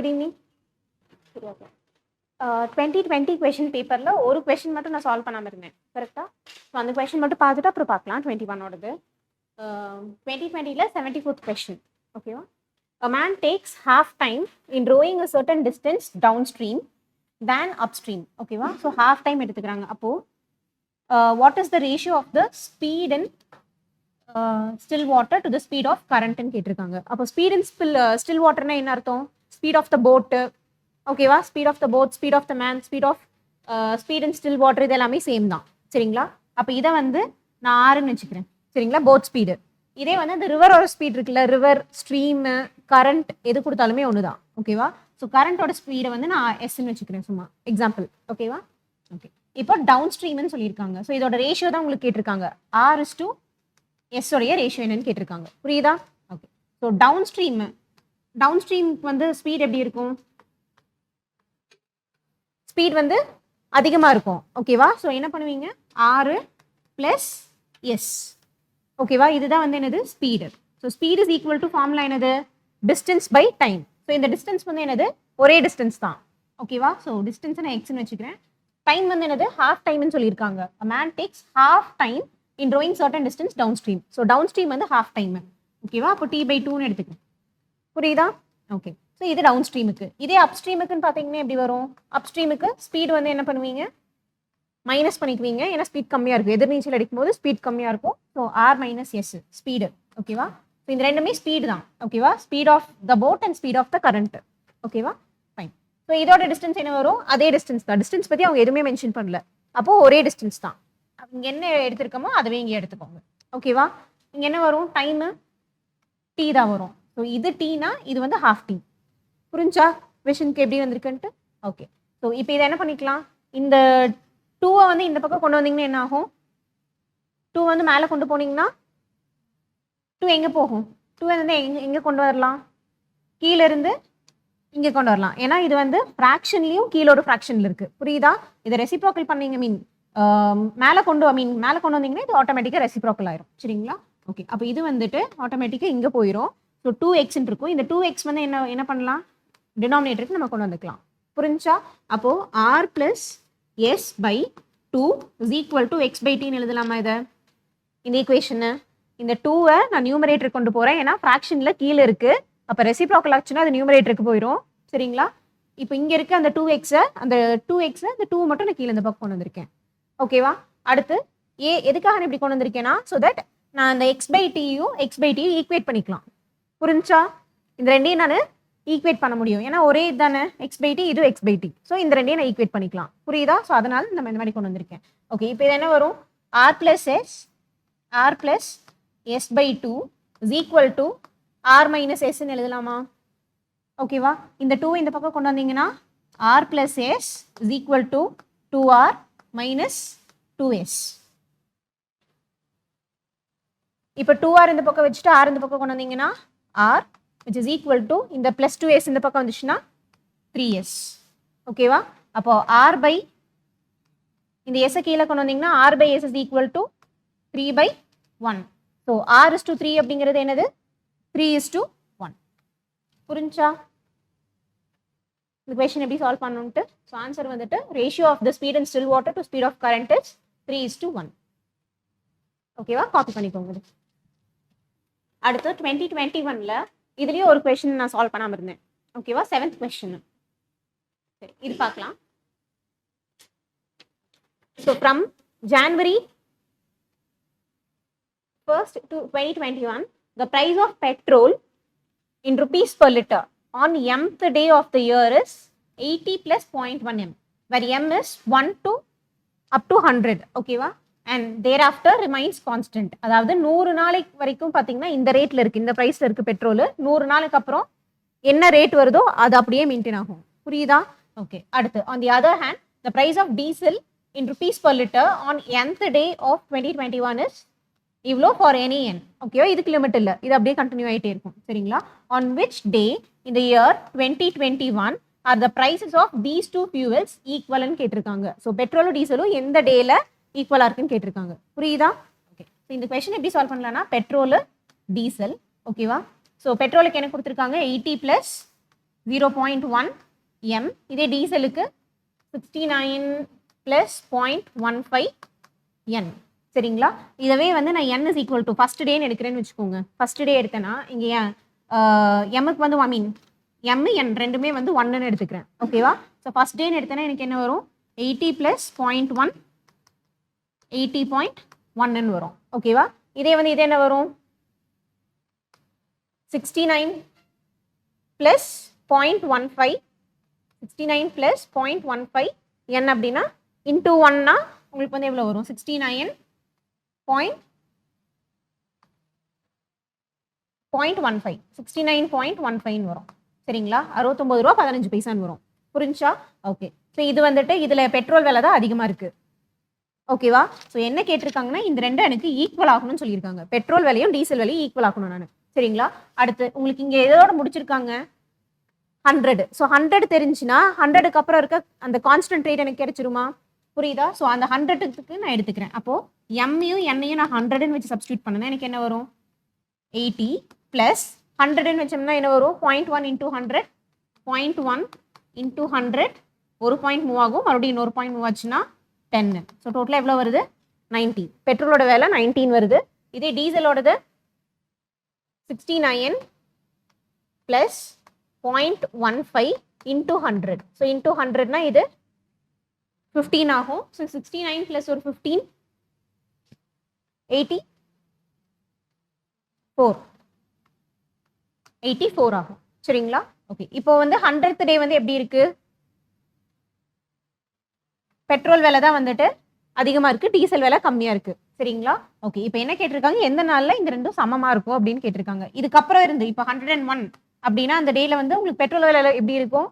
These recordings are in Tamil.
Good evening. சரி, ஓகே. 2020 கொஷின் பேப்பரில் ஒரு கொஷின் மட்டும் நான் சால்வ் பண்ணாமல் இருந்தேன், கரெக்டாக? ஸோ அந்த கொஷின் மட்டும் பார்த்துட்டு அப்புறம் பார்க்கலாம் 21ஓடது. 2020ல் 74th கொஷின், ஓகேவா? A man takes half time in rowing a certain distance downstream than upstream, ஓகேவா? ஸோ half time எடுத்துக்கிறாங்க. அப்போது what is the ratio of the speed in still water to the speed of current ன்னு கேட்டிருக்காங்க. அப்போ ஸ்பீட் இன் still waterனா என்ன அர்த்தம்? ஸ்பீட் ஆஃப் த போட்டு, ஓகேவா? Speed of the boat, speed of the man, speed in still water, இது எல்லாமே சேம் தான், சரிங்களா? அப்போ இதை வந்து நான் ஆறுன்னு வச்சுக்கிறேன், சரிங்களா? Boat speed. இதே வந்து இந்த ரிவரோட ஸ்பீட் இருக்குல்ல, ரிவர், ஸ்ட்ரீமு, கரண்ட் எது கொடுத்தாலுமே ஒன்று தான், ஓகேவா? ஸோ கரண்டோட ஸ்பீடை வந்து நான் எஸ்ன்னு வச்சுக்கிறேன், சும்மா எக்ஸாம்பிள், ஓகேவா? ஓகே. இப்போ டவுன் ஸ்ட்ரீம்னு சொல்லியிருக்காங்க. ஸோ இதோட ரேஷியோ தான் உங்களுக்கு கேட்டிருக்காங்க. R/S உடைய ரேஷியோ என்னன்னு கேட்டிருக்காங்க, புரியுதா? ஓகே. ஸோ டவுன் ஸ்ட்ரீமுக்கு வந்து ஸ்பீட் எப்படி இருக்கும்? ஸ்பீட் வந்து அதிகமாக இருக்கும், ஓகேவா? ஸோ என்ன பண்ணுவீங்க? R+S, ஓகேவா? இதுதான் வந்து என்னது? Speed. So speed is equal to formula என்னது? Distance by time. ஸோ இந்த டிஸ்டன்ஸ் வந்து என்னது? ஒரே டிஸ்டன்ஸ் தான், ஓகேவா? ஸோ டிஸ்டன்ஸ் நான் எக்ஸ்ன்னு வச்சுக்கிறேன். டைம் வந்து என்னது? ஹாஃப் டைம்னு சொல்லியிருக்காங்க. A man takes half time in rowing certain distance downstream. So downstream வந்து ஹாஃப் டைம், ஓகேவா? அப்போ T/2ன்னு எடுத்துக்கணும், புரியுதா? ஓகே. ஸோ இது டவுன் ஸ்ட்ரீமுக்கு. இதே அப் ஸ்ட்ரீமுக்குன்னு பார்த்தீங்கன்னா எப்படி வரும்? அப் ஸ்ட்ரீமுக்கு ஸ்பீட் வந்து என்ன பண்ணுவீங்க? மைனஸ் பண்ணிக்குவீங்க, ஏன்னா ஸ்பீட் கம்மியாக இருக்கும். எதிர்நீச்சல் அடிக்கும் போது ஸ்பீட் கம்மியாக இருக்கும். ஸோ R-S ஸ்பீடு, ஓகேவா? ஸோ இந்த ரெண்டுமே ஸ்பீடு தான், ஓகேவா? Speed of the boat and speed of the current, ஓகேவா? ஃபைன். ஸோ இதோட டிஸ்டன்ஸ் என்ன வரும்? அதே டிஸ்டன்ஸ் தான். டிஸ்டன்ஸ் பற்றி அவங்க எதுவுமே மென்ஷன் பண்ணல. அப்போது ஒரே டிஸ்டன்ஸ் தான். இங்கே என்ன எடுத்திருக்கோமோ அதுவே இங்கே எடுத்துக்கோங்க, ஓகேவா? இங்கே என்ன வரும்? டைமு T தான் வரும். ஸோ இது Tனா இது வந்து ஹாஃப் T. புரிஞ்சா கொஷனுக்கு எப்படி வந்திருக்குன்ட்டு? ஓகே. ஸோ இப்போ இதை என்ன பண்ணிக்கலாம்? இந்த 2-ஐ வந்து இந்த பக்கம் கொண்டு வந்தீங்கன்னா என்ன ஆகும்? 2 வந்து மேலே கொண்டு போனீங்கன்னா 2 எங்கே போகும்? 2 வந்து எங்கே கொண்டு வரலாம்? கீழே இருந்து இங்கே கொண்டு வரலாம். ஏன்னா இது வந்து ஃப்ராக்ஷன்லையும் கீழோட ஃப்ராக்ஷனில் இருக்குது, புரியுதா? இதை ரெசிப்ரோக்கல் பண்ணீங்க, மேலே கொண்டு வந்தீங்கன்னா இது ஆட்டோமேட்டிக்காக ரெசிப்ரோக்கல் ஆயிரும், சரிங்களா? ஓகே. அப்போ இது வந்துட்டு ஆட்டோமேட்டிக்காக இங்கே போயிடும். ஸோ 2x இருக்கும். இந்த 2x வந்து என்ன பண்ணலாம்? டினாமினேட்டருக்கு நம்ம கொண்டு வந்துக்கலாம், புரிஞ்சா? அப்போது R+S/2 is equal to x/t எழுதலாமா? இதை இந்த ஈக்குவேஷனை, இந்த 2-ஐ நான் நியூமரேட்டருக்கு கொண்டு போகிறேன், ஏன்னா ஃப்ராக்ஷனில் கீழே இருக்குது. அப்போ ரெசிப்ரோக்கல் ஆச்சுன்னா அது நியூமரேட்டருக்கு போயிடும், சரிங்களா? இப்போ இங்கே இருக்க அந்த 2x-ஐ அந்த 2 மட்டும் நான் கீழே இந்த பக்கம் கொண்டு வந்திருக்கேன், ஓகேவா? அடுத்து எதுக்காக இப்படி கொண்டு வந்திருக்கேன்னா, ஸோ தட் நான் அந்த x/t-யும் ஈக்குவேட் பண்ணிக்கலாம், புரிஞ்சா? இந்த ரெண்டையும் நான் ஈக்குவேட் பண்ண முடியும், ஏன்னா ஒரே தானே x/t, இது x/t. ஸோ இந்த ரெண்டையும் நான் ஈக்குவேட் பண்ணிக்கலாம், புரியுதா? ஸோ அதனால நம்ம இந்த மாதிரி கொண்டு வந்திருக்கேன். ஓகே. இப்போ இது என்ன வரும்? R+S/2 is equal to R-Sன்னு எழுதலாமா? ஓகேவா? இந்த 2 இந்த பக்கம் கொண்டு வந்தீங்கன்னா R+S is equal to 2R minus 2S. இப்போ 2R இந்த பக்கம் வச்சுட்டு R இந்த பக்கம் கொண்டு வந்தீங்கன்னா R which is equal to இந்த plus 2S இந்த பக்கம் வந்துச்சுன்னா 3S, ஓகேவா? அப்போ இந்த S கீழே கொண்டு வந்தீங்கன்னா R/S is equal to 3/1. So R/3 அப்படிங்கிறது என்னது? 3:1. புரிஞ்சா? இந்த கொஷின் எப்படி சால்வ் பண்ணணும்ட்டு? ஸோ ஆன்சர் வந்துட்டு ratio of the speed and still water to speed of current is 3:1, ஓகேவா? காப்பி பண்ணிக்கோங்க. அடுத்து 2021ல் இதுலேயும் ஒரு கொஷின் நான் சால்வ் பண்ணாமல் இருந்தேன், ஓகேவா? 7th question. சரி, இது பார்க்கலாம். So from January 1st to 2021, the price of petrol in rupees per liter on mth day of the year is 80 plus 0.1 m, where m is 1 to up to 100, ஓகேவா? And thereafter remains constant. அதாவது 100 நாளைக்கு வரைக்கும் பார்த்தீங்கன்னா இந்த ரேட்டில் இருக்குது, இந்த ப்ரைஸில் இருக்குது பெட்ரோலு. 100 நாளுக்கு அப்புறம் என்ன ரேட் வருதோ அது அப்படியே மெயின்டைன் ஆகும், புரியுதா? ஓகே. அடுத்து on the other hand, the price of diesel in rupees per liter on nth day of 2021 is இவ்வளோ ஃபார் எனி என், ஓகேவா? இதுக்கு லிமிட் இல்லை, இது அப்படியே கண்டினியூ ஆகிட்டே இருக்கும், சரிங்களா? ஆன் விச் டே இந்த year 2021 are the prices of these 2 fuels ஈக்குவல்னு கேட்டிருக்காங்க. ஸோ பெட்ரோலும் டீசலும் எந்த டேல ஈக்குவலாக இருக்குன்னு கேட்டிருக்காங்க, புரியுதா? ஓகே. ஸோ இந்த கொஸ்டின் எப்படி சால்வ் பண்ணலாம்னா, பெட்ரோலு, டீசல், ஓகேவா? ஸோ பெட்ரோலுக்கு என்ன கொடுத்துருக்காங்க? 80 plus 0.1 m. இதே டீசலுக்கு 69 plus 0.15 n. சரிங்களா? இதவே வந்து நான் n is equal to first day எடுக்கிறேன்னு வச்சுக்கோங்க. first day எடுத்தேன்னா இங்கே mக்கு வந்து I mean m n ரெண்டுமே வந்து 1ன்னு எடுத்துக்கிறேன். ஓகேவா? ஸோ ஃபர்ஸ்ட் டேன்னு எடுத்தேன்னா எனக்கு என்ன வரும்? 80 plus 0.1 80.1ன்னு வரும். ஓகேவா? இதே வந்து இது என்ன வரும்? 69 plus 0.15 69 plus 0.15 n அப்படின்னா இன்டூ 1னா உங்களுக்கு வந்து எவ்வளோ வரும்? 69.15 வரும். சரிங்களா? 69 ரூபா 15 பைசான்னு வரும். புரிஞ்சா? ஓகே. ஸோ இது வந்துட்டு இதில் பெட்ரோல் விலை தான் அதிகமாக இருக்குது. ஓகேவா? ஸோ என்ன கேட்டிருக்காங்கன்னா இந்த ரெண்டும் எனக்கு ஈக்குவல் ஆகணும்னு சொல்லியிருக்காங்க. பெட்ரோல் விலையும் டீசல் விலையும் ஈக்குவல் ஆகணும் நான். சரிங்களா? அடுத்து உங்களுக்கு இங்கே எதோட முடிச்சிருக்காங்க? 100. ஸோ 100 தெரிஞ்சுன்னா 100க்கு அப்புறம் இருக்க அந்த கான்ஸ்டன்ட் ரேட் எனக்கு கிடைச்சிருமா? புரியுதா? ஸோ அந்த 100க்கு நான் எடுத்துக்கிறேன். அப்போ எம்மையும் என்னையும் நான் 100ன்னு வச்சு சப்ஸ்டியூட் பண்ணேன்னா எனக்கு என்ன வரும்? 80 plus 100ன்னு வச்சோம்னா என்ன வரும்? 0.1 into 100 0.1 into 100 ஒரு பாயிண்ட் மூவ் ஆகும், மறுபடியும் இன்னொரு பாயிண்ட் மூவ் ஆச்சுன்னா 10. ஸோ டோட்டலாக எவ்வளோ வருது? 90. பெட்ரோலோட வேலை 19 வருது. இதே டீசலோடது 69 plus 0.15 into 100. ஸோ into 100னா இது 15 ஆகும். ஸோ 69 plus ஒரு 15 84 ஆகும். சரிங்களா? ஓகே. இப்போ வந்து 100th டே வந்து எப்படி இருக்கு? பெட்ரோல் விலை தான் வந்துட்டு அதிகமாக இருக்குது, டீசல் விலை கம்மியாக இருக்குது. சரிங்களா? ஓகே. இப்போ என்ன கேட்டிருக்காங்க? எந்த நாளில் இந்த ரெண்டும் சமமாக இருக்கும் அப்படின்னு கேட்டிருக்காங்க. இதுக்கப்புறம் இருந்து இப்போ 101 அப்படின்னா அந்த டேல வந்து உங்களுக்கு பெட்ரோல் விலை எப்படி இருக்கும்?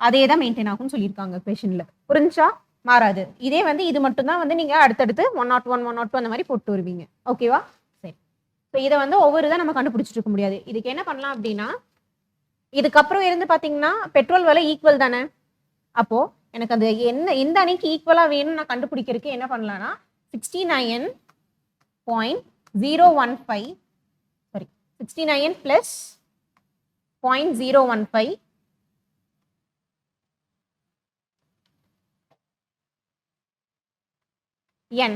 அதே தான் மெயின்டைன் ஆகும்னு சொல்லியிருக்காங்க கொஷனில். புரிஞ்சா? மாறாது. இதே வந்து இது மட்டும் தான் வந்து நீங்கள் அடுத்தடுத்து 101 102 அந்த மாதிரி போட்டு வருவீங்க. ஓகேவா? சரி. ஸோ இதை வந்து ஒவ்வொரு தான் நம்ம கண்டுபிடிச்சிட்டு இருக்க முடியாது. இதுக்கு என்ன பண்ணலாம் அப்படின்னா, இதுக்கப்புறம் இருந்து பார்த்தீங்கன்னா பெட்ரோல் விலை ஈக்குவல் தானே. அப்போ எனக்கு அது என்ன எந்த அன்னைக்கு ஈக்குவலாக வேணும்னு நான் கண்டுபிடிக்கிறதுக்கு என்ன பண்ணலாம்னா 69.015 sorry 69 plus 0.015 n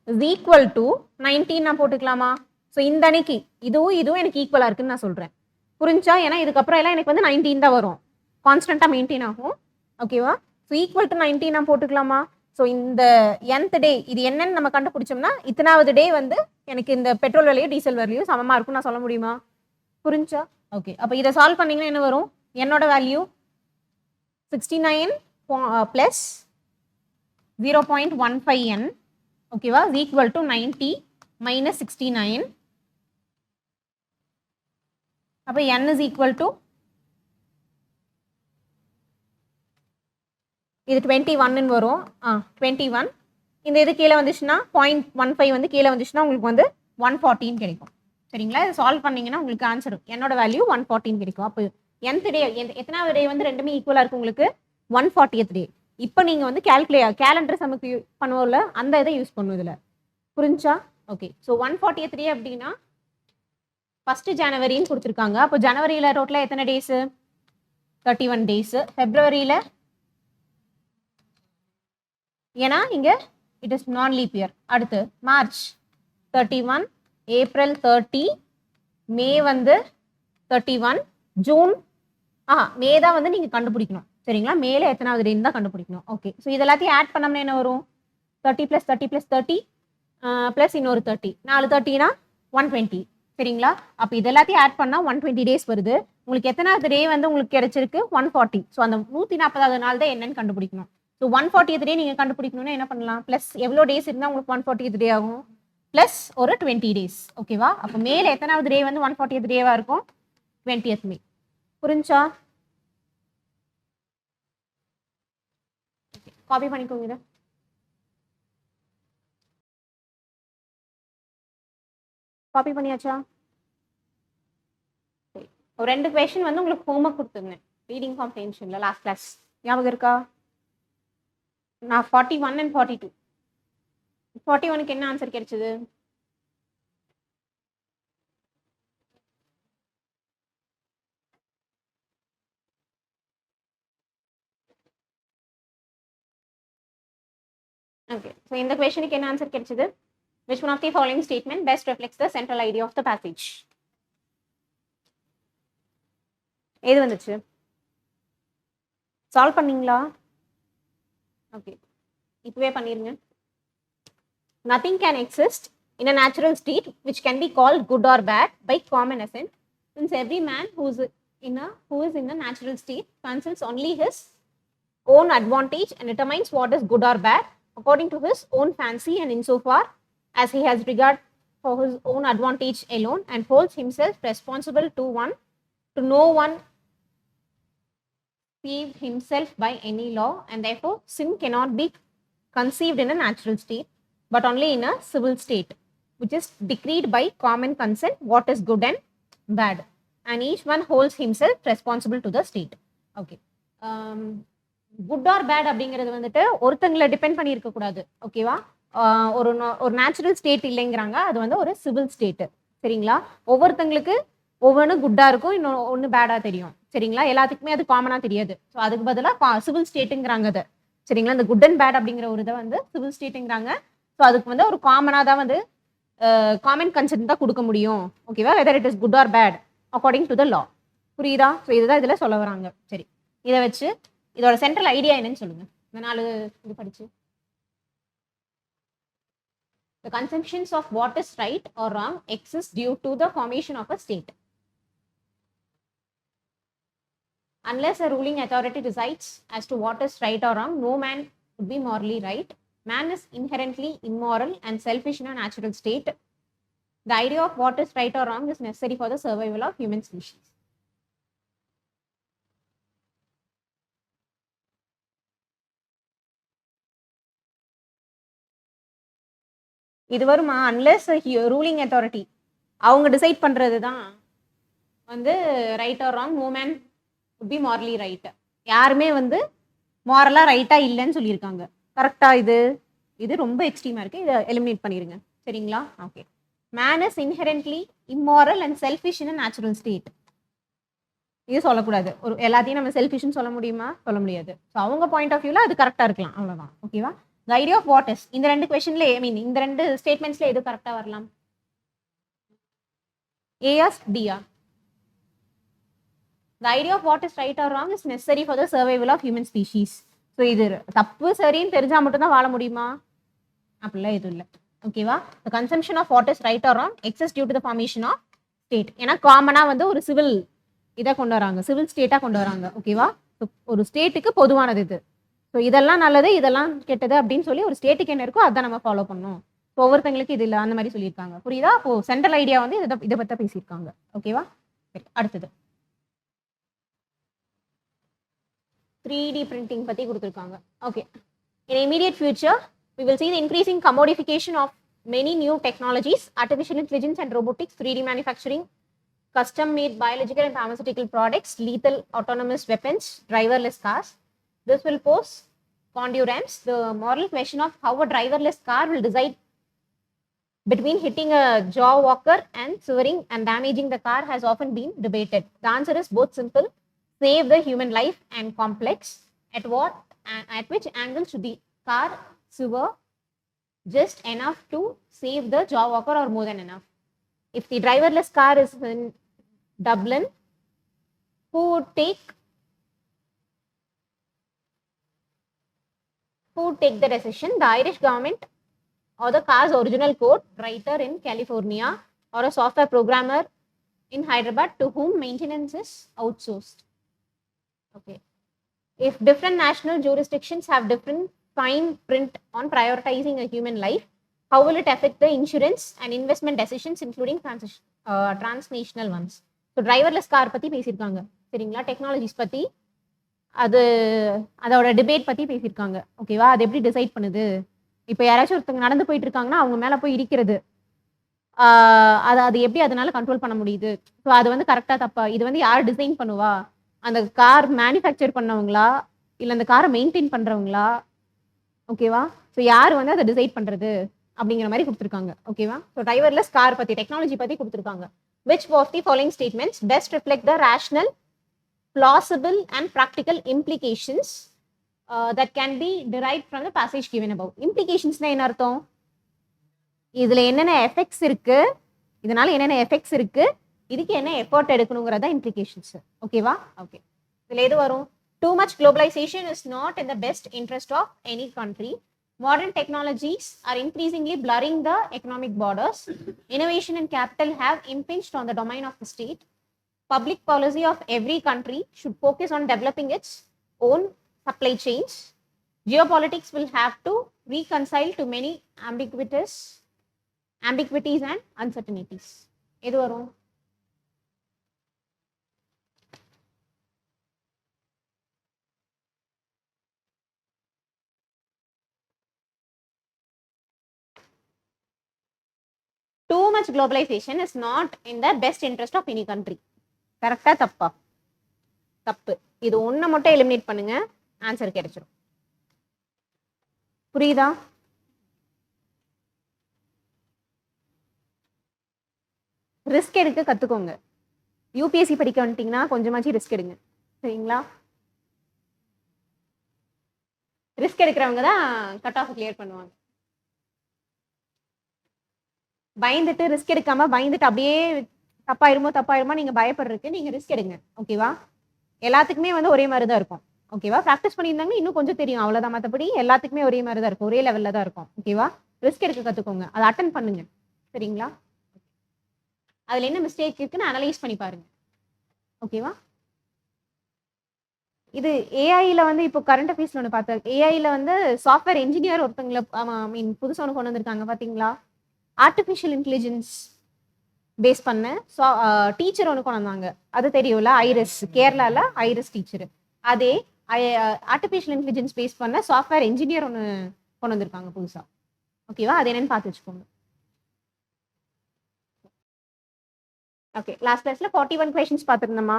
is equal to 19 நான் போட்டுக்கலாமா? ஸோ இந்த அன்னைக்கு இதுவும் எனக்கு ஈக்குவலாக இருக்குன்னு நான் சொல்கிறேன். புரிஞ்சா? ஏன்னா இதுக்கப்புறம் எல்லாம் எனக்கு வந்து 19 தான் வரும், கான்ஸ்டண்ட்டாக மெயின்டைன் ஆகும். ஓகேவா? ஸோ ஈக்குவல் டு 19 நான் போட்டுக்கலாமா? ஸோ இந்த nth டே இது என்னன்னு நம்ம கண்டுபிடிச்சோம்னா இத்தனாவது டே வந்து எனக்கு இந்த பெட்ரோல் விலையும் டீசல் விலையும் சமமாக இருக்கும் நான் சொல்ல முடியுமா? புரிஞ்சா? ஓகே. அப்போ இதை சால்வ் பண்ணிங்கன்னா என்ன வரும்? என்னோட வேல்யூ 69 plus 0.15 n. ஓகேவா? is equal to 90 minus 69. அப்போ n is equal to இது 21 வரும். 21 இந்த இது கீழே வந்துச்சுன்னா 0.15 வந்து கீழே வந்துச்சுன்னா உங்களுக்கு வந்து 114 கிடைக்கும். சரிங்களா? இதை சால்வ் பண்ணீங்கன்னா உங்களுக்கு ஆன்சர் என்னோட வேல்யூ 114 கிடைக்கும். அப்போ nth டே எத்தனாவது டே வந்து ரெண்டுமே ஈக்குவலாக இருக்கும் உங்களுக்கு? 140th டே. இப்போ நீங்கள் வந்து கேலண்டர் நமக்கு பண்ணுவோம்ல அந்த இதை யூஸ் பண்ணும் இதில். புரிஞ்சா? ஓகே. ஸோ 140th டே அப்படின்னா 1 ஜனவரின்னு கொடுத்துருக்காங்க. அப்போ ஜனவரியில் டோட்டலாக எத்தனை டேஸு? 31 டேஸு. ஃபெப்ரவரியில் ஏன்னா இங்கே இட் இஸ் நான் லீப் இயர். அடுத்து மார்ச் 31, ஏப்ரல் 30, மே வந்து 31, ஜூன் மே தான் வந்து நீங்கள் கண்டுபிடிக்கணும். சரிங்களா? மேலே எத்தனாவது டேன்னு தான் கண்டுபிடிக்கணும். ஓகே. ஸோ இது எல்லாத்தையும் ஆட் பண்ணோம்னா என்ன வரும்? 30 + 30 + 30 ப்ளஸ் இன்னொரு 30 4 30னா 120. சரிங்களா? அப்போ இது எல்லாத்தையும் ஆட் பண்ணால் 120 டேஸ் வருது. உங்களுக்கு எத்தனாவது டே வந்து உங்களுக்கு கிடைச்சிருக்கு? 140. ஸோ அந்த 140வது நாள் தான் என்னன்னு கண்டுபிடிக்கணும். ஸோ 140th டே நீங்கள் கண்டுபிடிக்கணும்னா என்ன பண்ணலாம்? ப்ளஸ் எவ்வளோ டேஸ் இருந்தால் உங்களுக்கு 140th டே ஆகும்? ப்ளஸ் ஒரு 20 டேஸ். ஓகேவா? அப்போ மேலே எத்தனாவது டே வந்து 140th டேவாக இருக்கும்? 20th மே. புரிஞ்சா? காப்பி பண்ணிக்கோங்க இதை. காப்பி பண்ணியாச்சா? ஒரு 2 கொஸ்டின் வந்து உங்களுக்கு ஹோம்ஒர்க் கொடுத்துருந்தேன் ரீடிங் காம்ப்ரிஹென்ஷன்ல லாஸ்ட் கிளாஸ். ஞாபகம் இருக்கா? நான் 41 and 42. 41க்கு என்ன ஆன்சர் கிடைச்சது? ஓகே ஸோ இந்த கொஸ்டினுக்கு என்ன ஆன்சர் கிடைச்சது? which one of the following statement best reflects the central idea of the passage? எது வந்துச்சு? சால்வ் பண்ணீங்களா? ஓகே இப்பவே பண்ணிருங்க. nothing can exist in a natural state which can be called good or bad by common assent, since every man who is in a natural state considers only his own advantage and determines what is good or bad according to his own fancy and insofar as he has regard for his own advantage alone and holds himself responsible to no one save himself by any law, and therefore sin cannot be conceived in a natural state but only in a civil state, which is decreed by common consent what is good and bad, and each one holds himself responsible to the state. Okay. Good or bad அப்படிங்கிறது வந்துட்டு ஒருத்தங்களை டிபெண்ட் பண்ணி இருக்கக்கூடாது. ஓகேவா? ஒரு நேச்சுரல் ஸ்டேட் இல்லைங்கிறாங்க, அது வந்து ஒரு சிவில் ஸ்டேட்டு. சரிங்களா? ஒவ்வொருத்தங்களுக்கு ஒவ்வொன்று குட்டாக இருக்கும், இன்னொன்று பேடாக தெரியும். சரிங்களா? எல்லாத்துக்குமே அது காமனாக தெரியாது. ஸோ அதுக்கு பதிலாக சிவில் ஸ்டேட்டுங்கிறாங்க அது. சரிங்களா? இந்த குட் அண்ட் பேட் அப்படிங்கிற ஒரு இதை வந்து சிவில் ஸ்டேட்டுங்கிறாங்க. ஸோ அதுக்கு வந்து ஒரு காமனாக தான் வந்து காமன் கன்சென்ட் தான் கொடுக்க முடியும். ஓகேவா? Whether it is good or bad according to the law. புரியுதா? ஸோ இதுதான் இதில் சொல்ல வராங்க. சரி, இதை வச்சு இதோட சென்ட்ரல் ஐடியா என்னன்னு சொல்லுங்க. இந்த 4 இது படிச்சு. The conceptions of what is right or wrong exist due to the formation of a state. Unless a ruling authority decides as to what is right or wrong, no man would be morally right. Man is inherently immoral and selfish in a natural state. The idea of what is right or wrong is necessary for the survival of human species. இது வருமா? அன்லெஸ் ரூலிங் அத்தாரிட்டி அவங்க டிசைட் பண்ணுறது தான் வந்து right or wrong, no man would be morally right. யாருமே வந்து மாரலாக ரைட்டாக இல்லைன்னு சொல்லியிருக்காங்க. கரெக்டாக? இது ரொம்ப எக்ஸ்ட்ரீமாக இருக்குது, இதை எலிமினேட் பண்ணிடுங்க. சரிங்களா? Okay. Man is inherently immoral and selfish in a natural state. இது சொல்லக்கூடாது. ஒரு எல்லாத்தையும் நம்ம செல்ஃபிஷ்னு சொல்ல முடியுமா? சொல்ல முடியாது. ஸோ அவங்க பாயிண்ட் ஆஃப் வியூவில் அது கரெக்டாக இருக்கலாம், அவ்வளோதான். ஓகேவா? The idea of what is, இந்த 2 கொஸ்டின்ல இந்த 2 ஸ்டேட்மெண்ட்ஸ்ல எது கரெக்டா வரலாம்? A or D? The idea of what is right or wrong is necessary for the survival of human species. So இது தப்பு சரின்னு தெரிஞ்சா மட்டும்தான் வாழ முடியுமா? அப்படிலாம் எதுவும் இல்லை. ஓகேவா? The consumption of what is right or wrong exists due to the formation of state. ஏன்னா காமனா வந்து ஒரு சிவில் இதை கொண்டு வராங்க, சிவில் ஸ்டேட்டா கொண்டு வராங்க. ஓகேவா? ஒரு ஸ்டேட்டுக்கு பொதுவானது இது. ஸோ இதெல்லாம் நல்லது, இதெல்லாம் கெட்டது அப்படின்னு சொல்லி ஒரு ஸ்டேட்டுக்கு என்ன இருக்கோ அதான் நம்ம ஃபாலோ பண்ணணும். ஸோ ஒவ்வொருத்தங்களுக்கு இது இல்லை அந்த மாதிரி சொல்லியிருக்காங்க. புரியுதா? இப்போ சென்ட்ரல் ஐடியா வந்து இதை பற்றி பேசியிருக்காங்க. ஓகேவா? அடுத்தது 3D பிரிண்டிங் பற்றி கொடுத்துருக்காங்க. Okay. In immediate future, we will see the increasing commodification of many new technologies, artificial intelligence and robotics, 3D manufacturing, custom-made biological and pharmaceutical products, lethal autonomous weapons, driverless cars. This will pose condurance the moral question of how a driverless car will decide between hitting a jaw walker and severing and damaging the car has often been debated. The answer is both simple: save the human life, and complex: at which angle should the car sever just enough to save the jaw walker or more than enough? If the driverless car is in Dublin, who would take the decision? The Irish government, or the car's original code writer in California, or a software programmer in Hyderabad to whom maintenance is outsourced? Okay. If different national jurisdictions have different fine print on prioritizing a human life, how will it affect the insurance and investment decisions, including transnational ones? So driverless car பத்தி பேசியிருக்காங்க. சரிங்களா? டெக்னாலஜிஸ் பற்றி அதோட டிபேட் பற்றி பேசியிருக்காங்க. ஓகேவா? அது எப்படி டிசைட் பண்ணுது? இப்போ யாராச்சும் ஒருத்தவங்க நடந்து போயிட்டு இருக்காங்கன்னா அவங்க மேலே போய் இடிக்கிறது, அது எப்படி அதனால கண்ட்ரோல் பண்ண முடியுது? ஸோ அது வந்து கரெக்டாக தப்பா? இது வந்து யார் டிசைன் பண்ணுவா? அந்த கார் மேனுஃபேக்சர் பண்ணவங்களா இல்லை அந்த காரை மெயின்டைன் பண்ணுறவங்களா? ஓகேவா? ஸோ யார் வந்து அதை டிசைட் பண்ணுறது அப்படிங்கிற மாதிரி கொடுத்துருக்காங்க. ஓகேவா? ஸோ டிரைவர்லெஸ் கார் பற்றி, டெக்னாலஜி பற்றி கொடுத்துருக்காங்க. Which of the following statements best reflect the rational, plausible and practical implications that can be derived from the passage given above. Implications என்ன அர்த்தம்? இதுல என்னென்ன எஃபெக்ட்ஸ் இருக்கு, இதனால என்னென்ன எஃபெக்ட்ஸ் இருக்கு, இதுக்கு என்ன எஃபோர்ட் எடுக்கணுங்கிறதா இம்ப்ளிகேஷன்ஸ். ஓகேவா? ஓகே. இதுல எது வரும்? Too much globalization is not in the best interest of any country. Modern technologies are increasingly blurring the economic borders. Innovation and capital have impinged on the domain of the state. Public policy of every country should focus on developing its own supply chains. Geopolitics will have to reconcile to many ambiguities and uncertainties. எது வரும்? Too much globalization is not in the best interest of any country. கரெக்டா தப்பா? தப்பு. இது ஒண்ணு மட்டும் எலிமினேட் பண்ணுங்க, ஆன்சர் கிடைச்சிடும். புரியுதா? ரிஸ்க் எடுக்க கத்துக்கோங்க. யூபிஎஸ்சி படிக்க வந்துட்டீங்கன்னா கொஞ்சமாச்சு ரிஸ்க் எடுங்க. சரிங்களா? ரிஸ்க் எடுக்கிறவங்க தான் கட் ஆஃப் கிளியர் பண்ணுவாங்க. பயந்துட்டு ரிஸ்க் எடுக்காம பயந்துட்டு அப்படியே தப்பாயிருமோ நீங்க பயப்படுறதுக்கு நீங்க ரிஸ்க் எடுங்க. ஓகேவா? எல்லாத்துக்குமே வந்து ஒரே மாதிரி தான் இருக்கும். ஓகேவா? ப்ராக்டிஸ் பண்ணியிருந்தாங்கன்னா இன்னும் கொஞ்சம் தெரியும், அவ்வளவுதான். மற்றபடி எல்லாத்துக்குமே ஒரே மாதிரி தான் இருக்கும், ஒரே லெவல்ல தான் இருக்கும். ஓகேவா? ரிஸ்க் எடுக்க கத்துக்கோங்க, அதை அட்டன் பண்ணுங்க. சரிங்களா? அதுல என்ன மிஸ்டேக் இருக்குன்னு அனலைஸ் பண்ணி பாருங்க. ஓகேவா? இது ஏஐல வந்து இப்போ கரண்ட் அஃபேர்ஸ்ல ஒன்று பார்த்தேன். ஏஐல வந்து சாஃப்ட்வேர் இன்ஜினியர் ஒருத்தங்களை புதுசாக ஒன்று கொண்டு வந்திருக்காங்க பார்த்தீங்களா? ஆர்டிஃபிஷியல் இன்டெலிஜென்ஸ் பேஸ் பண்ண டீச்சர் ஒன்று கொண்டு வந்தாங்க. அது தெரியும்ல, ஐரிஸ், கேரளால ஐரிஸ் டீச்சர். அதே ஆர்டிஃபிஷியல் இன்டெலிஜென்ஸ் பேஸ் பண்ண சாஃப்ட்வேர் இன்ஜினியர் ஒன்று கொண்டு வந்திருக்காங்க புதுசா. ஓகேவா? அது என்னன்னு பார்த்து வச்சுக்கோங்க. ஓகே, லாஸ்ட் கிளாஸ்ல 41 கொஸ்டின்ஸ் பார்த்துருந்தோமா?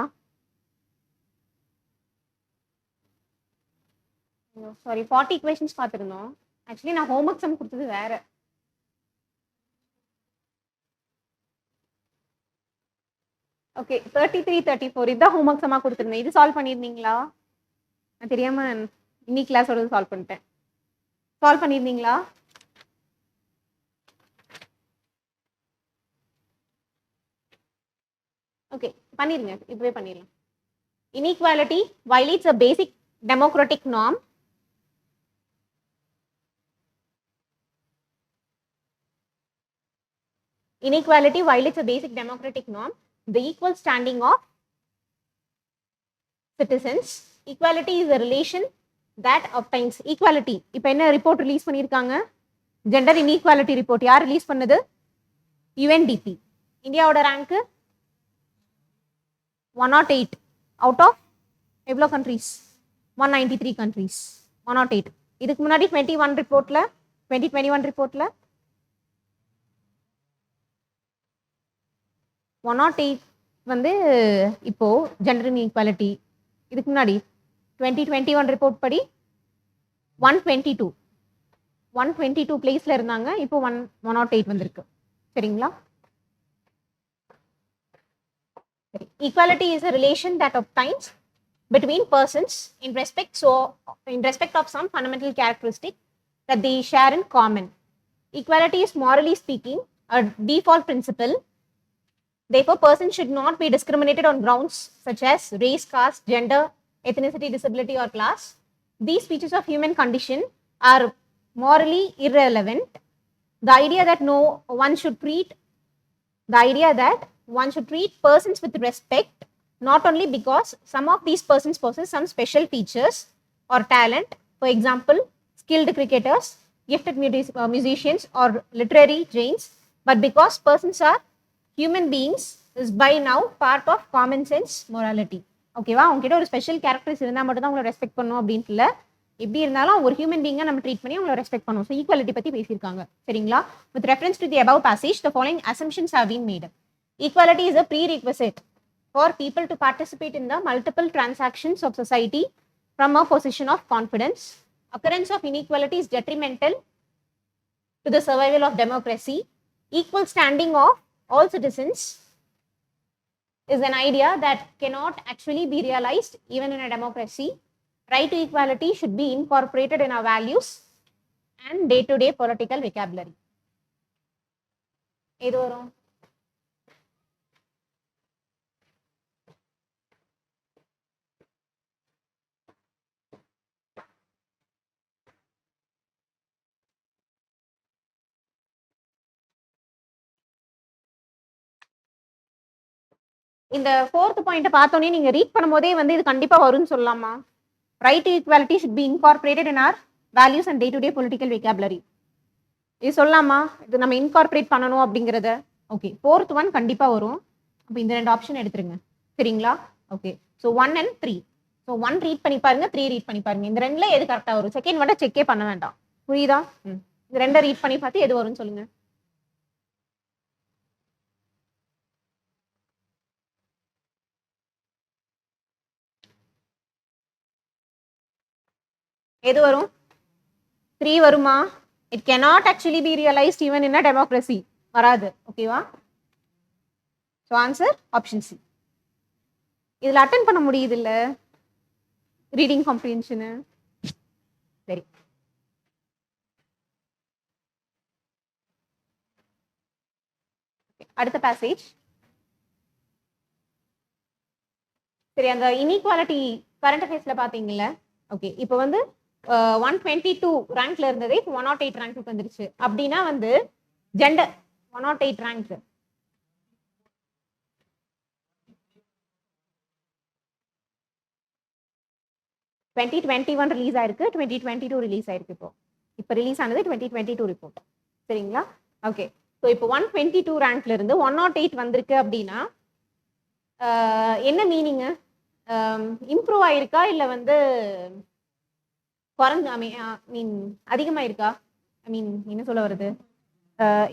சாரி, 40 கொஸ்டின்ஸ் பார்த்துருந்தோம். ஆக்சுவலி நான் ஹோம்ஒர்க் சம் கொடுத்தது வேற. ஓகே, 33, 34 இதுதான் ஹோம்ஒர்க் சம்மா கொடுத்துருந்தேன். இது சால்வ் பண்ணியிருந்தீங்களா? நான் தெரியாம இன்னைக்கு கிளாஸோட சால்வ் பண்ணிட்டேன். சால்வ் பண்ணியிருந்தீங்களா? ஓகே, பண்ணிருங்க, இப்பவே பண்ணிடலாம். Inequality violates a basic democratic norm. Inequality violates a basic democratic norm, the equal standing of citizens. Equality is a relation that obtains equality. இப்போ என்ன ரிப்போர்ட் ரிலீஸ் பண்ணியிருக்காங்க? Gender inequality report. யார் ரிலீஸ் பண்ணது? UNDP. இந்தியாவோட ரேங்க் 108 அவுட் ஆஃப் எவ்வளோ கண்ட்ரீஸ்? 193 கண்ட்ரீஸ். 108. இதுக்கு முன்னாடி 2021 ரிப்போர்ட்ல 108 வந்து இப்போ ஜெண்டர் இன்இக்வாலிட்டி. இதுக்கு முன்னாடி 2021 ரிப்போர்ட் படி 122 பிளேஸ்ல இருந்தாங்க. இப்போ 108 வந்திருக்கு. சரிங்களா? Equality is a relation that obtains between persons in respect of some fundamental characteristic that they share in common. Equality is, morally speaking, a default principle. Therefore, persons should not be discriminated on grounds such as race, caste, gender, ethnicity, disability, or class. These features of human condition are morally irrelevant. The idea that one should treat persons with respect, not only because some of these persons possess some special features or talent, for example, skilled cricketers, gifted musicians, or literary giants, but because persons are human beings is by now part of common sense morality. ஓகேவா? உங்ககிட்ட ஒரு ஸ்பெஷல் கேரக்டர்ஸ் இருந்தால் மட்டும் தான் உங்களை ரெஸ்பெக்ட் பண்ணும் அப்படின்ட்டு இல்லை. எப்படி இருந்தாலும் ஒரு ஹியூமன் பீங்கா நம்ம ட்ரீட் பண்ணி உங்களை ரெஸ்பெக்ட் பண்ணுவோம். ஸோ ஈக்குவாலிட்டி பற்றி பேசியிருக்காங்க. சரிங்களா? With reference to the above passage, the following assumptions have been made. Equality is a prerequisite for people to participate in the multiple transactions of society from a position of confidence. Occurrence of inequality is detrimental to the survival of democracy. Equal standing of all citizens is an idea that cannot actually be realized even in a democracy. right to equality should be incorporated in our values and day-to-day political vocabulary. எது வரும்? இந்த ஃபோர்த் பாயிண்ட் பார்த்தோன்னே நீங்க ரீட் பண்ணும்போதே வந்து இது கண்டிப்பா வரும்னு சொல்லலாமா? Right to equality should be incorporated in our values and day to day political vocabulary. இது சொல்லலாமா? இது நம்ம இன்கார்பரேட் பண்ணணும் அப்படிங்கறத. ஓகே, ஃபோர்த் ஒன் கண்டிப்பா வரும். அப்போ இந்த ரெண்டு ஆப்ஷன் எடுத்துருங்க, சரிங்களா? Okay, so 1 and 3. So 1 read பண்ணி பாருங்க, 3 ரீட் பண்ணி பாருங்க. இந்த ரெண்டுல எது கரெக்டா வரும்? செகண்ட் மட்டும் செக்கே பண்ண வேண்டாம், புரியுதா? இந்த ரெண்டை ரீட் பண்ணி பார்த்து எது வரும்னு சொல்லுங்க. எது வரும்? 3 வருமா? It cannot actually be realized even in a democracy. வராது, ஓகேவா? So answer option C. இதில் அட்டென்ட் பண்ண முடியுது இல்லை ரீடிங் காம்ப்ரிஹென்ஷனு? சரி, அடுத்த பேசேஜ். சரி, அந்த இன்இக்வாலிட்டி கரண்ட் அஃபேர்ஸ்ல பாத்தீங்கல்ல? ஓகே, இப்போ வந்து 122 ரேங்க்ல இருந்ததே 108 ரேங்க்கு வந்துருச்சு. அப்படின்னா வந்து ஜெண்டர் 108 ரேங்க் 2021 ரிலீஸ் ஆயிருக்கு, 2022 ரிலீஸ் ஆயிருக்கு. இப்போ ரிலீஸ் ஆனது 2022 ரிப்போர்ட், சரிங்களா? ஓகே, ஸோ இப்போ 122 ரேங்க்ல இருந்து 108 வந்திருக்கு அப்படின்னா என்ன மீனிங்கு? இம்ப்ரூவ் ஆயிருக்கா இல்லை வந்து குறைஞ்சு மீன் அதிகமாயிருக்கா? ஐ மீன் என்ன சொல்ல வருது?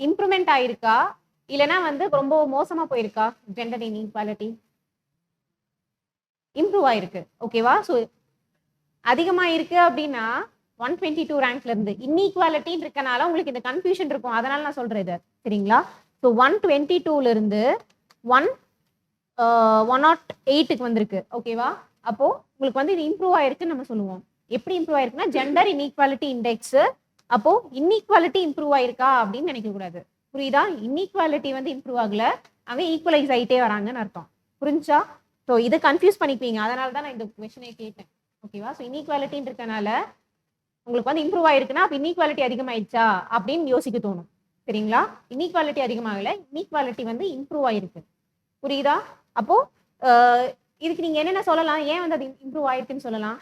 இம்ப்ரூவ்மெண்ட் ஆயிருக்கா இல்லைன்னா வந்து ரொம்ப மோசமா போயிருக்கா? ஜெண்டர் இன்இக்வாலிட்டி இம்ப்ரூவ் ஆயிருக்கு, ஓகேவா? ஸோ அதிகமா இருக்கு அப்படின்னா 122 ரேங்க்ல இருந்து. இன்இக்வாலிட்டின்னு இருக்கனால உங்களுக்கு இந்த கன்ஃபியூஷன் இருக்கும், அதனால நான் சொல்றேன் இது, சரிங்களா? ஸோ 122ல இருந்து 108க்கு வந்திருக்கு, ஓகேவா? அப்போ உங்களுக்கு வந்து இது இம்ப்ரூவ் ஆயிருக்குன்னு நம்ம சொல்லுவோம். எப்படி இம்ப்ரூவ் ஆயிருக்குன்னா ஜெண்டர் இன்இக்வாலிட்டி இண்டெக்ஸ். அப்போ இன்இக்வாலிட்டி இம்ப்ரூவ் ஆயிருக்கா அப்படின்னு நினைக்க கூடாது, புரியுதா? இன்இக்வாலிட்டி வந்து இம்ப்ரூவ் ஆகல, அவங்க ஈக்குவலைஸ் ஆகிட்டே வராங்கன்னு அர்த்தம், புரிஞ்சா? ஸோ இதை கன்ஃபியூஸ் பண்ணிப்பீங்க, அதனால தான் நான் இந்த கொஸ்டினை கேட்டேன், ஓகேவா? ஸோ இன்இக்வாலிட்டின்னு இருக்கனால உங்களுக்கு வந்து இம்ப்ரூவ் ஆயிருக்குன்னா அப்போ இன்இக்வாலிட்டி அதிகமாயிடுச்சா அப்படின்னு யோசிக்க தோணும், சரிங்களா? இன்இக்வாலிட்டி அதிகமாகல, இன்இக்வாலிட்டி வந்து இம்ப்ரூவ் ஆயிருக்கு, புரியுதா? அப்போ இதுக்கு நீங்க என்னென்ன சொல்லலாம்? ஏன் வந்து அது இம்ப்ரூவ் ஆயிருக்குன்னு சொல்லலாம்?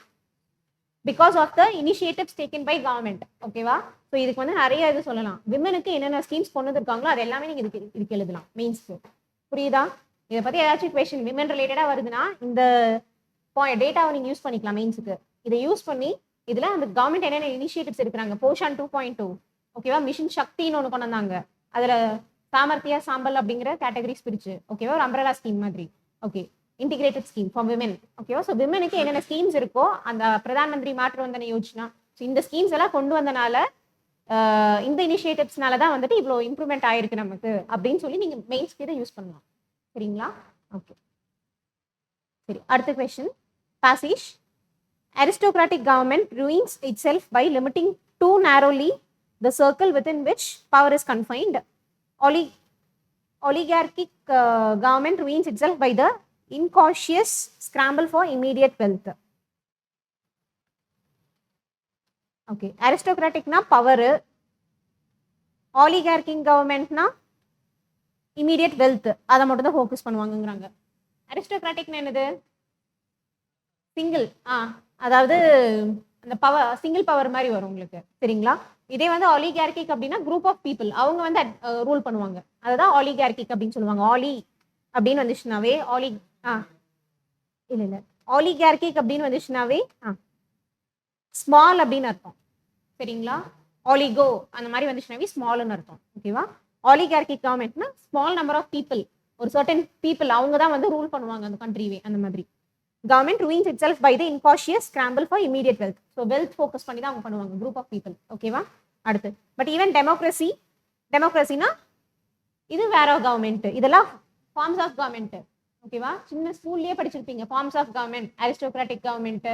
Because of the initiatives taken by government, ஓகேவா? ஸோ இதுக்கு வந்து நிறைய இது சொல்லலாம். விமனுக்கு என்னென்ன ஸ்கீம்ஸ் கொண்டு வந்திருக்காங்களோ அது எல்லாமே நீங்க இதுக்கு எழுதலாம் மெயின்ஸ்க்கு, புரியுதா? இதை பத்தி ஏதாச்சும் கொஸ்டின் விமன் ரிலேட்டடா வருதுன்னா இந்த டேட்டாவை நீங்க யூஸ் பண்ணிக்கலாம் மெயின்ஸுக்கு. இதை யூஸ் பண்ணி இதுல அந்த கவர்மெண்ட் என்னென்ன இனிஷியேட்டிவ்ஸ் இருக்கிறாங்க, போஷான் 2.2, ஓகேவா? மிஷன் சக்தின்னு ஒன்று கொண்டு வந்தாங்க, அதுல சாமர்த்தியா சாம்பல் அப்படிங்கிற கேட்டகரிஸ் பிரிச்சு, ஓகேவா? ஒரு அம்ப்ரெலா ஸ்கீம் மாதிரி, okay, integrated scheme for women, ஓகேவா? ஸோ விமனுக்கு என்னென்ன ஸ்கீம்ஸ் இருக்கோ அந்த பிரதான் மந்திரி மாற்று வந்தன யோஜனா, ஸோ இந்த ஸ்கீம்ஸ் எல்லாம் கொண்டு வந்தனால இந்த இனிஷியேட்டிவ்ஸ்னால தான் வந்துட்டு இவ்வளோ இம்ப்ரூவ்மெண்ட் ஆயிருக்கு நமக்கு அப்படின்னு சொல்லி நீங்க மெயின்ஸ்க்கு இதை யூஸ் பண்ணலாம், சரிங்களா? ஓகே, சரி, அடுத்த question passage. Aristocratic government ruins itself by limiting too narrowly the circle within which power is confined. Oligarchic government ruins itself by the incautious scramble for immediate wealth. Okay, aristocratic na power, oligarchic government na immediate wealth, அதை மட்டும் தான் ஃபோக்கஸ் பண்ணுவாங்கங்கிறாங்க. அரிஸ்டோக்ராட்டிக் என்னது? சிங்கிள், அதாவது அந்த பவர் சிங்கிள் பவர் மாதிரி வரும் உங்களுக்கு, சரிங்களா? இதே வந்து ஆலிகார்கிக் அப்படின்னா குரூப் ஆஃப் பீப்புள், அவங்க வந்து ரூல் பண்ணுவாங்க, அதுதான் ஆலிகார்கிக் அப்படின்னு சொல்லுவாங்க. ஆலி அப்படின்னு வந்துச்சுனாவே இல்ல ஆலிகார்கிக் அப்படின்னு வந்துச்சுனாவே ஸ்மால் அப்படின்னு அர்த்தம், சரிங்களா? ஆலிகோ அந்த மாதிரி வந்துச்சுனாவே ஸ்மால்னு அர்த்தம், ஓகேவா? ஆலிகார்கிக் கவர்மெண்ட்னா ஸ்மால் நம்பர் ஆஃப் பீப்புள், ஒரு சர்டன் பீப்புள், அவங்க தான் வந்து ரூல் பண்ணுவாங்க அந்த கண்ட்ரிவே, அந்த மாதிரி. Government ruins itself by the incautious scramble for immediate wealth. So wealth focus பண்ணி தான் அவங்க பண்ணுவாங்க, group of people, ஓகேவா? அடுத்து பட் ஈவன் டெமோக்ரஸினா இது வேற கவர்மெண்ட், இதெல்லாம் ஃபார்ம்ஸ் ஆஃப் கவர்மெண்ட், ஓகேவா? சின்ன ஸ்கூல்லயே படிச்சிருப்பீங்க, forms of government, aristocratic government,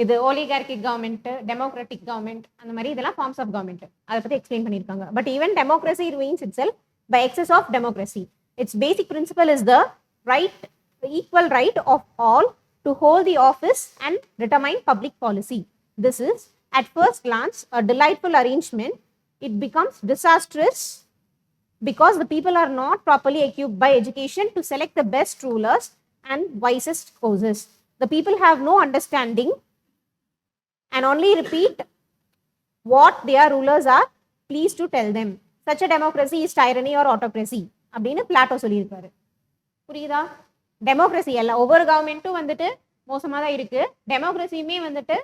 இது oligarchic government, democratic government, அந்த மாதிரி இதெல்லாம் ஃபார்ம்ஸ் ஆஃப் கவர்மெண்ட் அதை பற்றி எக்ஸ்பிளைன் பண்ணியிருக்காங்க. But even democracy ruins itself by excess of democracy. Its basic principle is the right, equal right of all to hold the office and determine public policy. This is, at first glance, a delightful arrangement. It becomes disastrous because the people are not properly equipped by education to select the best rulers and wisest courses. The people have no understanding and only repeat what their rulers are pleased to tell them. Such a democracy is tyranny or autocracy அப்படின்னு பிளாட்டோ சொல்லியிருக்காரு. புரியுதா? டெமோக்ரஸி எல்லாம் ஒவ்வொரு கவர்மெண்ட்டும் வந்துட்டு மோசமாக தான் இருக்கு. டெமோக்ரஸியுமே வந்துட்டு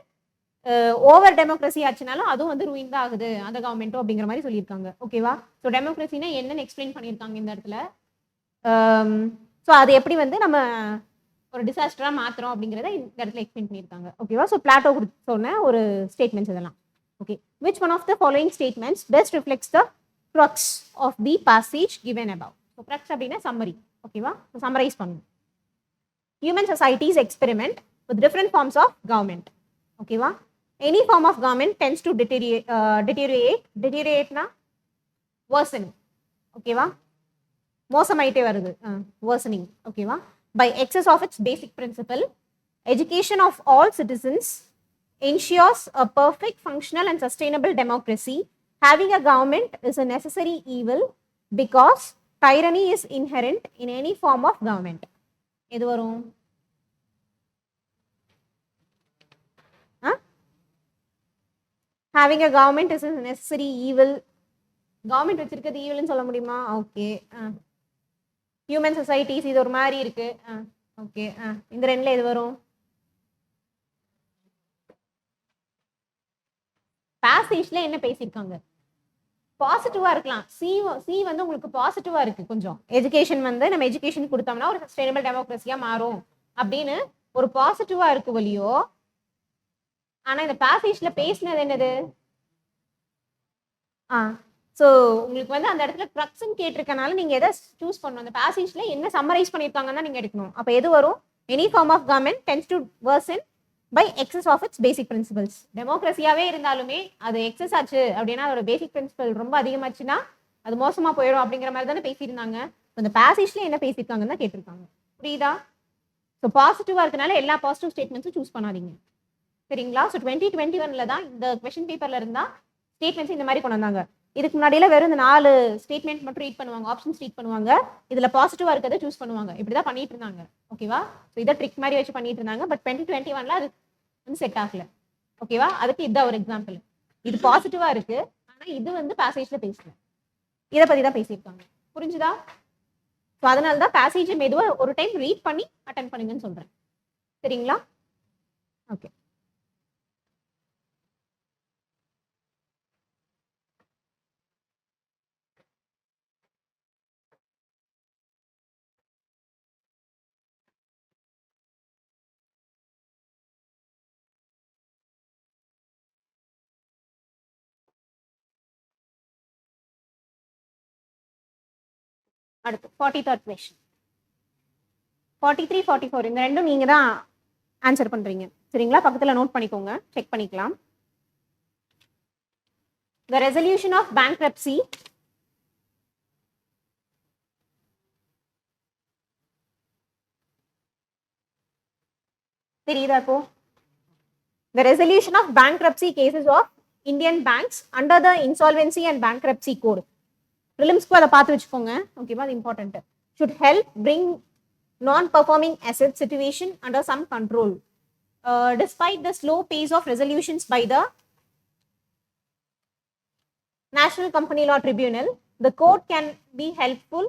ஓவர் டெமோக்ரஸி ஆச்சுனாலும் அதுவும் வந்து ரூயின் தான் ஆகுது அந்த கவர்மெண்ட்டும் அப்படிங்கிற மாதிரி சொல்லியிருக்காங்க. ஓகேவா? ஸோ டெமோக்ரஸினா என்னன்னு எக்ஸ்பிளைன் பண்ணியிருக்காங்க இந்த இடத்துல. ஸோ அது எப்படி வந்து நம்ம ஒரு டிசாஸ்டரா மாத்திரம் அப்படிங்கிறத இந்த இடத்துல எக்ஸ்பிளைன் பண்ணியிருக்காங்க. ஓகேவா? ஸோ பிளாட்டோ சொன்ன ஒரு ஸ்டேட்மெண்ட்ஸ் இதெல்லாம். Okay, which one of the following statements best reflects the crux of the passage given above? So crux அப்படினா summary. ஓகேவா? ஸோ சம்மரைஸ் பண்ணும். Human societies experiment with different forms of government. ஓகேவா? Any form of government tends to deteriorate na worsening. ஓகேவா? மோசமாயிட்டே வருது, worsening. ஓகேவா? By excess of its basic principle, education of all citizens ensures a perfect, functional and sustainable democracy. Having a government is a necessary evil because tyranny is inherent in any form of government. எது வரும்? Having a government is a necessary evil. Government வச்சிருக்கிறது ஈவில்னு சொல்ல முடியுமா? ஓகே. ஹியூமன் சொசைட்டிஸ் இது ஒரு மாதிரி இருக்கு. ஓகே, இந்த ரெண்டுல எது வரும்? பாசேஜ்ல என்ன பேசியிருக்காங்க? பாசிட்டிவா இருக்கலாம். சி வந்து உங்களுக்கு பாசிட்டிவா இருக்கு கொஞ்சம். எஜுகேஷன் வந்து நம்ம எஜுகேஷன் கொடுத்தோம்னா ஒரு சஸ்டைனபிள் டெமோக்ரஸியா மாறும் அப்படின்னு ஒரு பாசிட்டிவா இருக்கு வழியோ. ஆனா இந்த பாசேஜ்ல பேசினது என்னது? ஸோ உங்களுக்கு வந்து அந்த இடத்துல க்ரக்ஸ்ன்னு கேட்டிருக்கனால நீங்க எதை சூஸ் பண்ணணும்? அந்த பாசேஜ்ல என்ன சம்மரைஸ் பண்ணியிருக்காங்கன்னா நீங்க எடுக்கணும். அப்போ எது வரும்? Any form of government tends to version by excess of its basic principles. டெமோக்ரஸியாவே இருந்தாலுமே அது எக்ஸஸ் ஆச்சு அப்படின்னா அதோட பேசிக் பிரின்சிபல் ரொம்ப அதிகமாச்சுன்னா அது மோசமா போயிடும் அப்படிங்கிற மாதிரி தானே பேசியிருந்தாங்க. அந்த பாசேஜ்ல என்ன பேசியிருக்காங்கன்னு தான் கேட்டிருக்காங்க. புரியுதா? ஸோ பாசிட்டிவா இருக்கனால எல்லா பாசிட்டிவ் ஸ்டேட்மெண்ட்ஸும் சூஸ் பண்ணாதீங்க. சரிங்களா? ஸோ 2021 தான் இந்த கொஸ்டின் பேப்பர்ல இருந்தா ஸ்டேட்மெண்ட்ஸ் இந்த மாதிரி கொண்டு வந்தாங்க. இதுக்கு முன்னாடியில வெறும் இந்த 4 ஸ்டேட்மெண்ட் மட்டும் ரீட் பண்ணுவாங்க, ஆப்ஷன்ஸ் ரீட் பண்ணுவாங்க, இதுல பாசிட்டிவா இருக்கிறத சூஸ் பண்ணுவாங்க. இப்படிதான் பண்ணிட்டு இருந்தாங்க. ஓகேவா? ஸோ இதை ட்ரிக் மாதிரி வச்சு பண்ணிட்டு இருந்தாங்க. பட் 2021 அது வந்து செட் ஆகல. ஓகேவா? அதுக்கு இதுதான் ஒரு எக்ஸாம்பிள். இது பாசிட்டிவா இருக்கு, ஆனா இது வந்து பாசேஜ்ல பேசல. இதை பத்தி தான் பேசியிருக்காங்க. புரிஞ்சுதா? ஸோ அதனால தான் பாசேஜ் மெதுவா ஒரு டைம் ரீட் பண்ணி அட்டென்ட் பண்ணுங்கன்னு சொல்றேன். சரிங்களா? ஓகே. அடுத்து 43rd கொஸ்டின். 43, 44 இந்த ரெண்டும் நீங்க தான் ஆன்சர் பண்றீங்க. சரிங்களா? பக்கத்துல நோட் பண்ணிக்கோங்க, செக் பண்ணிக்கலாம். The resolution of bankruptcy தெரியுதா இப்போ? The resolution of bankruptcy cases of Indian banks under the Insolvency and Bankruptcy Code. ப்ரிலிம்ஸ்க்கு அதை பார்த்து வச்சுக்கோங்க. ஓகேவா? அது important. should help bring non-performing asset situation under some control. Despite the slow pace of resolutions by the National Company Law Tribunal, the court can be helpful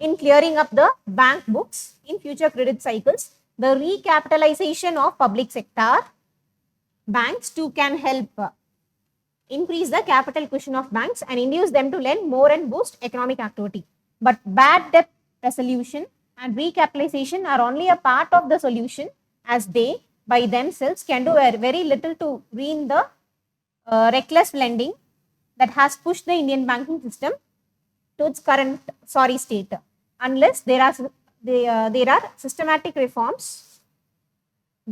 in clearing up the bank books in future credit cycles. The recapitalization of public sector banks too can help increase the capital cushion of banks and induce them to lend more and boost economic activity. But bad debt resolution and recapitalization are only a part of the solution, as they by themselves can do very little to wean the reckless lending that has pushed the Indian banking system to its current sorry state. Unless there are systematic reforms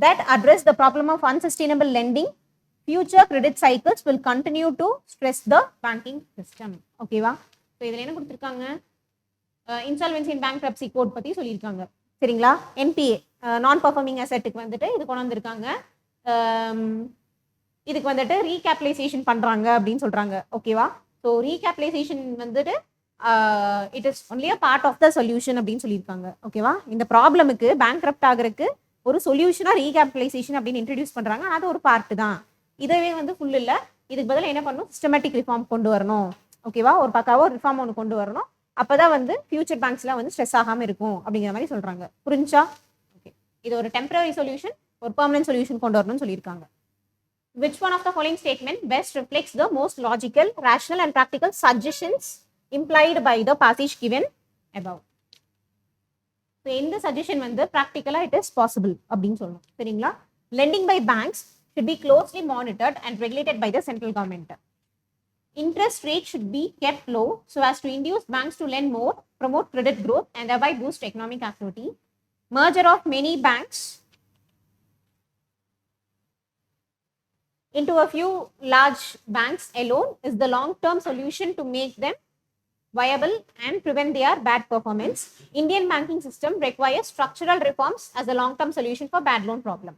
that address the problem of unsustainable lending, future credit cycles will continue to stress the banking system. ஓகேவா? ஸோ இதில் என்ன கொடுத்துருக்காங்க, இன்சால்வென்சி அண்ட் பேங்க்ரப்சி கோட் பற்றி சொல்லியிருக்காங்க. சரிங்களா? என்பிஏ நான் பர்ஃபார்மிங் அசெட்டுக்கு வந்துட்டு இது கொண்டு வந்திருக்காங்க. இதுக்கு வந்துட்டு ரீகேபிடலைசேஷன் பண்ணுறாங்க அப்படின்னு சொல்கிறாங்க. ஓகேவா? ஸோ ரீகேபிடலைசேஷன் வந்துட்டு it is only a part of the solution அப்படின்னு சொல்லியிருக்காங்க. ஓகேவா? இந்த ப்ராப்ளமுக்கு பேங்க்ரப்ட் ஆகிறதுக்கு ஒரு சொல்யூஷனாக ரீகேபிடலைசேஷன் அப்படின்னு இன்ட்ரடியூஸ் பண்ணுறாங்க. அது ஒரு பார்ட்டு தான். இதவே வந்து ஃபுல் இல்லை. இதுக்கு பதில் என்ன பண்ணணும், சிஸ்டமேட்டிக் ரிஃபார்ம் கொண்டு வரணும். ஓகேவா? ஒரு பக்காவாக ரிஃபார்ம் ஒன்று கொண்டு வரணும். அப்போதான் வந்து ஃபியூச்சர் பேங்க்ஸ்லாம் வந்து ஸ்ட்ரெஸ் ஆகாமல் இருக்கும் அப்படிங்கிற மாதிரி சொல்கிறாங்க. புரிஞ்சா? ஓகே, இது ஒரு டெம்பரரி சொல்யூஷன், ஒரு பெர்மனன்ட் சொல்யூஷன் கொண்டு வரணும்னு சொல்லியிருக்காங்க. Which one of the following statement best reflects the most logical, rational and practical suggestions implied by the passage given above? So, இந்த suggestion வந்து practically it is possible அப்படின்னு சொல்லணும். சரிங்களா? Lending by banks should be closely monitored and regulated by the central government. Interest rate should be kept low so as to induce banks to lend more, promote credit growth and thereby boost economic activity. Merger of many banks into a few large banks alone is the long-term solution to make them viable and prevent their bad performance. Indian banking system requires structural reforms as a long-term solution for bad loan problem.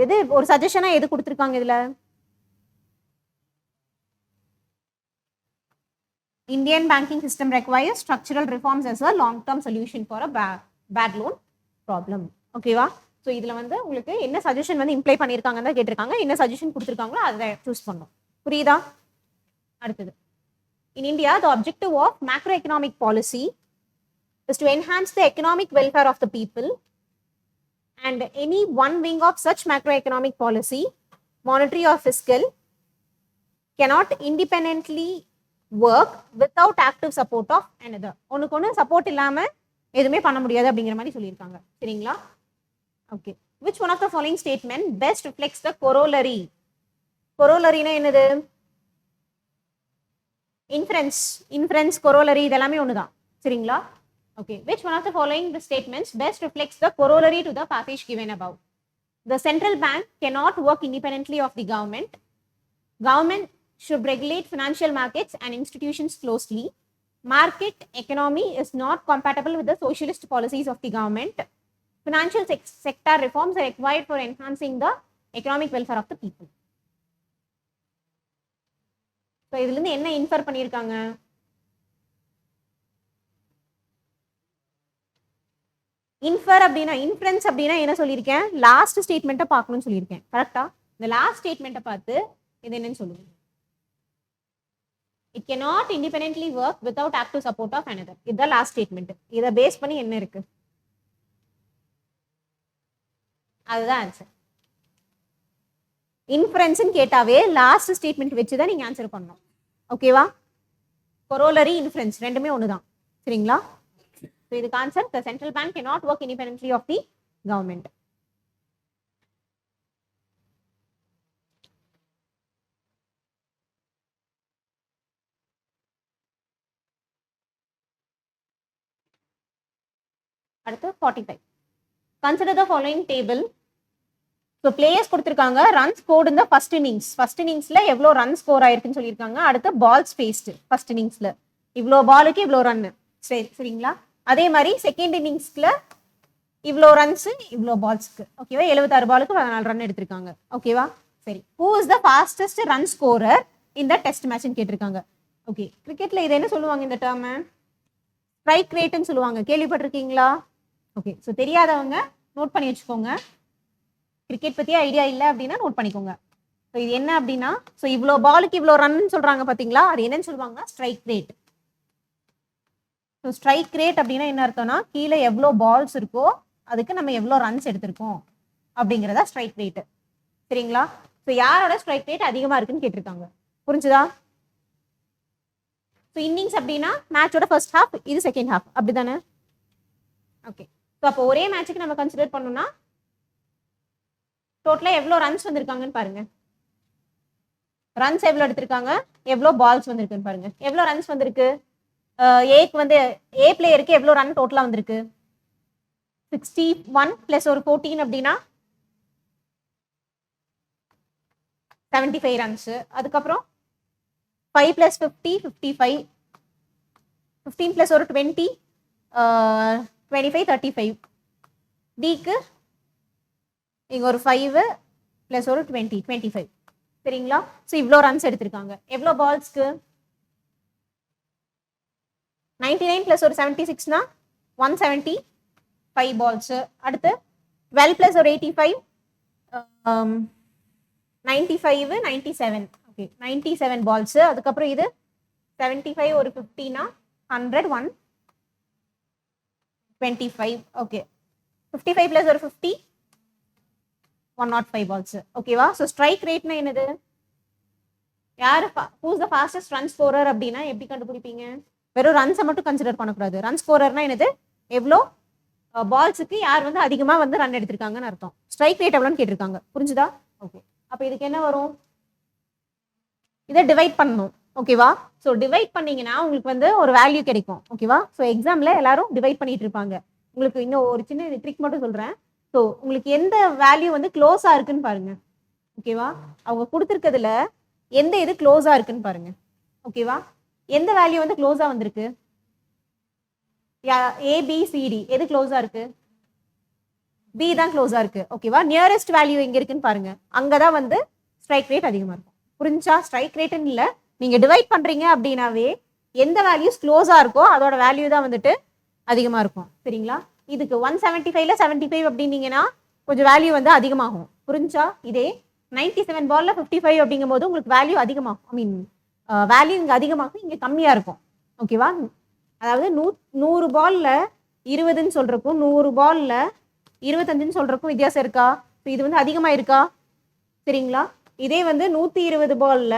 இது ஒரு சஜஷனா எது கொடுத்திருக்காங்க இதுல? Indian banking system requires structural reforms as a long-term solution for a bad loan problem. ஓகேவா? ஸோ இதில் வந்து உங்களுக்கு என்ன சஜஷன் வந்து இம்ப்ளை பண்ணியிருக்காங்கன்னு தான் கேட்டிருக்காங்க. என்ன சஜஷன் கொடுத்துருக்காங்களோ அதை சூஸ் பண்ணணும். புரியுதா? அடுத்தது, in India the objective of macro economic policy is to enhance the economic welfare of the people and any one wing of such macro economic policy, monetary or fiscal, cannot independently work without active support of another. ஒன்றுக்கு ஒன்று சப்போர்ட் இல்லாமல் எதுவுமே பண்ண முடியாது அப்படிங்கிற மாதிரி சொல்லியிருக்காங்க. சரிங்களா? Okay. Which one of the following statement best reflects the corollary? Corollary na என்னது? Inference, corollary இதெல்லாமே ஒண்ணுதான். சரிங்களா? Okay. Which one of the following the statements best reflects the corollary to the passage given above? The central bank cannot work independently of the government. Government should regulate financial markets and institutions closely. Market economy is not compatible with the socialist policies of the government. Financial sector reforms are required for enhancing the economic welfare of the people. So, இதுல இருந்து என்ன இன்ஃபர் பண்ணியிருக்காங்க? இன்ஃபர் அப்படின்னா, இன்ஃபரன்ஸ் அப்படின்னா என்ன சொல்லியிருக்கேன்? லாஸ்ட் ஸ்டேட்மெண்ட்டை பார்க்கணும்னு சொல்லியிருக்கேன். கரெக்டா? இந்த லாஸ்ட் ஸ்டேட்மெண்ட்டை பார்த்து இது என்னன்னு சொல்லுங்க. It cannot independently work without active support of another. இதுதான் லாஸ்ட் ஸ்டேட்மெண்ட். இதை பேஸ் பண்ணி என்ன இருக்கு? அதுதான் ஆன்சர். இன்ஃபரன்ஸ்ன்னு கேட்டாவே லாஸ்ட் ஸ்டேட்மெண்ட் வச்சு தான் நீங்கள் ஆன்சர் பண்ணணும். ஓகேவா? கொரோலரி, இன்ஃபரன்ஸ் ரெண்டுமே ஒன்று தான். சரிங்களா? ஸோ இதுக்கு answer the central bank cannot work independently of the government. அடுத்து 45. Consider the following table. So players கொடுத்துருக்காங்க. ரன் ஸ்கோர்டு இந்த ஃபர்ஸ்ட் இன்னிங்ஸ். ஃபர்ஸ்ட் இன்னிங்ஸ்ல எவ்வளோ ரன் ஸ்கோர் ஆயிருக்குன்னு சொல்லியிருக்காங்க. அடுத்து பால்ஸ் ஃபேஸ்டு ஃபர்ஸ்ட் இன்னிங்ஸ்ல இவ்வளோ பாலுக்கு இவ்வளோ ரன்னு. சரி, சரிங்களா? அதே மாதிரி செகண்ட் இன்னிங்ஸ்ல இவ்வளோ ரன்ஸு இவ்வளோ பால்ஸ்க்கு. ஓகேவா? 76 பாலுக்கு 14 ரன் எடுத்திருக்காங்க. ஓகேவா? சரி, who is the fastest run scorer இந்த டெஸ்ட் மேட்ச்னு கேட்டிருக்காங்க. ஓகே, கிரிக்கெட்ல இதை என்ன சொல்லுவாங்க? இந்த டேர்ம் ஸ்ட்ரைக் ரேட்னு சொல்லுவாங்க. கேள்விப்பட்டிருக்கீங்களா? ஓகே, ஸோ தெரியாதவங்க நோட் பண்ணி வச்சுக்கோங்க. கிரிக்கெட் பற்றி ஐடியா இல்லை அப்படின்னா நோட் பண்ணிக்கோங்க. ஸோ இது என்ன அப்படின்னா, ஸோ இவ்வளோ பாலுக்கு இவ்வளோ ரன் சொல்கிறாங்க பார்த்தீங்களா? அது என்னன்னு சொல்லுவாங்கன்னா strike rate. So strike rate அப்படின்னா என்ன அர்த்தம்னா, கீழே எவ்வளோ பால்ஸ் இருக்கோ அதுக்கு நம்ம எவ்வளோ ரன்ஸ் எடுத்திருக்கோம் அப்படிங்கிறதா ஸ்ட்ரைக் ரேட்டு. சரிங்களா? ஸோ யாரோட ஸ்ட்ரைக் ரேட் அதிகமாக இருக்குன்னு கேட்டிருக்காங்க. புரிஞ்சுதா? ஸோ இன்னிங்ஸ் அப்படின்னா மேட்சோட ஃபர்ஸ்ட் ஹாஃப், இது செகண்ட் ஹாஃப், அப்படி தானே? ஓகே, ஸோ அப்போ ஒரே மேட்சுக்கு நம்ம கன்சிடர் பண்ணோம்னா டோட்டலாக எவ்வளோ ரன்ஸ் வந்திருக்காங்கன்னு பாருங்க. ரன்ஸ் எவ்வளோ எடுத்திருக்காங்க, எவ்வளோ பால்ஸ் வந்திருக்குன்னு பாருங்க. எவ்வளோ ரன்ஸ் வந்திருக்கு? ஏக்கு வந்து ஏ பிளேயருக்கு எவ்வளோ ரன் டோட்டலாக வந்திருக்கு? 61 பிளஸ் ஒரு 14 அப்படின்னா 75 ரன்ஸ். அதுக்கப்புறம் 5 பிளஸ் 50 55, 15 பிளஸ் ஒரு 20 25 35. டிக்கு இங்க ஒரு 5 பிளஸ் ஒரு 20 25. சரிங்களா? ஸோ இவ்வளோ ரன்ஸ் எடுத்திருக்காங்க. எவ்வளோ பால்ஸ்க்கு? 99 பிளஸ் ஒரு 76னா 175 பால்ஸ். அடுத்து 12 பிளஸ் ஒரு 85 95 97. Okay 97 balls. அதுக்கப்புறம் இது 75 ஒரு 50னா 100 125. ஓகே 55 பிளஸ் ஒரு 50 105 பால்ஸ். ஓகேவா? ஸோ ஸ்ட்ரைக் ரேட்னா என்னது? யார் who's the fastest run scorer அப்படின்னா எப்படி கண்டுபிடிப்பீங்க? வெறும் ரன்ஸை மட்டும் கன்சிடர் பண்ணக்கூடாது. ரன் ஸ்கோரர்னா என்னது? எவ்வளோ பால்ஸுக்கு யார் வந்து அதிகமாக வந்து ரன் எடுத்திருக்காங்கன்னு அர்த்தம். ஸ்ட்ரைக் ரேட் எவ்வளோன்னு கேட்டிருக்காங்க. புரிஞ்சுதா? ஓகே அப்போ இதுக்கு என்ன வரும்? இதை டிவைட் பண்ணணும். ஓகேவா? ஸோ டிவைட் பண்ணீங்கன்னா உங்களுக்கு வந்து ஒரு வேல்யூ கிடைக்கும். ஓகேவா? ஸோ எக்ஸாம்ல எல்லாரும் டிவைட் பண்ணிட்டு இருப்பாங்க. உங்களுக்கு இன்னும் ஒரு சின்ன ட்ரிக் மட்டும் சொல்றேன். ஸோ உங்களுக்கு எந்த வேல்யூ வந்து க்ளோஸா இருக்குன்னு பாருங்க. ஓகேவா? அவங்க கொடுத்துருக்கிறதுல எந்த இது க்ளோஸா இருக்குன்னு பாருங்க. ஓகேவா? எந்த வேல்யூ வந்து க்ளோஸா வந்திருக்கு? ஏபிசிடி எது க்ளோஸா இருக்கு? பி தான் க்ளோஸா இருக்கு. ஓகேவா? நியரஸ்ட் வேல்யூ எங்க இருக்குன்னு பாருங்க. அங்கதான் வந்து ஸ்ட்ரைக் ரேட் அதிகமா இருக்கும். புரிஞ்சா? ஸ்ட்ரைக் ரேட்னு இல்லை, நீங்க டிவைட் பண்றீங்க அப்படின்னாவே எந்த வேல்யூஸ் க்ளோஸா இருக்கோ அதோட வேல்யூ தான் வந்துட்டு அதிகமா இருக்கும். சரிங்களா? இதுக்கு 175ல 75 அப்படின்னீங்கன்னா கொஞ்சம் வேல்யூ வந்து அதிகமாகும். புரிஞ்சா? இதே 97 பால்ல 55 அப்படிங்கும் போது உங்களுக்கு வேல்யூ அதிகமாகும். ஐ மீன் வேல்யூ இங்க அதிகமாகும், இங்க கம்மியா இருக்கும். ஓகேவா? அதாவது 100 பால்ல 20ன்னு சொல்றக்கும் 100 பால்ல 25ன்னு சொல்றக்கும் வித்தியாசம் இருக்கா? இது வந்து அதிகமா இருக்கா? சரிங்களா? இதே வந்து 120 பால்ல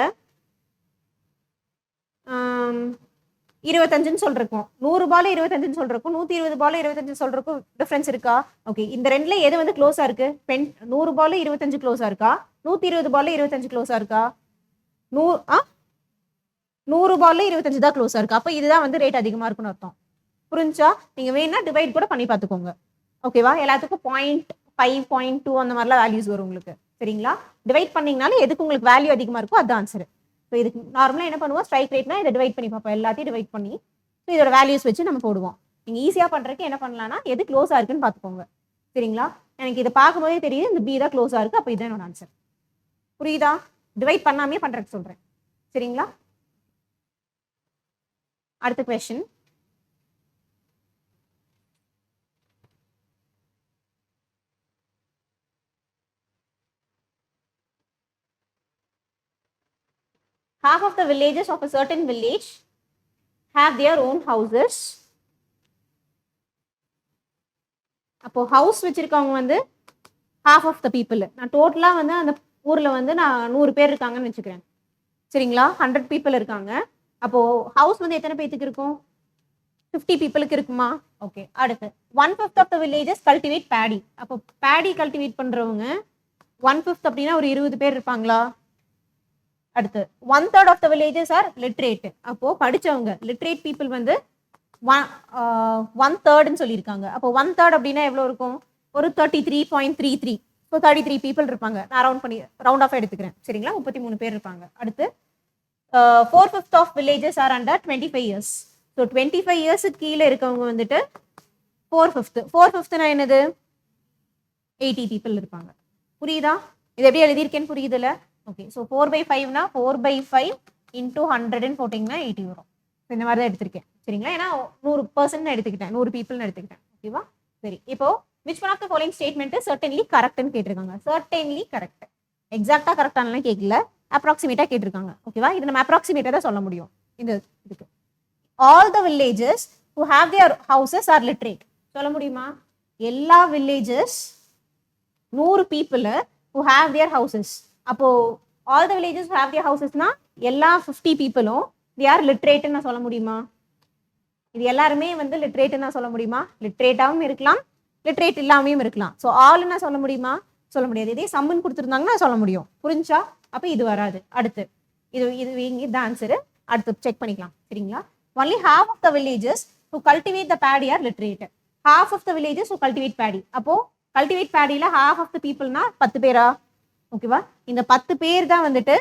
25ன்னு சொல்றக்கும் 100 பால் 25ன்னு சொல்றக்கும் 120 பால் 25 சொல்றக்கும் டிஃபரன்ஸ் இருக்கா? ஓகே இந்த ரெண்டுல எது வந்து க்ளோஸா இருக்கு? 100 பால் 25 க்ளோஸா இருக்கா? 120 பால் 25 க்ளோஸா இருக்கா? 100 பால்ல 25 தான் க்ளோஸா இருக்கு. அப்போ இதுதான் வந்து ரேட் அதிகமா இருக்குன்னு அர்த்தம். புரிஞ்சா? நீங்க வேணா டிவைட் கூட பண்ணி பார்த்துக்கோங்க. ஓகேவா? எல்லாத்துக்கும் 0.5 0.2 அந்த மாதிரிலாம் வேல்யூஸ் வரும் உங்களுக்கு. சரிங்களா? டிவைட் பண்ணீங்கனாலும் எதுக்கு உங்களுக்கு வேல்யூ அதிகமா இருக்கோ அதுதான் ஆன்சர். ஸோ இதுக்கு நார்மலாக என்ன பண்ணுவோம்? ஸ்ட்ரைக் ரேட்னா இதை டிவைட் பண்ணி பார்ப்போம். எல்லாத்தையும் டிவைட் பண்ணி ஸோ இதோட வேல்யூஸ் வச்சு நம்ம போடுவோம். நீங்கள் ஈஸியாக பண்ணுறதுக்கு என்ன பண்ணலாம்னா எது க்ளோஸாக இருக்குன்னு பார்த்துக்கோங்க. சரிங்களா? எனக்கு இதை பார்க்கும்போதே தெரியுது இந்த பி தான் க்ளோஸாக இருக்குது. அப்போ இதுதான் என்னோட ஆன்சர். புரியுதா? டிவைட் பண்ணாமே பண்ணுறதுக்கு சொல்கிறேன். சரிங்களா? அடுத்த question. Half of the villages of a certain village have their own houses. அப்போ ஹவுஸ் வச்சிருக்கவங்க வந்து half of the people. நான் டோட்டலா வந்து அந்த ஊர்ல வந்து நான் 100 பேர் இருக்காங்கன்னு வச்சுக்கிறேன். சரிங்களா? 100 people இருக்காங்க. அப்போ ஹவுஸ் வந்து எத்தனை பேத்துக்கு இருக்கும்? 50 பீப்புளுக்கு இருக்குமா? ஓகே. அடுத்து 1/5 of the villages cultivate paddy. அப்போ paddy கல்டிவேட் பண்றவங்க 1/5 அப்படின்னா ஒரு 20 பேர் இருப்பாங்களா? அடுத்து 1/3 of the villages are literate. அப்போ படிச்சவங்க லிட்ரேட் பீப்புள் வந்து 1/3ன்னு சொல்லியிருக்காங்க. அப்போ 1/3 அப்படின்னா எவ்வளோ இருக்கும்? ஒரு 33.33. ஸோ 33 பீப்புள் இருப்பாங்க. நான் ரவுண்ட் ஆஃப் எடுத்துக்கிறேன். சரிங்களா? 33 பேர் இருப்பாங்க. அடுத்து 4/5 of villages are under 25 years. So 25 இயர்ஸுக்கு கீழே இருக்கவங்க வந்துட்டு 4/5. 4/5னா என்னது? 80 பீப்புள் இருப்பாங்க. புரியுதா? இது எப்படி எழுதியிருக்கேன்னு புரியுதுல்ல? ஓகே. ஸோ 4/5னா 4/5 இன்டூ 100ன்னு போட்டிங்கன்னா 80 வரும். இந்த மாதிரி தான் எடுத்திருக்கேன். சரிங்களா? ஏன்னா 100% எடுத்துக்கிட்டேன், 100 பீப்புள்னு எடுத்துக்கிட்டேன். ஓகேவா? சரி. இப்போ which one of the following statement is certainly correctன்னு கேட்டிருக்காங்க. certainly correct. எக்ஸாக்டா கரெக்டானலாம் கேட்கல, அப்ராக்சிமேட்டா கேட்டிருக்காங்க. ஓகேவா? இது நம்ம அப்ராக்சிமேட்டா தான் சொல்ல முடியும். இந்த இதுக்கு all the villages who have their houses are literate. சொல்ல முடியுமா? எல்லா villages 100 people who have their houses. அப்போ all the villages who have their housesனா எல்லா 50 peopleம் they are literate ன்னு சொல்ல முடியுமா? இது எல்லாருமே வந்து லிட்ரேட்னா சொல்ல முடியுமா? லிட்ரேட்டாவும் இருக்கலாம், லிட்ரேட் இல்லாமையும் இருக்கலாம். ஸோ ஆல்னா சொல்ல முடியுமா? சொல்ல முடியாது. இதே சம்முன்னு கொடுத்துருந்தாங்கன்னா சொல்ல முடியும். புரிஞ்சா? அப்போ இது வராது. அடுத்து இது இந்த ஆன்சரு. அடுத்து செக் பண்ணிக்கலாம். சரிங்களா? Only half of the villages who cultivate the paddy are literate. half of the villages will cultivate paddy. அப்போ cultivate paddyல half of the peopleனா 10 பேரா? ஓகேவா? இந்த 10 பேர் தான் வந்துட்டு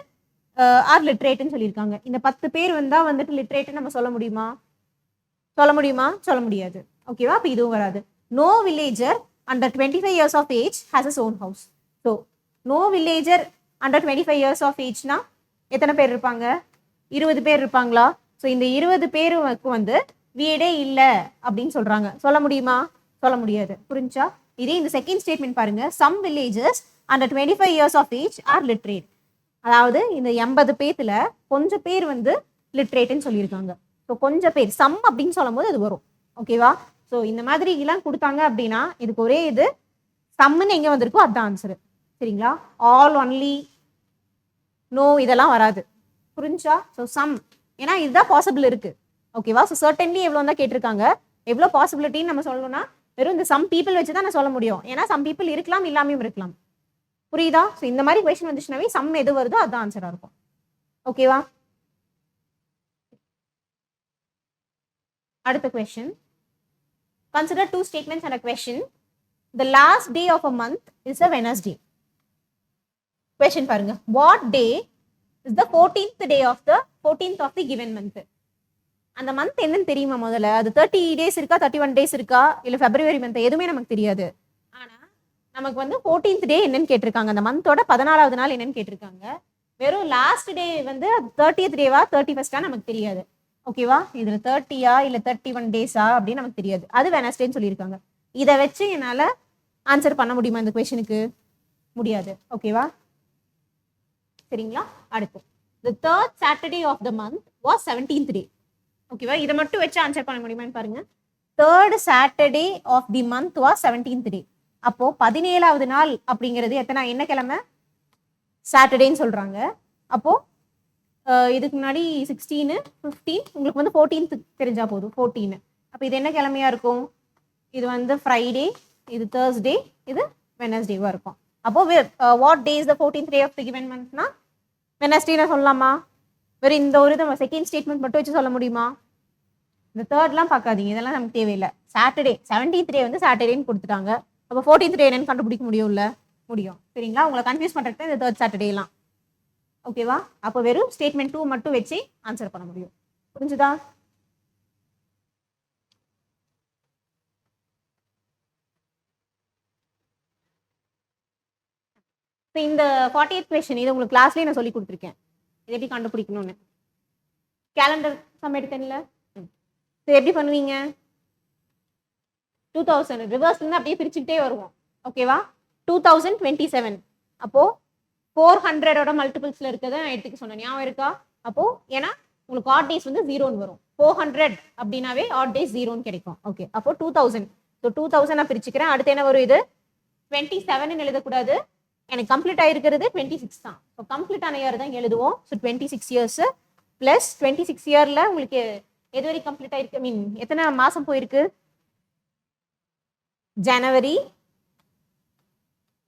ஆர் லிட்ரேட்னு சொல்லியிருக்காங்க. இந்த 10 பேர் வந்தா வந்துட்டு லிட்ரேட்னு நம்ம சொல்ல முடியுமா? சொல்ல முடியுமா? சொல்ல முடியாது. ஓகேவா? அப்போ இதுவும் வராது. No villager under 25 years of age has his own house. So, no villager under 25 years of ageனா எத்தனை பேர் இருப்பாங்க? 20 பேர் இருப்பாங்களா? ஸோ இந்த 20 பேருக்கு வந்து வீடே இல்லை அப்படின்னு சொல்றாங்க. சொல்ல முடியுமா? சொல்ல முடியாது. புரிஞ்சா? இதே இந்த செகண்ட் ஸ்டேட்மெண்ட் பாருங்க. Some villages under 25 years of age are literate. அதாவது இந்த 80 பேத்துல கொஞ்சம் பேர் வந்து லிட்ரேட்னு சொல்லியிருக்காங்க. ஸோ கொஞ்சம் பேர் சம் அப்படின்னு சொல்லும் போது அது வரும். ஓகேவா? ஸோ இந்த மாதிரி எல்லாம் கொடுத்தாங்க அப்படின்னா இதுக்கு ஒரே இது சம்முன்னு எங்கே வந்திருக்கோ அதுதான் ஆன்சரு. சரிங்களா? ஆல் ஒன்லி நோ இதெல்லாம் வராது. புரிஞ்சா? ஸோ சம் ஏன்னா இதுதான் பாசிபிள் இருக்கு. ஓகேவா? ஸோ சர்டன்லி எவ்வளோ தான் கேட்டிருக்காங்க, எவ்வளோ பாசிபிலிட்டின்னு நம்ம சொல்லணும்னா வெறும் இந்த சம் பீப்புள் வச்சு தான் நான் சொல்ல முடியும். ஏன்னா சம் பீப்புள் இருக்கலாம் இல்லாமையும் இருக்கலாம். புரியுதா? ஸோ இந்த மாதிரி கொஸ்டின் வந்துச்சுனாவே சம் எது வருதோ அதுதான் ஆன்சராக இருக்கும். ஓகேவா? அடுத்த question. Consider two statements and a question. The last day of a month is a Wednesday. Question பாருங்க. What day is the 14th day of the 14th of the given month? அந்த மந்த் என்னன்னு தெரியுமா முதல்ல? அது 30 டேஸ் இருக்கா 31 டேஸ் இருக்கா இல்லை ஃபெப்ரவரி மந்த் எதுவுமே நமக்கு தெரியாது. ஆனால் நமக்கு வந்து 14th டே என்னன்னு கேட்டிருக்காங்க. அந்த மந்தோட 14வது நாள் என்னன்னு கேட்டிருக்காங்க. வெறும் லாஸ்ட் டே வந்து 30th டேவா 31st நமக்கு தெரியாது. ஓகேவா? இதில் 30யா இல்லை 31 டேஸா அப்படின்னு நமக்கு தெரியாது. அது வெனஸ்டேன்னு சொல்லியிருக்காங்க. இதை வச்சு என்னால் ஆன்சர் பண்ண முடியுமா இந்த கொஸ்டினுக்கு? முடியாது. ஓகேவா? சரிங்களா? அடுத்து the third Saturday of the month was 17th day. ஓகேவா? இதை மட்டும் வச்சு ஆன்சர் பண்ண முடியுமான்னு பாருங்க. third Saturday of the month was 17th day. அப்போ 17வது நாள் அப்படிங்கிறது என்ன கிழமை? சாட்டர்டேன்னு சொல்றாங்க. அப்போ இதுக்கு முன்னாடி 16 15 உங்களுக்கு வந்து 14th தெரிஞ்சா போதும். 14. அப்போ இது என்ன கிழமையா இருக்கும்? இது வந்து ஃப்ரைடே, இது தேர்ஸ்டே, இது வெனஸ்டேவா இருக்கும். அப்போ what day is the 14th day of the given monthனா வெனஸ்டேன்னு சொல்லலாமா? வெறும் இந்த ஒரு நம்ம செகண்ட் ஸ்டேட்மெண்ட் மட்டும் வச்சு சொல்ல முடியுமா? இந்த தேர்ட்லாம் பார்க்காதீங்க, இதெல்லாம் நமக்கு தேவையில்லை. சாட்டர்டே 17th டே வந்து சாட்டர்டேன்னு கொடுத்துட்டாங்க. அப்போ 14th டே என்னன்னு கண்டுபிடிக்க முடியும்ல? முடியும். சரிங்களா? உங்களை கன்ஃபியூஸ் பண்ணுறதுக்கு இந்த தேர்ட் சாட்டர்டேலாம். ஓகேவா? அப்போ வெறும் ஸ்டேட்மெண்ட் 2 மட்டும் வச்சு ஆன்சர் பண்ண முடியும். புரிஞ்சுதா? இந்த 40th கொஸ்டின் இது உங்களுக்கு கிளாஸ்லேயே நான் சொல்லி கொடுத்துருக்கேன். இது எப்படி கண்டுபிடிக்கணும்னு. கேலண்டர் சம் எடுத்தேன்ல, இது எப்படி பண்ணுவீங்க? 2000 ரிவர்ஸ்லேருந்து அப்படியே பிரிச்சுக்கிட்டே வருவோம். ஓகேவா? 2027 அப்போ 400ஓட மல்டிபிள்ஸ்ல இருக்கிறத நான் எடுத்துக்க சொன்னேன். ஞாபகம் இருக்கா? அப்போ ஏன்னா உங்களுக்கு ஆட் டேஸ் வந்து 0ன்னு வரும். 400 அப்படின்னாவே ஆட் டேஸ் 0ன்னு கிடைக்கும். ஓகே, அப்போ 2000. ஸோ 2000 நான் பிரிச்சுக்கிறேன். அடுத்து என்ன வரும்? இது 27ன்னு எழுதக்கூடாது. எனக்கு கம்ப்ளீட் ஆயிருக்கிறது 26 தான். ஸோ கம்ப்ளீட் ஆன இயர் தான் எழுதுவோம். ஸோ 26 இயர்ஸ் பிளஸ் 26 இயர்ல உங்களுக்கு எது வரைக்கும் கம்ப்ளீட் ஆயிருக்கு? மீன் எத்தனை மாசம் போயிருக்கு? ஜனவரி,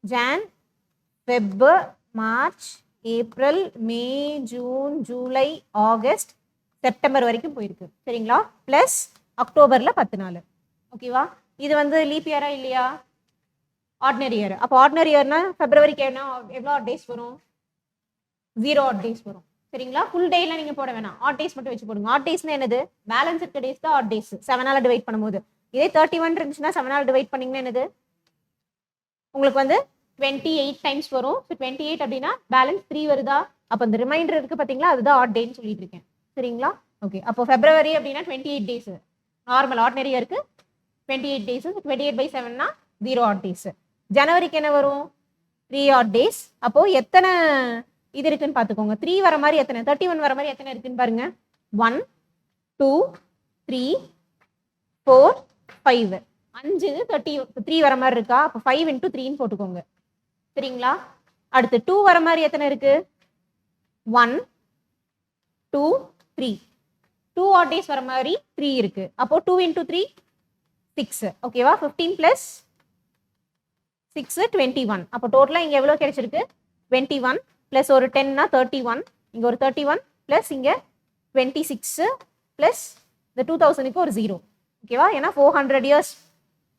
ஜான், ஃபெப், மார்ச், ஏப்ரல், மே, ஜூன், ஜூலை, ஆகஸ்ட், செப்டம்பர் வரைக்கும் போயிருக்கு. சரிங்களா? பிளஸ் அக்டோபர்ல 10 நாள். ஓகேவா? இது வந்து லீப் இயரா இல்லையா? Ordinary year. அப்போ ஆர்டினரி இயர்னா ஃபெப்ரவரிக்கு எவ்வளோ ஆட் டேஸ் வரும்? 0 ஆட் டேஸ் வரும். சரிங்களா? ஃபுல் டேலாம் நீங்க போட வேணாம், ஆட் டேஸ் மட்டும் வச்சு போடுங்க. ஆட் டேஸ்னா என்னது? பேலன்ஸ் இருக்க டேஸ் தான் ஆட் டேஸ். 7ஆல டிவைட் பண்ணும்போது. இதே 31 இருந்துச்சுன்னா 7ஆல டிவைட் பண்ணீங்கன்னா என்னது? உங்களுக்கு வந்து 28 டைம்ஸ் வரும். ஸோ 28 அப்படின்னா பேலன்ஸ் 3 வருதா? அப்போ இந்த ரிமைண்டர் இருக்கு பார்த்தீங்களா, அதுதான் ஆட் டேன்னு சொல்லிட்டு இருக்கேன். சரிங்களா? ஓகே, அப்போ ஃபெப்ரவரி அப்படின்னா 28 டேஸ். நார்மல் ஆர்டினரி இருக்கு 28 டேஸ். 28/7னா 0 ஆட் டேஸ். ஜனவரிக்கு என்ன வரும்? 3 ஆட் டேஸ். அப்போ எத்தனை இது இருக்குன்னு பார்த்துக்கோங்க. 3 வர மாதிரி எத்தனை? 31 வர மாதிரி எத்தனை இருக்குன்னு பாருங்க. 1 2 3 4 5. 5 33 வர மாதிரி இருக்கா? அப்போ 5 × 3ன்னு போட்டுக்கோங்க. சரிங்களா? அடுத்து 2 வர மாதிரி எத்தனை இருக்கு? 1 2 3. 2 ஆட் டேஸ் வர மாதிரி 3 இருக்கு. அப்போ 2 × 3 6. ஓகேவா? 15 + 6 21. அப்போ டோட்டலா இங்க எவ்வளவு கிடைச்சிருக்கு? 21 + ஒரு 10னா 31. இங்க ஒரு 31 + இங்க 26 + இந்த 2000க்கு ஒரு 0. ஓகேவா? ஏன்னா 400 இயர்ஸ்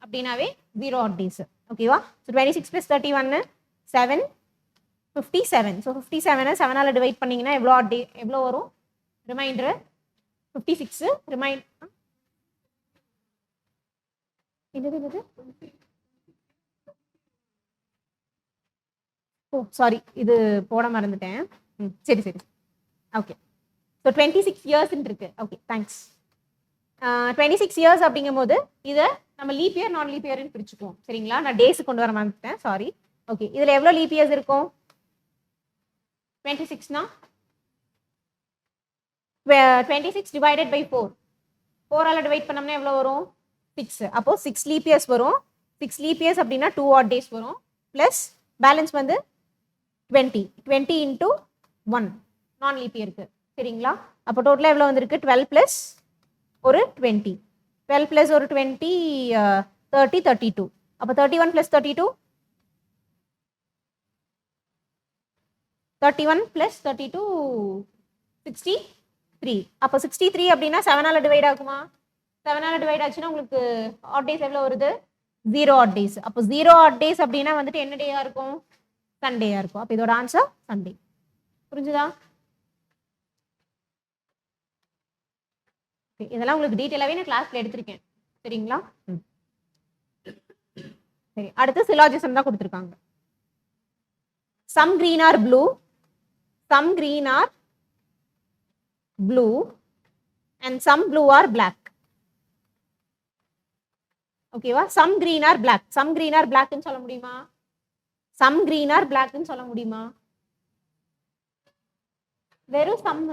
அப்படின்னாவே 0 odd days. ஓகேவா? ஸோ 26 + 31 7 57. ஸோ 57 7ஆல் டிவைட் பண்ணிங்கன்னா எவ்வளோ வரும்? ரிமைண்டர் 56 என்னது ஓ சாரி, இது போட மறந்துட்டேன். சரி சரி, ஓகே. ஸோ 26 இயர்ஸ் இருக்கு. Okay, thanks. 26 இயர்ஸ் அப்படிங்கும்போது இதை நம்ம லீப் இயர் நான் லீப் இயர்னு பிரிச்சுக்குவோம். சரிங்களா? நான் டேஸ் கொண்டு வர மறந்துட்டேன், சாரி. ஓகே, இதில் எவ்வளோ லீப் இயர்ஸ் இருக்கும்? 26னா 26 டிவைடட் பை 4. 4ஆல் டிவைட் பண்ணோம்னா எவ்வளோ வரும்? 6. அப்போ 6 லீப் இயர்ஸ் வரும். 6 லீப் இயர்ஸ் அப்படின்னா 2 odd days வரும். ப்ளஸ் பேலன்ஸ் வந்து 20 இன்டூ 1 நான் லீப் இயருக்கு. சரிங்களா? அப்போ டோட்டலாக எவ்வளோ வந்திருக்கு? 12 ப்ளஸ் ஒரு 20. 12 ப்ளஸ் ஒரு 20 30 32. அப்போ 31 ப்ளஸ் 32 31 ப்ளஸ் 32 63. அப்போ 63 அப்படின்னா 7ஆல் டிவைட் ஆகுமா? 7ஆல் டிவைட் ஆச்சுன்னா உங்களுக்கு ஆட் டேஸ் எவ்வளோ வருது? 0 odd days. அப்போ 0 odd days அப்படின்னா வந்துட்டு என்ன டேயா இருக்கும்? சண்டேயா இருக்கும். அப்போ இதோட ஆன்சர் சண்டே. புரிஞ்சுதா? இதெல்லாம் உங்களுக்கு டீட்டெயிலாவே நான் கிளாஸ்ல எடுத்திருக்கேன். சரிங்களா? சரி, அடுத்து சிலாஜிசம் தான் கொடுத்துருக்காங்க. Some green are blue, some green are blue and some blue are black. ஓகேவா? some green are black. some green are black ன்னு சொல்ல முடியுமா? some green are black ன்னு சொல்ல முடியுமா? வெறும் சம்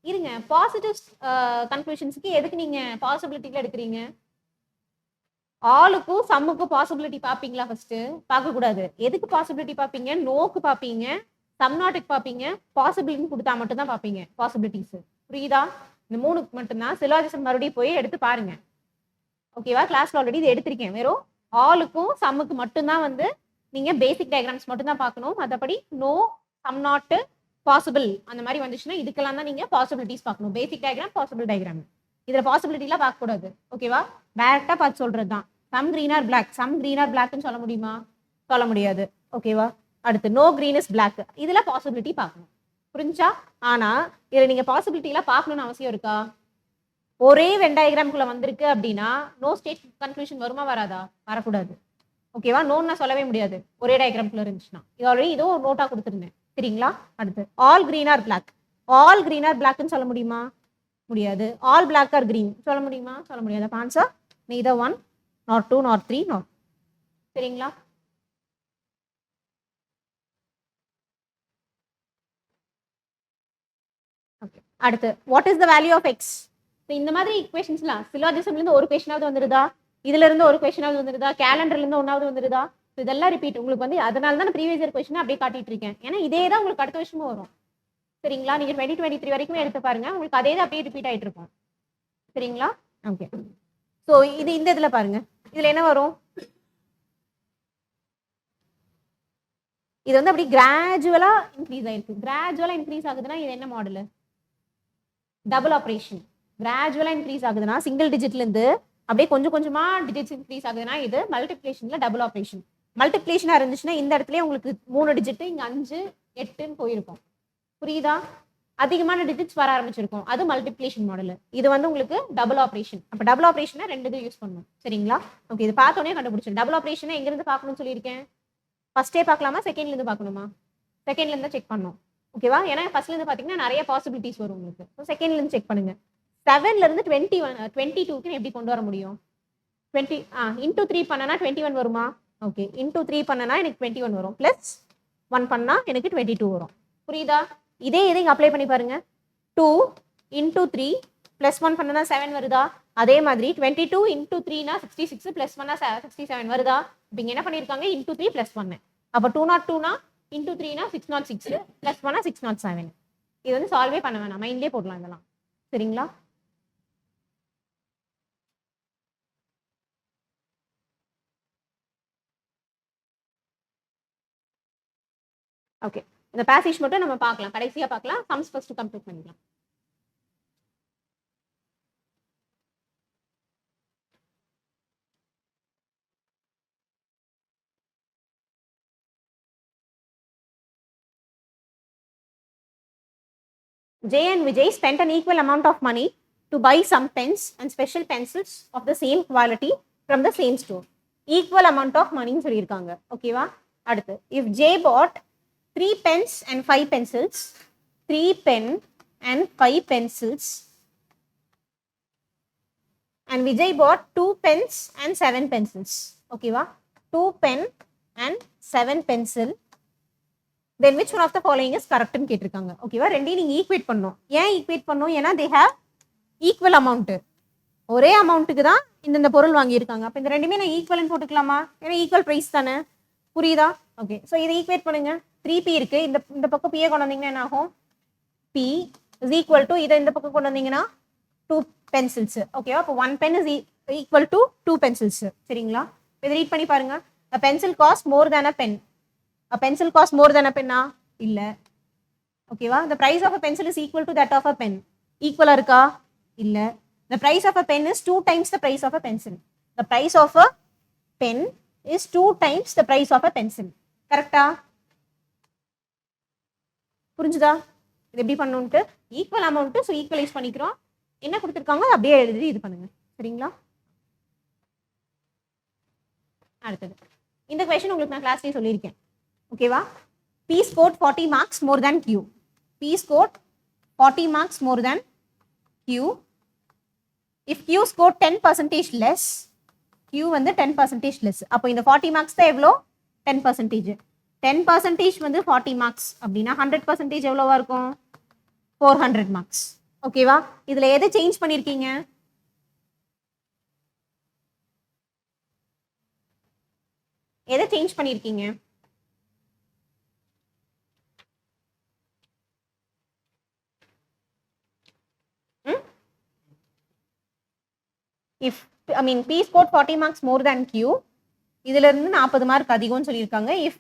இருங்க. பாசிட்டிவ் கன்க்ளூஷன்ஸ்க்கு எதுக்கு நீங்க பாசிபிலிட்டில எடுக்கிறீங்க? ஆளுக்கும் சம்முக்கும் பாசிபிலிட்டி பாப்பீங்களா? ஃபர்ஸ்ட் பார்க்க கூடாது. எதுக்கு பாசிபிலிட்டி பாப்பீங்க? நோக்கு பாப்பீங்க, சம் நாட்டுக்கு பாப்பீங்க, பாசிபிலிட்டி கொடுத்தா மட்டும் தான் பாப்பீங்க பாசிபிலிட்டிஸ். புரியுதா? இந்த மூணுக்கு மட்டும்தான். சிலாஜிசம் மறுபடியும் போய் எடுத்து பாருங்க. ஓகேவா? கிளாஸ்ல ஆல்ரெடி இது எடுத்திருக்கேன். வெறும் ஆளுக்கும் சம்முக்கு மட்டும்தான் வந்து நீங்க பேசிக் டயக்ராம்ஸ் மட்டும் தான் பார்க்கணும். மற்றபடி நோ, சம் நாட்டு, பாசிபிள் அந்த மாதிரி வந்துச்சுன்னா இதுக்கெல்லாம் தான் நீங்க பாசிபிலிட்டிஸ் பார்க்கணும். Basic diagram, possible diagram. இதுல பாசிபிலிட்டிலாம் பார்க்க கூடாது. ஓகேவா? டைரக்டா பார்த்து சொல்றது தான். Some green or black. Some green or பிளாக்னு சொல்ல முடியுமா? சொல்ல முடியாது. ஓகேவா? அடுத்து நோ கிரீன் இஸ் பிளாக். இதுல பாசிபிலிட்டி பார்க்கணும். புரிஞ்சா? ஆனா இதுல நீங்க பாசிபிலிட்டிலாம் பார்க்கணும்னு அவசியம் இருக்கா? ஒரே வென் டயக்ராம்குள்ள வந்திருக்கு அப்படின்னா நோ ஸ்டேட் கன்க்ளூஷன் வருமா வராதா? வரக்கூடாது. ஓகேவா? நோன்னு நான் சொல்லவே முடியாது ஒரே டயக்ராம்குள்ள இருந்துச்சுன்னா. இது ஆல்ரெடி இதோ நோட்டா கொடுத்துருந்தேன். சரிங்களா? அடுத்து all green or black. All green or பிளாக்னு சொல்ல முடியுமா? முடியாது. ஆல் பிளாக் ஆர் கிரீன் சொல்ல முடியுமா? சொல்ல முடியாது. Answer neither 1 nor 2 nor 3 nor. சரிங்களா? ஓகே, அடுத்து what is the value of X? இந்த மாதிரி ஈக்குவேஷன்ஸ்லாம் சிலாஜிசம்ல இருந்து ஒரு கொஸ்டினாவது வந்துருதா? இதுல இருந்து ஒரு கொஸ்டினாவது வந்துருதா? கேலண்டர்ல இருந்து ஒன்னாவது வந்துருதா? இதெல்லாம் ரிப்பீட் உங்களுக்கு வந்து. அதனால தான் ப்ரீவியஸ் இயர் கொஸ்டின் அப்படியே காட்டிட்டு இருக்கேன். ஏன்னா இதே தான் உங்களுக்கு அடுத்த வருஷமும் வரும். சரிங்களா? நீங்க 2023 வரைக்குமே எடுத்து பாருங்க, உங்களுக்கு அதே தான் அப்படியே ரிப்பீட் ஆயிட்டு இருக்கும். சரிங்களா? ஓகே. ஸோ இது இந்த இதுல பாருங்க, இதுல என்ன வரும்? இது வந்து அப்படி கிராஜுவலா இன்க்ரீஸ் ஆயிருக்கு. கிராஜுவலா இன்க்ரீஸ் ஆகுதுன்னா இது என்ன மாடல்? Double operation. கிராஜுவலா இன்க்ரீஸ் ஆகுதுன்னா சிங்கிள் டிஜிட்ல இருந்து அப்படியே கொஞ்சம் கொஞ்சமா டிஜிட்ஸ் இன்க்ரீஸ் ஆகுதுன்னா இது மல்டிப்ளிகேஷன்ல டபுள் ஆப்ரேஷன். மல்டிப்ளிகேஷனா இருந்துச்சுன்னா இந்த இடத்துல உங்களுக்கு 3 டிஜிட், இங்க 5 8ன்னு போயிருக்கும். புரியுதா? அதிகமான டிஜிட்ஸ் வர ஆரம்பிச்சிருக்கும். அது மல்டிப்ளிகேஷன் மாடல். இது வந்து உங்களுக்கு டபுள் ஆப்ரேஷன். அப்ப டபுள் ஆப்ரேஷனா ரெண்டு இது யூஸ் பண்ணணும். சரிங்களா? ஓகே, இது பார்த்தோன்னே கண்டுபிடிச்சேன். டபுள் ஆப்ரேஷனை எங்க இருந்து பார்க்கணும்னு சொல்லியிருக்கேன்? ஃபர்ஸ்டே பார்க்கலாமா, செகண்ட்ல இருந்து பார்க்கணுமா? செகண்ட்ல இருந்து செக் பண்ணணும். ஓகேவா? ஏன்னா ஃபர்ஸ்ட்ல இருந்து பாத்தீங்கன்னா நிறைய பாசிபிலிட்டிஸ் வரும் உங்களுக்கு. செகண்ட்ல இருந்து செக் பண்ணுங்க. 7ல இருந்து 22க்கு எப்படி கொண்டு வர முடியும்? 20 இன்டூ 3 பண்ணனா 21 வருமா? ஓகே, இன்டூ 3 பண்ணனா எனக்கு 21 வரும். பிளஸ் 1 பண்ணா எனக்கு 22 வரும். புரியுதா? இதே இதை அப்ளை பண்ணி பாருங்க. 2 இன்டூ 3 பிளஸ் 1 பண்ணனா 7 வருதா? அதே மாதிரி 22 இன்டூ 3னா 66 பிளஸ் 1 67 வருதா? இப்போ இங்க என்ன பண்ணிருக்காங்க? Into 3 plus 1. அப்போ 202னா இன்டூ 3னா 606 பிளஸ் 1னா 607. இது வந்து சால்வே பண்ண வேணாம், மைண்ட்லேயே போடலாம் இதெல்லாம். சரிங்களா? ஓகே, இந்த பேசேஜ் மட்டும் நம்ம பார்க்கலாம், கடைசியா பார்க்கலாம். சம்ஸ் ஃபர்ஸ்ட் கம்ப்ளீட் பண்ணிக்கலாம். Jay and Vijay spent an equal amount of money to buy some pens and special pencils of the same quality from the same store. Equal amount of money சொல்லியிருக்காங்க. ஓகேவா? அடுத்து, if Jay bought 3 pens and 5 pencils, 3 pen and 5 pencils, and Vijay bought 2 pens and 7 pencils. ஓகேவா? 2 pen and 7 pencil. Then which one of the following is correct ன்னு கேட்டிருக்காங்க. ஓகேவா? ரெண்டையும் நீங்க ஈக்குவேட் பண்ணணும். ஏன் ஈக்குவேட் பண்ணணும்? ஏன்னா they have equal amount. ஒரே அமௌண்ட்டுக்கு தான் இந்த பொருள் வாங்கியிருக்காங்க. அப்போ இந்த ரெண்டுமே நான் ஈக்குவல்னு போட்டுக்கலாமா? ஏன்னா ஈக்குவல் ப்ரைஸ் தானே. புரியுதா? ஓகே. ஸோ இதை ஈக்குவேட் பண்ணுங்க. 3p இருக்கு. இந்த பக்கம் p கொண்டு வந்தீங்கன்னா என்ன ஆகும்? p இஸ் ஈக்குவல் டு இதை இந்த பக்கம் கொண்டு வந்தீங்கன்னா 2 பென்சில்ஸ். ஓகேவா? அப்போ 1 pen is equal to 2 pencils. சரிங்களா? இதை ரீட் பண்ணி பாருங்க. a pencil cost more than a pen. a pencil cost more than a pen இல்ல. ஓகேவா? the price of a pencil is equal to that of a pen. ஈக்குவலா இருக்கா? இல்ல. the price of a pen is 2 times the price of a pencil. the price of a pen is 2 times the price of a pencil. கரெக்டா? புரிஞ்சுதா? இது எப்படி பண்ணணும்ட்டு ஈக்குவல் அமௌண்ட் ஸோ ஈக்குவலைஸ் பண்ணிக்கிறோம். என்ன கொடுத்துருக்காங்க அப்படியே எழுதி இது பண்ணுங்க. சரிங்களா? அடுத்தது இந்த கொஸ்டின் உங்களுக்கு நான் கிளாஸ்லேயே சொல்லியிருக்கேன். ஓகேவா? P scored 40 marks more than Q. P scored 40 marks more than Q. If Q scored 10% less, Q வந்து 10% less. அப்போ இந்த 40 marks தான் எவ்வளோ? 10%. 10% வந்து 40 marks அப்படின்னா 100% எவ்வளோவா இருக்கும்? 400 marks. ஓகேவா? இதுல எதை சேஞ்ச் பண்ணியிருக்கீங்க? எதை சேஞ்ச் பண்ணியிருக்கீங்க? If P scored 40 marks more than Q, இதுல இருந்து 40 மார்க் அதிகம்னு சொல்லியிருக்காங்க. If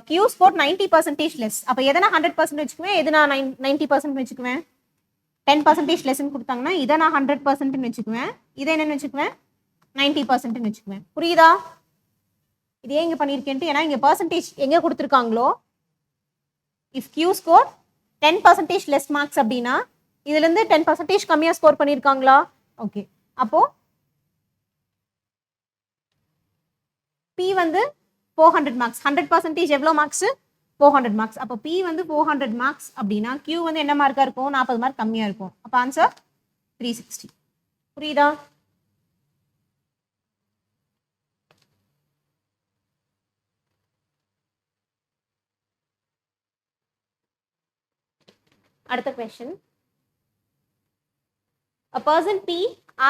Q scored 90% less, அப்போ எதனா 100% வச்சுக்குவேன், எதுனா 90% வச்சுக்குவேன். 10% லெஸ்ன்னு கொடுத்தாங்கன்னா இதை நான் 100% வச்சுக்குவேன், இதை என்னன்னு வச்சுக்குவேன், 90% வச்சுக்குவேன். புரியுதா? இது ஏன் இங்க பண்ணியிருக்கேன்ட்டு, ஏன்னா இங்க பர்சன்டேஜ் எங்க கொடுத்துருக்காங்களோ, if Q scored 10% less marks அப்படின்னா இதுல இருந்து 10% கம்மியா ஸ்கோர் பண்ணியிருக்காங்களா? ஓகே. அப்போ P வந்து 400 மார்க்ஸ். 100% எவ்வளோ மார்க்ஸ்? 400 மார்க்ஸ். அப்போ P வந்து 400 மார்க்ஸ் அப்படின்னா Q வந்து என்ன மார்க்கா இருக்கும்? 40 மார்க் கம்மியா இருக்கும். அப்போ ஆன்சர் 360. புரியுதா? அடுத்த question. A person P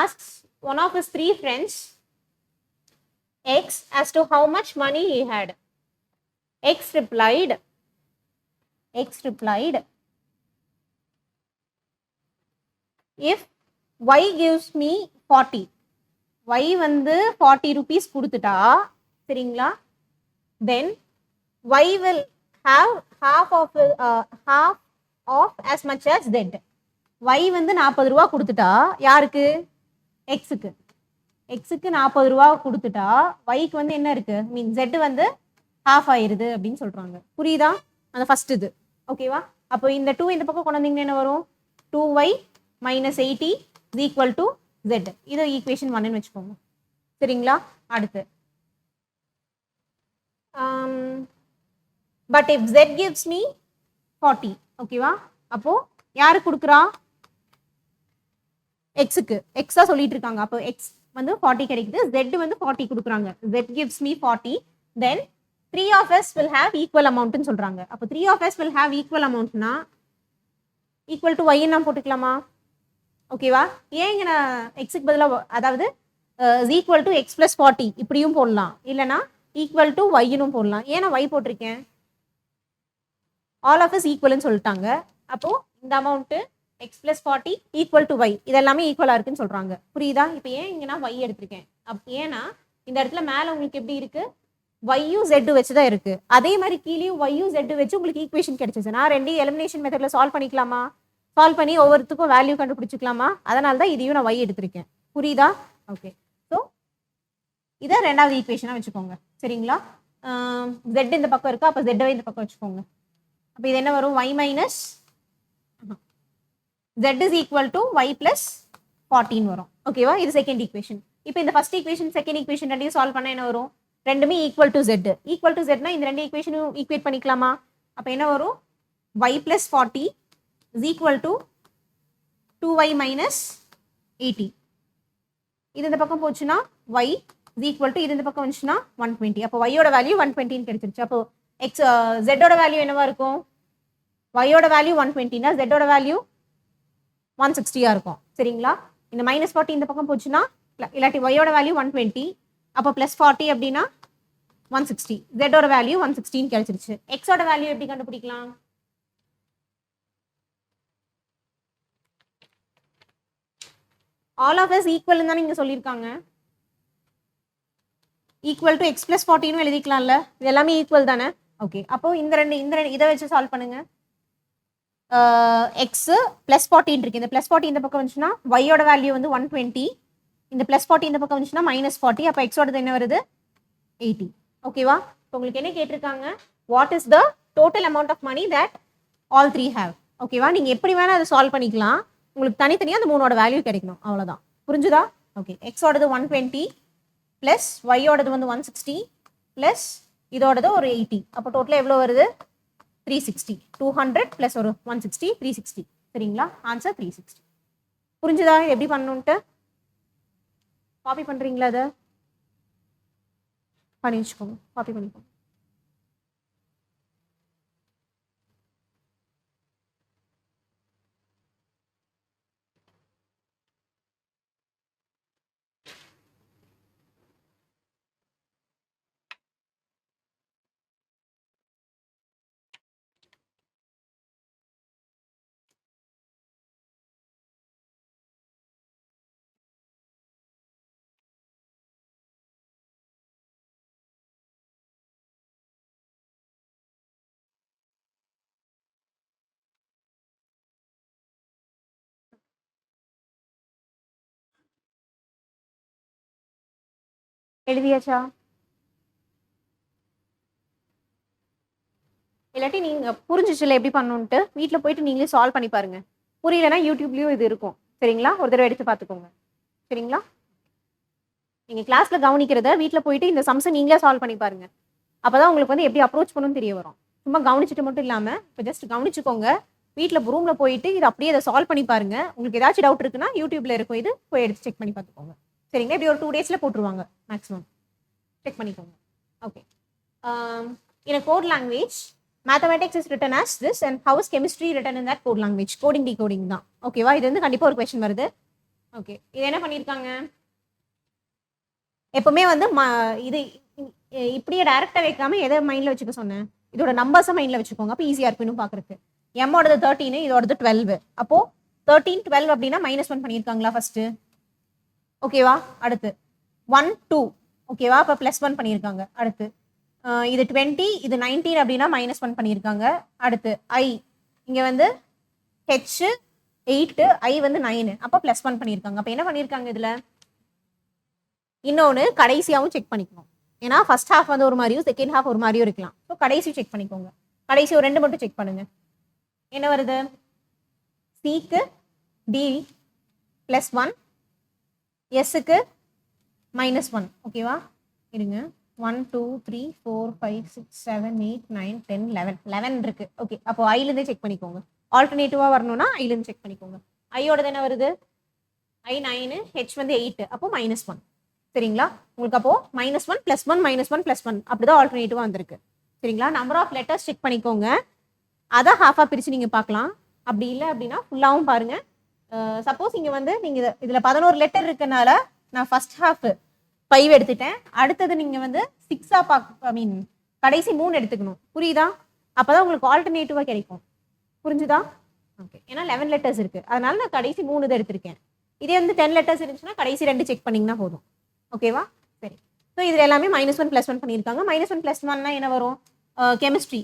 asks one of his 3 friends X as to how much money he had. X replied, if Y gives me 40, Y வந்து 40 rupees கொடுத்துட்டா, சரிங்களா, then Y will have half of as much as Z. Y வந்து 40 ரூபா கொடுத்துட்டா யாருக்கு? Xக்கு. Xக்கு 40 ரூபா கொடுத்துட்டா Yக்கு வந்து என்ன இருக்கு? மீன் Z வந்து ஹாஃப் ஆயிருது அப்படின்னு சொல்றாங்க. புரியுதா? அந்த ஃபர்ஸ்ட் இது. ஓகேவா? அப்போ இந்த 2 இந்த பக்கம் கொண்டு வந்தீங்கன்னா என்ன வரும்? 2y minus 80 is equal to Z. இது ஈக்குவேஷன் 1 ன்னு வச்சுக்கோங்க. சரிங்களா? அடுத்து but if Z gives me 40, ஓகேவா? அப்போ யாரு கொடுக்குறா? Xக்கு. X சொல்லிட்டு இருக்காங்க. அப்போ X வந்து 40 கிடைக்குது, Z வந்து 40 கொடுக்குறாங்க. Z gives me 40, then 3 of us will have equal amount ன்னு சொல்றாங்க. அப்போ 3 of us will have equal amountனா equal to y ன்னு போட்டுக்கலாமா? ஓகேவா? ஏன் இங்க நான் Xக்கு பதிலாக, அதாவது is equal to X plus 40 இப்படியும் போடலாம், இல்லைனா equal to y ன்னு போடலாம். ஏன் நான் y போட்டிருக்கேன்? all of us equal ன்னு சொல்லிட்டாங்க. அப்போ இந்த amount x plus 40 equal to y இதெல்லாமே ஈக்குவலா இருக்குன்னு சொல்றாங்க. புரியுதா? இப்போ ஏன் இங்க நான் y எடுத்திருக்கேன்? ஏன்னா இந்த இடத்துல மேல உங்களுக்கு எப்படி இருக்கு? y-யும் z வச்சுதான் இருக்கு. அதே மாதிரி கீழேயும் y-யும் z வச்சு உங்களுக்கு ஈக்குவேஷன் கிடைச்சிச்சு. நான் ரெண்டு எலிமினேஷன் மெத்தட்ல சால்வ் பண்ணிக்கலாமா? சால்வ் பண்ணி ஒவ்வொருத்துக்கும் வேல்யூ கண்டுபிடிச்சிக்கலாமா? அதனால தான் இதையும் நான் y எடுத்திருக்கேன். புரியுதா? ஓகே. ஸோ இதை ரெண்டாவது ஈக்குவேஷனா வச்சுக்கோங்க. சரிங்களா? z இந்த பக்கம் இருக்கா, அப்போ z இந்த பக்கம் வச்சுக்கோங்க. அப்போ இது என்ன வரும்? y minus z is equal to y plus 14 வரும். ஓகேவா? இது செகண்ட் ஈக்குவேஷன். இப்போ இந்த ஃபர்ஸ்ட் ஈக்குவேஷன் செகண்ட் ஈக்குவேஷன் ரெண்டையும் சால்வ் பண்ணா என்ன வரும்? ரெண்டுமே equal to z. Equal to zனா இந்த ரெண்டு ஈக்குவேஷனும் ஈக்குவேட் பண்ணிக்கலாமா? அப்போ என்ன வரும்? y plus 40 is equal to 2y minus 80. இது இந்த பக்கம் போச்சுன்னா y is equal to இது இந்த பக்கம் வந்துச்சுன்னா 120. அப்போ y ஓட வேல்யூ 120 கிடைச்சிருச்சு. அப்போ z ஓட வேல்யூ என்னவா இருக்கும்? y ஓட வேல்யூ 120 னா z ஓட வேல்யூ 160 இருக்கும். சரிங்களா? இந்த -40 இந்த பக்கம் போச்சுன்னா இல்லாட்டி y ஓட வேல்யூ 120, அப்போ +40 அப்படின்னா 160. z ஓட வேல்யூ 116 கிடைச்சிருச்சு. x ஓட வேல்யூ எப்படி கண்டுபிடிக்கலாம்? all of us equal ன்னு இங்க சொல்லிருக்காங்க. equal to x plus 14 னு எழுதிக்கலாம்ல. இது எல்லாமே ஈக்குவல் தானே? ஓகே. அப்போ இந்த ரெண்டு இதை வச்சு சால்வ் பண்ணுங்க. x plus 14 இருக்கு. இந்த +40 இந்த பக்கம் வந்துச்சுன்னா y ஓட வேல்யூ வந்து 120. இந்த +40 இந்த பக்கம் வந்துச்சுன்னா -40. அப்போ x ஓடது என்ன வருது? 80. ஓகேவா? இப்போ உங்களுக்கு என்ன கேட்டிருக்காங்க? What is the total amount of money that all three have? ஓகேவா? நீங்க எப்படி வேணா அதை சால்வ் பண்ணிக்கலாம். உங்களுக்கு தனித்தனியாக அந்த மூணோட வேல்யூ கிடைக்கணும். அவ்வளோதான். புரிஞ்சுதா? ஓகே. x ஓடது 120 ப்ளஸ் y ஓடது வந்து 160 ப்ளஸ் இதோடது ஒரு 80. அப்போ டோட்டலாக எவ்வளோ வருது? 360. 200 ப்ளஸ் ஒரு 160 360. சரிங்களா? ஆன்சர் 360. புரிஞ்சுதா எப்படி பண்ணணுன்ட்டு? காப்பி பண்ணுறீங்களா? அதை பண்ணி வச்சுக்கோங்க. காப்பி பண்ணிக்கோங்க. எழுதியாச்சா? இல்லாட்டி நீங்க புரிஞ்சிச்சுல எப்படி பண்ணணுன்ட்டு வீட்டில் போயிட்டு நீங்களே சால்வ் பண்ணி பாருங்க. புரியலன்னா யூடியூப்லயும் இது இருக்கும். சரிங்களா? ஒரு தடவை எடுத்து பார்த்துக்கோங்க. சரிங்களா? நீங்க கிளாஸ்ல கவனிக்கிறத வீட்டில் போயிட்டு இந்த சம்ஸை நீங்களே சால்வ் பண்ணி பாருங்க. அப்பதான் உங்களுக்கு வந்து எப்படி அப்ரோச் பண்ணணும்னு தெரிய வரும். சும்மா கவனிச்சுட்டு மட்டும் இல்லாம இப்போ ஜஸ்ட் கவனிச்சுக்கோங்க. வீட்டில் ரூம்ல போயிட்டு இது அப்படியே அதை சால்வ் பண்ணி பாருங்க. உங்களுக்கு ஏதாச்சும் டவுட் இருக்குன்னா யூடியூப்ல இருக்கும், இது போய் எடுத்து செக் பண்ணி பார்த்துக்கோங்க. சரிங்களா? இப்படி ஒரு 2 daysல போட்டுருவாங்க மேக்ஸிமம். செக் பண்ணிக்கோங்க. Okay. In a code language, mathematics is written as this and how is chemistry written in that code language? Coding decoding தான். ஓகேவா? இது வந்து கண்டிப்பா ஒரு क्वेश्चन வருது. ஓகே. இது என்ன பண்ணிருக்காங்க? எப்பவுமே வந்து இது இப்படியே டைரக்டா வைக்காம எதை மைண்ட்ல வச்சுக்க சொன்னேன்? இதோட நம்பர்ஸை மைண்ட்ல வச்சுக்கோங்க. அப்போ ஈஸியா இருக்கும் பாக்குறதுக்கு. m ஓடது 13, இதோடது 12. அப்போ 13 12 அப்படின்னா -1 பண்ணியிருக்காங்களா ஃபர்ஸ்ட்? ஓகேவா? அடுத்து 1 2. ஓகேவா? அப்போ +1 பண்ணியிருக்காங்க. அடுத்து இது 20, இது 19 அப்படின்னா -1 பண்ணியிருக்காங்க. அடுத்து i இங்க வந்து h 8, i வந்து 9. அப்போ +1 பண்ணியிருக்காங்க. அப்போ என்ன பண்ணியிருக்காங்க இதுல? இன்னொன்று கடைசியாகவும் செக் பண்ணிக்கணும். ஏன்னா ஃபர்ஸ்ட் ஹாஃப் வந்து ஒரு மாதிரியும் செகண்ட் ஹாஃப் ஒரு மாதிரியும் இருக்கலாம். ஸோ கடைசி செக் பண்ணிக்கோங்க. கடைசி ஒரு 2 மட்டும் செக் பண்ணுங்க. என்ன வருது? சிக்கு d +1, எஸ்ஸுக்கு -1. ஓகேவா? இருங்க. 1 2 3 4 5 6 7 8 9 10 11 இருக்கு. ஓகே. அப்போ ஐலேருந்தே செக் பண்ணிக்கோங்க. ஆல்டர்னேட்டிவா வரணும்னா ஐலேருந்து செக் பண்ணிக்கோங்க. ஐயோடது என்ன வருது? i 9, h வந்து 8. அப்போ -1. சரிங்களா? உங்களுக்கு அப்போ -1 +1 -1 +1 அப்படிதான் ஆல்டர்னேட்டிவா வந்திருக்கு. சரிங்களா? நம்பர் ஆஃப் லெட்டர்ஸ் செக் பண்ணிக்கோங்க. அதை ஹாஃபா பிரிச்சு நீங்க பார்க்கலாம். அப்படி இல்லை அப்படின்னா ஃபுல்லாவும் பாருங்க. சப்போஸ் இங்க வந்து நீங்க இதுல 11 லெட்டர் இருக்கனால நான் ஃபர்ஸ்ட் ஹாஃப் 5 எடுத்துட்டேன். அடுத்தது நீங்க வந்து 6 கடைசி 3 எடுத்துக்கணும். புரியுதா? அப்பதான் உங்களுக்கு ஆல்டர்னேட்டிவா கிடைக்கும். புரிஞ்சுதா? ஓகே. ஏன்னா 11 லெட்டர்ஸ் இருக்கு, அதனால நான் கடைசி 3 தான் எடுத்திருக்கேன். இதே வந்து 10 லெட்டர்ஸ் இருந்துச்சுன்னா கடைசி 2 செக் பண்ணீங்கன்னா போதும். ஓகேவா? சரி. ஸோ இதுல எல்லாமே -1 +1 பண்ணியிருக்காங்க. -1 +1னா என்ன வரும்? கெமிஸ்ட்ரி.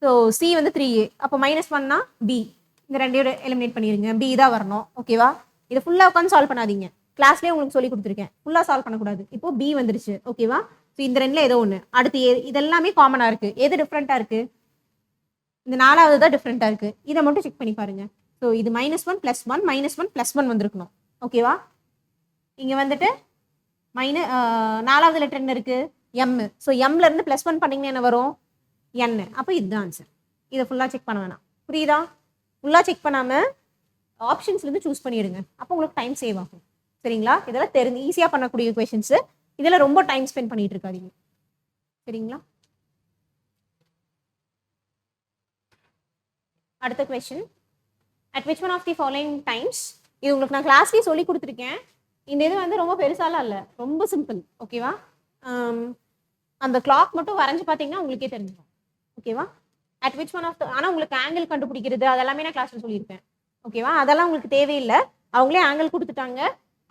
ஸோ சி வந்து 3a. அப்போ -1னா b. இந்த ரெண்டையும் எலிமினேட் பண்ணிடுங்க. b தான் வரணும். ஓகேவா? இதை ஃபுல்லாக உட்காந்து சால்வ் பண்ணாதீங்க. கிளாஸ்லேயே உங்களுக்கு சொல்லி கொடுத்துருக்கேன். ஃபுல்லாக சால்வ் பண்ணக்கூடாது. இப்போ b வந்துருச்சு. ஓகேவா? ஸோ இந்த ரெண்டில் ஏதோ ஒன்று. அடுத்து இதெல்லாமே காமனாக இருக்குது. எது டிஃப்ரெண்ட்டாக இருக்குது? இந்த 4வது தான் டிஃப்ரெண்ட்டாக இருக்குது. இதை மட்டும் செக் பண்ணி பாருங்க. ஸோ இது -1 +1 -1 +1 வந்திருக்கணும். ஓகேவா? இங்கே வந்துட்டு நாலாவது லெட்டர் என்ன இருக்கு? எம். ஸோ எம்ல இருந்து +1 பண்ணீங்கன்னா என்ன வரும்? n. அப்போ இதுதான் ஆன்சர். இதை ஃபுல்லாக செக் பண்ண வேணாம். புரியுதா? ஃபுல்லாக செக் பண்ணாமல் ஆப்ஷன்ஸ்லேருந்து சூஸ் பண்ணிடுங்க. அப்போ உங்களுக்கு டைம் சேவ் ஆகும். சரிங்களா? இதெல்லாம் தெரிஞ்சு ஈஸியாக பண்ணக்கூடிய கொஷின்ஸு. இதில் ரொம்ப டைம் ஸ்பெண்ட் பண்ணிட்டு இருக்காதீங்க. சரிங்களா? அடுத்த question, at which one of the following times, இது உங்களுக்கு நான் கிளாஸ்லேயே சொல்லி கொடுத்துருக்கேன். இந்த இது வந்து ரொம்ப பெருசாலாம் இல்லை, ரொம்ப சிம்பிள். ஓகேவா? அந்த கிளாக் மட்டும் வரைஞ்சு பார்த்தீங்கன்னா உங்களுக்கே தெரிஞ்சிடும். ஓகேவா? At which one of the, ஆனால் உங்களுக்கு ஆங்கிள் கண்டுபிடிக்கிறது அதெல்லாமே நான் கிளாஸில் சொல்லியிருப்பேன். ஓகேவா? அதெல்லாம் உங்களுக்கு தேவையில்லை, அவங்களே ஆங்கிள் கொடுத்துட்டாங்க.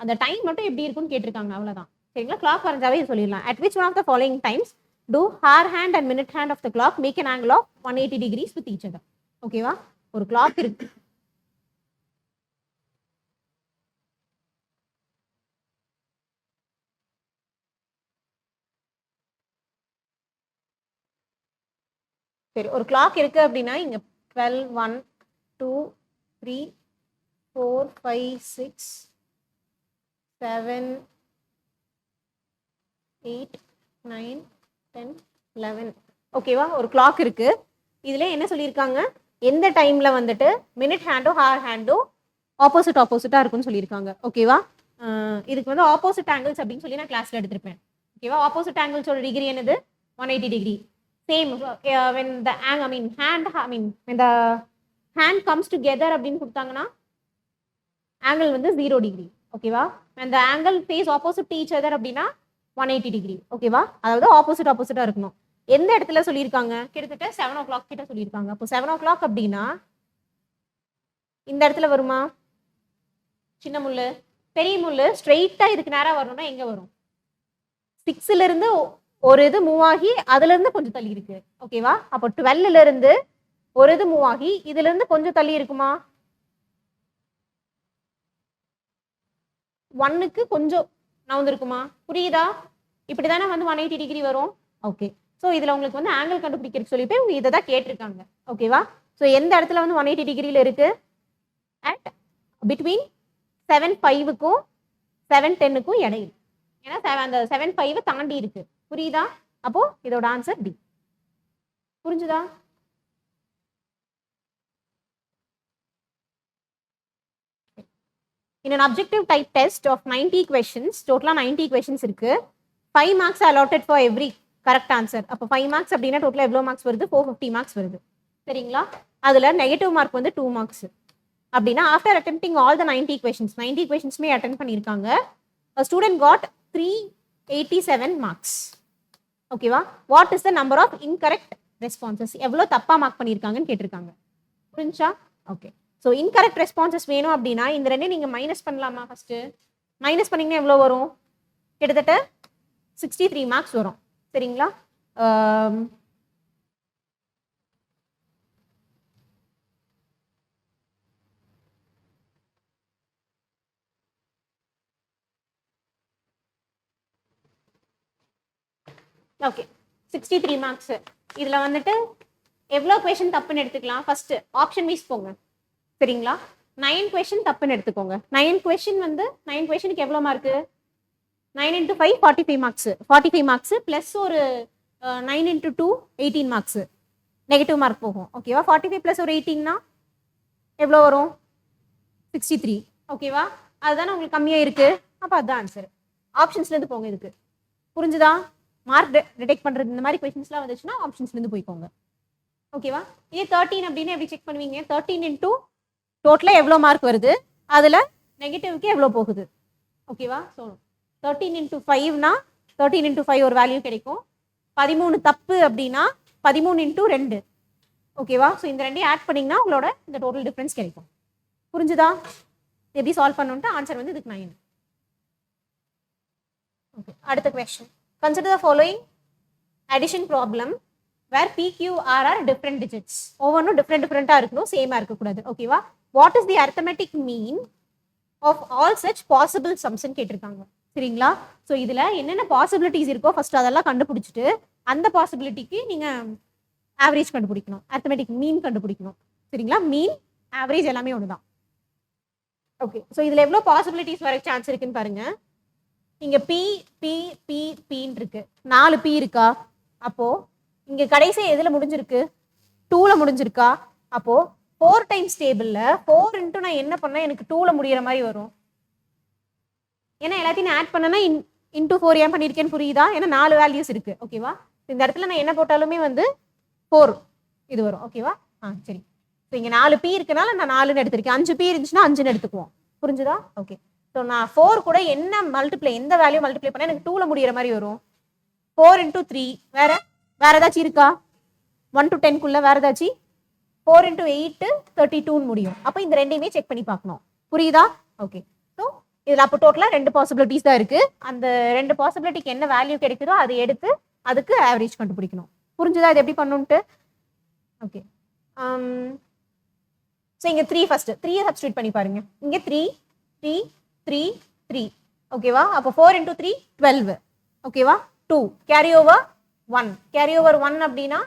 அந்த டைம் மட்டும் எப்படி இருக்குன்னு கேட்டிருக்காங்க, அவ்வளோதான். சரிங்களா? கிளாக் வரைஞ்சாவே சொல்லிடலாம். At which one of the following times do hour hand and minute hand of the clock make an angle of 180 degrees with each other. ஓகேவா? ஒரு கிளாக் இருக்கு, சரி, ஒரு கிளாக் இருக்கு அப்படின்னா இங்க 12, 1, 2, 3, 4, 5, 6, 7, 8, 9, 10, 11. ஓகேவா? ஒரு கிளாக் இருக்கு. இதுல என்ன சொல்லியிருக்காங்க? எந்த டைம்ல வந்துட்டு மினிட் ஹேண்டோ ஹார் ஹேண்டோ ஆப்போசிட்டா இருக்குன்னு சொல்லியிருக்காங்க. ஓகேவா? இதுக்கு வந்து ஆப்போசிட் ஆங்கிள்ஸ் அப்படின்னு சொல்லி நான் கிளாஸ்ல எடுத்திருப்பேன். ஓகேவா? ஆப்போசிட் ஆங்கிள்ஸோட டிகிரி என்னது? 180 degree. Same when the when the hand comes together அப்படின்னு கொடுத்தாங்கன்னா ஆங்கிள் வந்து 0 டிகிரி. ஓகேவா? when the angle face opposite to each other அப்படின்னா 180 டிகிரி. ஓகேவா? அதாவது ஆப்போசிட்டா இருக்கணும். எந்த இடத்துல சொல்லியிருக்காங்க? கிட்டத்தட்ட 7 o'clock கிட்ட சொல்லியிருக்காங்க. அப்போ 7 o'clock அப்படின்னா இந்த இடத்துல வருமா? சின்ன முள்ளு, பெரிய முள்ளு ஸ்ட்ரெயிட்டா இதுக்கு நேரம் வரணும்னா எங்க வரும்? 6ல இருந்து ஒரு இது மூவ் ஆகி அதுல இருந்து கொஞ்சம் தள்ளி இருக்கு. ஓகேவா? அப்போ 12ல இருந்து ஒரு இது மூவ் ஆகி இதுல இருந்து கொஞ்சம் தள்ளி இருக்குமா? 1க்கு கொஞ்சம் நவுந்திருக்குமா? புரியுதா? இப்படிதானே வந்து 180 டிகிரி வரும். ஓகே, ஸோ இதுல உங்களுக்கு வந்து ஆங்கிள் கண்டுபிடிக்கிறதுக்கு சொல்லிட்டு உங்க இதை தான் கேட்டிருக்காங்க. ஓகேவா? ஸோ எந்த இடத்துல வந்து 180 டிகிரியில இருக்கு? அட் பிட்வீன் 7:05க்கும் 7:10க்கும் இடையில. ஏன்னா அந்த 7:05 தாண்டி இருக்கு. புரியுதா? அப்போ இதோட ஆன்சர் டி. புரிஞ்சுதா? In an objective type test of 90 questions, total 90 questions இருக்கு. 5 marks allotted for every correct answer. அப்போ 5 marks அப்படின்னா டோட்டலாக எவ்வளோ மார்க்ஸ் வருது? 450 மார்க்ஸ் வருது. சரிங்களா? அதில் நெகட்டிவ் மார்க் வந்து 2 மார்க்ஸ். அப்படின்னா after attempting all the 90 questions attempt பண்ணியிருக்காங்க. Student got 387 marks. ஓகேவா? What is the number of incorrect responses? எவ்வளோ தப்பாக மார்க் பண்ணியிருக்காங்கன்னு கேட்டிருக்காங்க. புரிஞ்சா? ஓகே, ஸோ இன்கரெக்ட் ரெஸ்பான்சஸ் வேணும் அப்படின்னா இந்த ரெண்டையும் நீங்கள் மைனஸ் பண்ணலாமா? ஃபர்ஸ்ட் மைனஸ் பண்ணிங்கன்னா எவ்வளோ வரும்? கிட்டத்தட்ட 63 மார்க்ஸ் வரும். சரிங்களா? Okay, 63 marks. இதில் வந்துட்டு எவ்வளோ கொஷின் தப்புன்னு எடுத்துக்கலாம்? ஃபர்ஸ்ட் ஆப்ஷன் வைஸ் போங்க. சரிங்களா? 9 கொஷின் தப்புன்னு எடுத்துக்கோங்க. 9 கொஷின் வந்து 9 கொஷினுக்கு எவ்வளோ மார்க்கு? 9 × 5 45 மார்க்ஸ். 45 மார்க்ஸ் ப்ளஸ் ஒரு 9 × 2 18 மார்க்ஸ் நெகட்டிவ் மார்க் போகும். ஓகேவா? 45 ப்ளஸ் ஒரு 18னா எவ்வளோ வரும்? 63. ஓகேவா? அதுதானே உங்களுக்கு கம்மியாக இருக்கு. அப்போ அதுதான் ஆன்சர். ஆப்ஷன்ஸ்லேருந்து போங்க. இதுக்கு புரிஞ்சுதா? மார்க் டிடெக்ட் பண்ணுறது இந்த மாதிரி கொஷின்ஸ்லாம் வந்துச்சுன்னா ஆப்ஷன்ஸ்லேருந்து போய்க்கோங்க. ஓகேவா? இதே 13 அப்படின்னு எப்படி செக் பண்ணுவீங்க? 13 × டோட்டலாக எவ்வளோ மார்க் வருது, அதில் நெகட்டிவ்க்கு எவ்வளோ போகுது. ஓகேவா? ஸோ 13 × 5னா 13 × 5 ஒரு வேல்யூ கிடைக்கும். 13 தப்பு அப்படின்னா 13 × 2. ஓகேவா? ஸோ இந்த ரெண்டையும் ஆட் பண்ணிங்கன்னா உங்களோட இந்த டோட்டல் டிஃப்ரென்ஸ் கிடைக்கும். புரிஞ்சுதா? எப்படி சால்வ் பண்ணணுன்ட்டு ஆன்சர் வந்து இதுக்கு 9. ஓகே, அடுத்த question. Consider the following addition problem where P, Q, R are different digits. ஒவ்வொன்றும் டிஃப்ரெண்ட்டாக இருக்கணும், சேமாக இருக்கக்கூடாது. ஓகேவா? What is the arithmetic mean of all such possible sums கேட்டிருக்காங்க. சரிங்களா? ஸோ இதில் என்னென்ன பாசிபிலிட்டிஸ் இருக்கோ ஃபர்ஸ்ட் அதெல்லாம் கண்டுபிடிச்சிட்டு அந்த பாசிபிலிட்டிக்கு நீங்கள் ஆவரேஜ் கண்டுபிடிக்கணும், arithmetic மீன் கண்டுபிடிக்கணும். சரிங்களா? மீன் ஆவரேஜ் எல்லாமே ஒன்று தான். ஓகே, ஸோ இதில் எவ்வளோ பாசிபிலிட்டிஸ் வர சான்ஸ் இருக்குன்னு பாருங்க. இங்கே பி பி பி பின்னு இருக்கு, 4 பி இருக்கா? அப்போ இங்கே கடைசி எதில் முடிஞ்சிருக்கு? 2ல் முடிஞ்சிருக்கா? அப்போ 4 டைம்ஸ் டேபிளில் 4 இன்ட்டு நான் என்ன பண்ணேன், எனக்கு 2ல் முடிகிற மாதிரி வரும். ஏன்னா எல்லாத்தையும் நான் ஆட் பண்ணேன்னா இன்ட்டு 4 ஏன் பண்ணியிருக்கேன்னு புரியுதா? ஏன்னா 4 வேல்யூஸ் இருக்கு. ஓகேவா? இந்த இடத்துல நான் என்ன போட்டாலுமே வந்து 4 இது வரும். ஓகேவா? சரி. ஸோ இங்கே 4 பி இருக்குனால நான் 4ன்னு எடுத்திருக்கேன். 5 பி இருந்துச்சுன்னா 5ன்னு எடுத்துக்குவோம். புரிஞ்சுதா? ஓகே. ஸோ நான் 4 கூட என்ன மல்டிப்ளை, எந்த வேல்யூ மல்டிப்ளை பண்ணால் எனக்கு 2ல் முடிகிற மாதிரி வரும்? 4 இன்ட்டு 3. வேற ஏதாச்சும் இருக்கா? 1 to 10க்குள்ள வேற ஏதாச்சும்? 4 இன்ட்டு 8 32ன்னு முடியும். அப்போ இந்த ரெண்டையுமே செக் பண்ணி பார்க்கணும். புரியுதா? ஓகே. ஸோ இதில் அப்போ டோட்டலாக 2 பாசிபிலிட்டிஸ் தான் இருக்கு. அந்த 2 பாசிபிலிட்டிக்கு என்ன வேல்யூ கிடைக்குதோ அதை எடுத்து அதுக்கு ஆவரேஜ் கண்டுபிடிக்கணும். புரிஞ்சுதா இது எப்படி பண்ணணுன்ட்டு? ஓகே. ஸோ இங்கே 3 ஃபர்ஸ்ட் 3 சப்ஸ்டியூட் பண்ணி பாருங்க. இங்கே 3 3 3 3. ஓகேவா? அப்போ 4 இன்ட்டு 3 12. ஓகேவா? 2 கேரி ஓவர் 1. கேரி ஓவர் 1 அப்படின்னா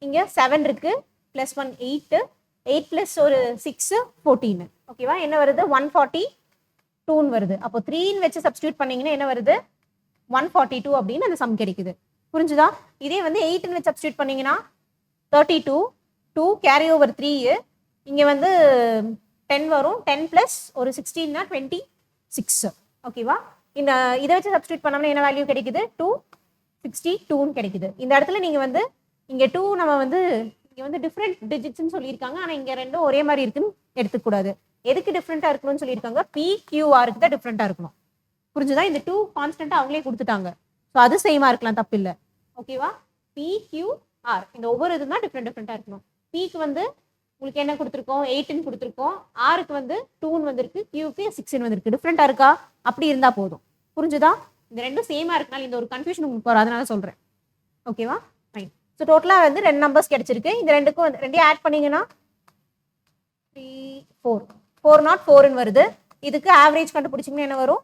இங்கே 7 இருக்கு, ப்ளஸ் 1 8, 8 ப்ளஸ் ஒரு 6 14. ஓகேவா? என்ன வருது? 142ன்னு வருது. அப்போ 3ன்னு வச்சு சப்ஸ்டியூட் பண்ணீங்கன்னா என்ன வருது? 142 அப்படின்னு அந்த சம் கிடைக்குது. புரிஞ்சுதா? இதே வந்து 8ன்னு வச்சு சப்ஸ்டியூட் பண்ணீங்கன்னா 32, 2 கேரி ஓவர் 3, இங்கே வந்து 10 வரும், 10 ப்ளஸ் ஒரு 16னா 26. ஓகேவா? இந்த இதை வச்சு சப்ஸ்டியூட் பண்ணோம்னா என்ன வேல்யூ கிடைக்குது? 262ன்னு கிடைக்குது. இந்த இடத்துல நீங்கள் வந்து இங்கே 2 நம்ம வந்து இங்கே வந்து டிஃப்ரெண்ட் டிஜிட்ஸ்ன்னு சொல்லியிருக்காங்க, ஆனால் இங்கே ரெண்டும் ஒரே மாதிரி இருக்குன்னு எடுத்துக்கூடாது. எதுக்கு டிஃப்ரெண்ட்டாக இருக்கணும்னு சொல்லியிருக்காங்க? PQRக்கு தான் டிஃப்ரெண்ட்டாக இருக்கணும். புரிஞ்சுதா? இந்த 2 கான்ஸ்டன்ட்டாக அவங்களே கொடுத்துட்டாங்க. ஸோ அது சேமாக இருக்கலாம், தப்பு இல்லை. ஓகேவா? PQR இந்த ஒவ்வொரு இதுதான் டிஃப்ரெண்ட்டாக இருக்கணும். Pக்கு வந்து உங்களுக்கு என்ன கொடுத்துருக்கோம்? 8ன்னு கொடுத்துருக்கோம். ஆருக்கு வந்து 2ன்னு வந்திருக்கு, Qக்கு 6ன்னு வந்திருக்கு. டிஃப்ரெண்ட்டாக இருக்கா? அப்படி இருந்தால் போதும். புரிஞ்சுதா? இந்த ரெண்டும் சேமாக இருக்கனால இந்த ஒரு கன்ஃபியூஷன் உங்களுக்கு வரும், அதனால சொல்கிறேன். ஓகேவா? ஃபைன். ஸோ டோட்டலாக வந்து 2 நம்பர்ஸ் கிடைச்சிருக்கு. இந்த ரெண்டுக்கும் ரெண்டையும் ஆட் பண்ணீங்கன்னா 3 4 404ன்னு வருது. இதுக்கு ஆவரேஜ் கண்டுபிடிச்சிங்கன்னா என்ன வரும்?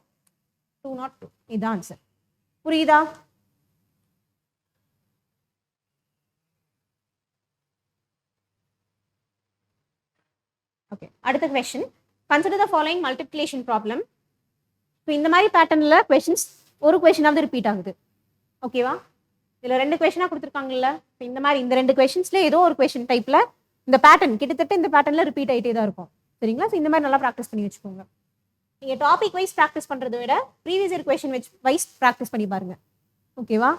202. இதுதான் ஆன்சர். புரியுதா? ஓகே. அடுத்த question, consider the following multiplication problem. So இந்த மாதிரி பேட்டர்னில் கொஸ்டின்ஸ் ஒரு கொஸ்டினாவது ரிப்பீட் ஆகுது. ஓகேவா? இதில் 2 கொஸ்டினாக கொடுத்துருக்காங்கல்ல. ஸோ இந்த மாதிரி இந்த 2 கொஸ்டின்ஸ்ல ஏதோ ஒரு கொஸ்டின் டைப்பில் இந்த பேட்டர்ன் கிட்டத்தட்ட இந்த பேட்டர்னில் ரிப்பீட் ஆகிட்டே தான் இருக்கும். சரிங்களா? ஸோ இந்த மாதிரி நல்லா ப்ராக்டிஸ் பண்ணி வச்சுக்கோங்க. நீங்கள் டாபிக் வைஸ் ப்ராக்டிஸ் பண்ணுறதை விட previous year question wise practice பண்ணி பாருங்க. ஓகேவா?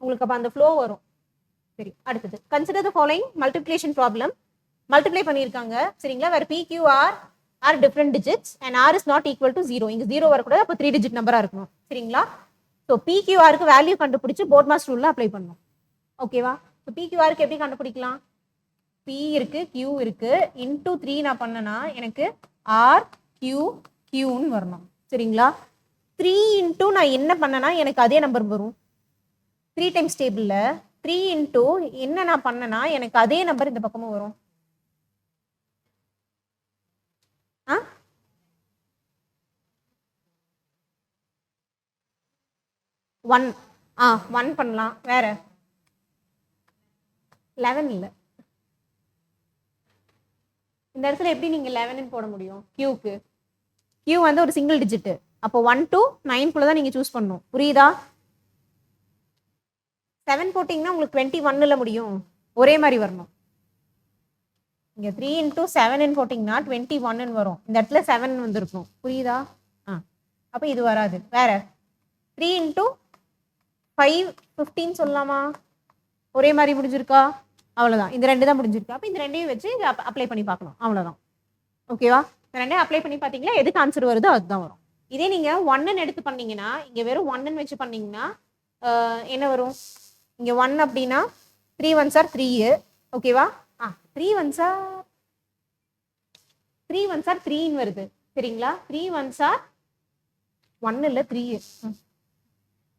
உங்களுக்கு அப்போ அந்த ஃப்ளோ வரும். சரி, அடுத்தது consider the following multiplication problem. Multiply பண்ணியிருக்காங்க. சரிங்களா? வேறு PQR are different digits and R is not equal to 0. இங்கே 0 வரக்கூடாது, அப்போ 3 டிஜிட் நம்பராக இருக்கணும். சரிங்களா? ஸோ PQRக்கு வேல்யூ கண்டுபிடிச்சி போர்ட் மாஸ் ரூலில் அப்ளை பண்ணணும். ஓகேவா? ஸோ PQRக்கு எப்படி கண்டுபிடிக்கலாம்? P இருக்கு, Q இருக்கு, இன்டூ 3 நான் பண்ணனா எனக்கு RQQன்னு வரணும். சரிங்களா? 3 இன்டூ நான் என்ன பண்ணனா எனக்கு அதே நம்பர் வரும். 3 டைம்ஸ் டேபிளில் 3 இன்டூ என்ன நான் பண்ணனா எனக்கு அதே நம்பர் இந்த பக்கமும் வரும். 1 பண்ணலாம். வேற 11 இல்லை. இந்த இடத்துல எப்படி நீங்க 11 போட முடியும்? Qக்கு Q வந்து ஒரு சிங்கிள் டிஜிட். அப்போ 1 to 9 தான் நீங்க சூஸ் பண்ணணும். புரியுதா? 7 போட்டிங்கன்னா உங்களுக்கு 21ல முடியும். ஒரே மாதிரி வரணும். இங்க 3 into 7 போட்டிங்கன்னா 21 வரும். இந்த இடத்துல 7 வந்துருக்கும். புரியுதா? அப்போ இது வராது. வேற 3 into 5 15 சொல்லலாமா? ஒரே மாதிரி முடிஞ்சிருக்கா? அவ்வளோதான். இந்த 2 தான் முடிஞ்சிருக்கு. அப்போ இந்த 2ஐயும் வச்சு அப்ளை பண்ணி பார்க்கணும். அவ்வளோதான். ஓகேவா? இந்த 2ஐயும் அப்ளை பண்ணி பார்த்தீங்களா? எதுக்கு ஆன்சர் வருதோ அதுதான் வரும். இதே நீங்கள் 1ன்னு எடுத்து பண்ணீங்கன்னா, இங்கே வெறும் 1ன்னு வச்சு பண்ணீங்கன்னா என்ன வரும்? இங்கே 1 அப்படின்னா 3 1s are 3. ஓகேவா? 3 1s are 3ன்னு வருது. சரிங்களா? 3 1s are 1 இல்லை 3.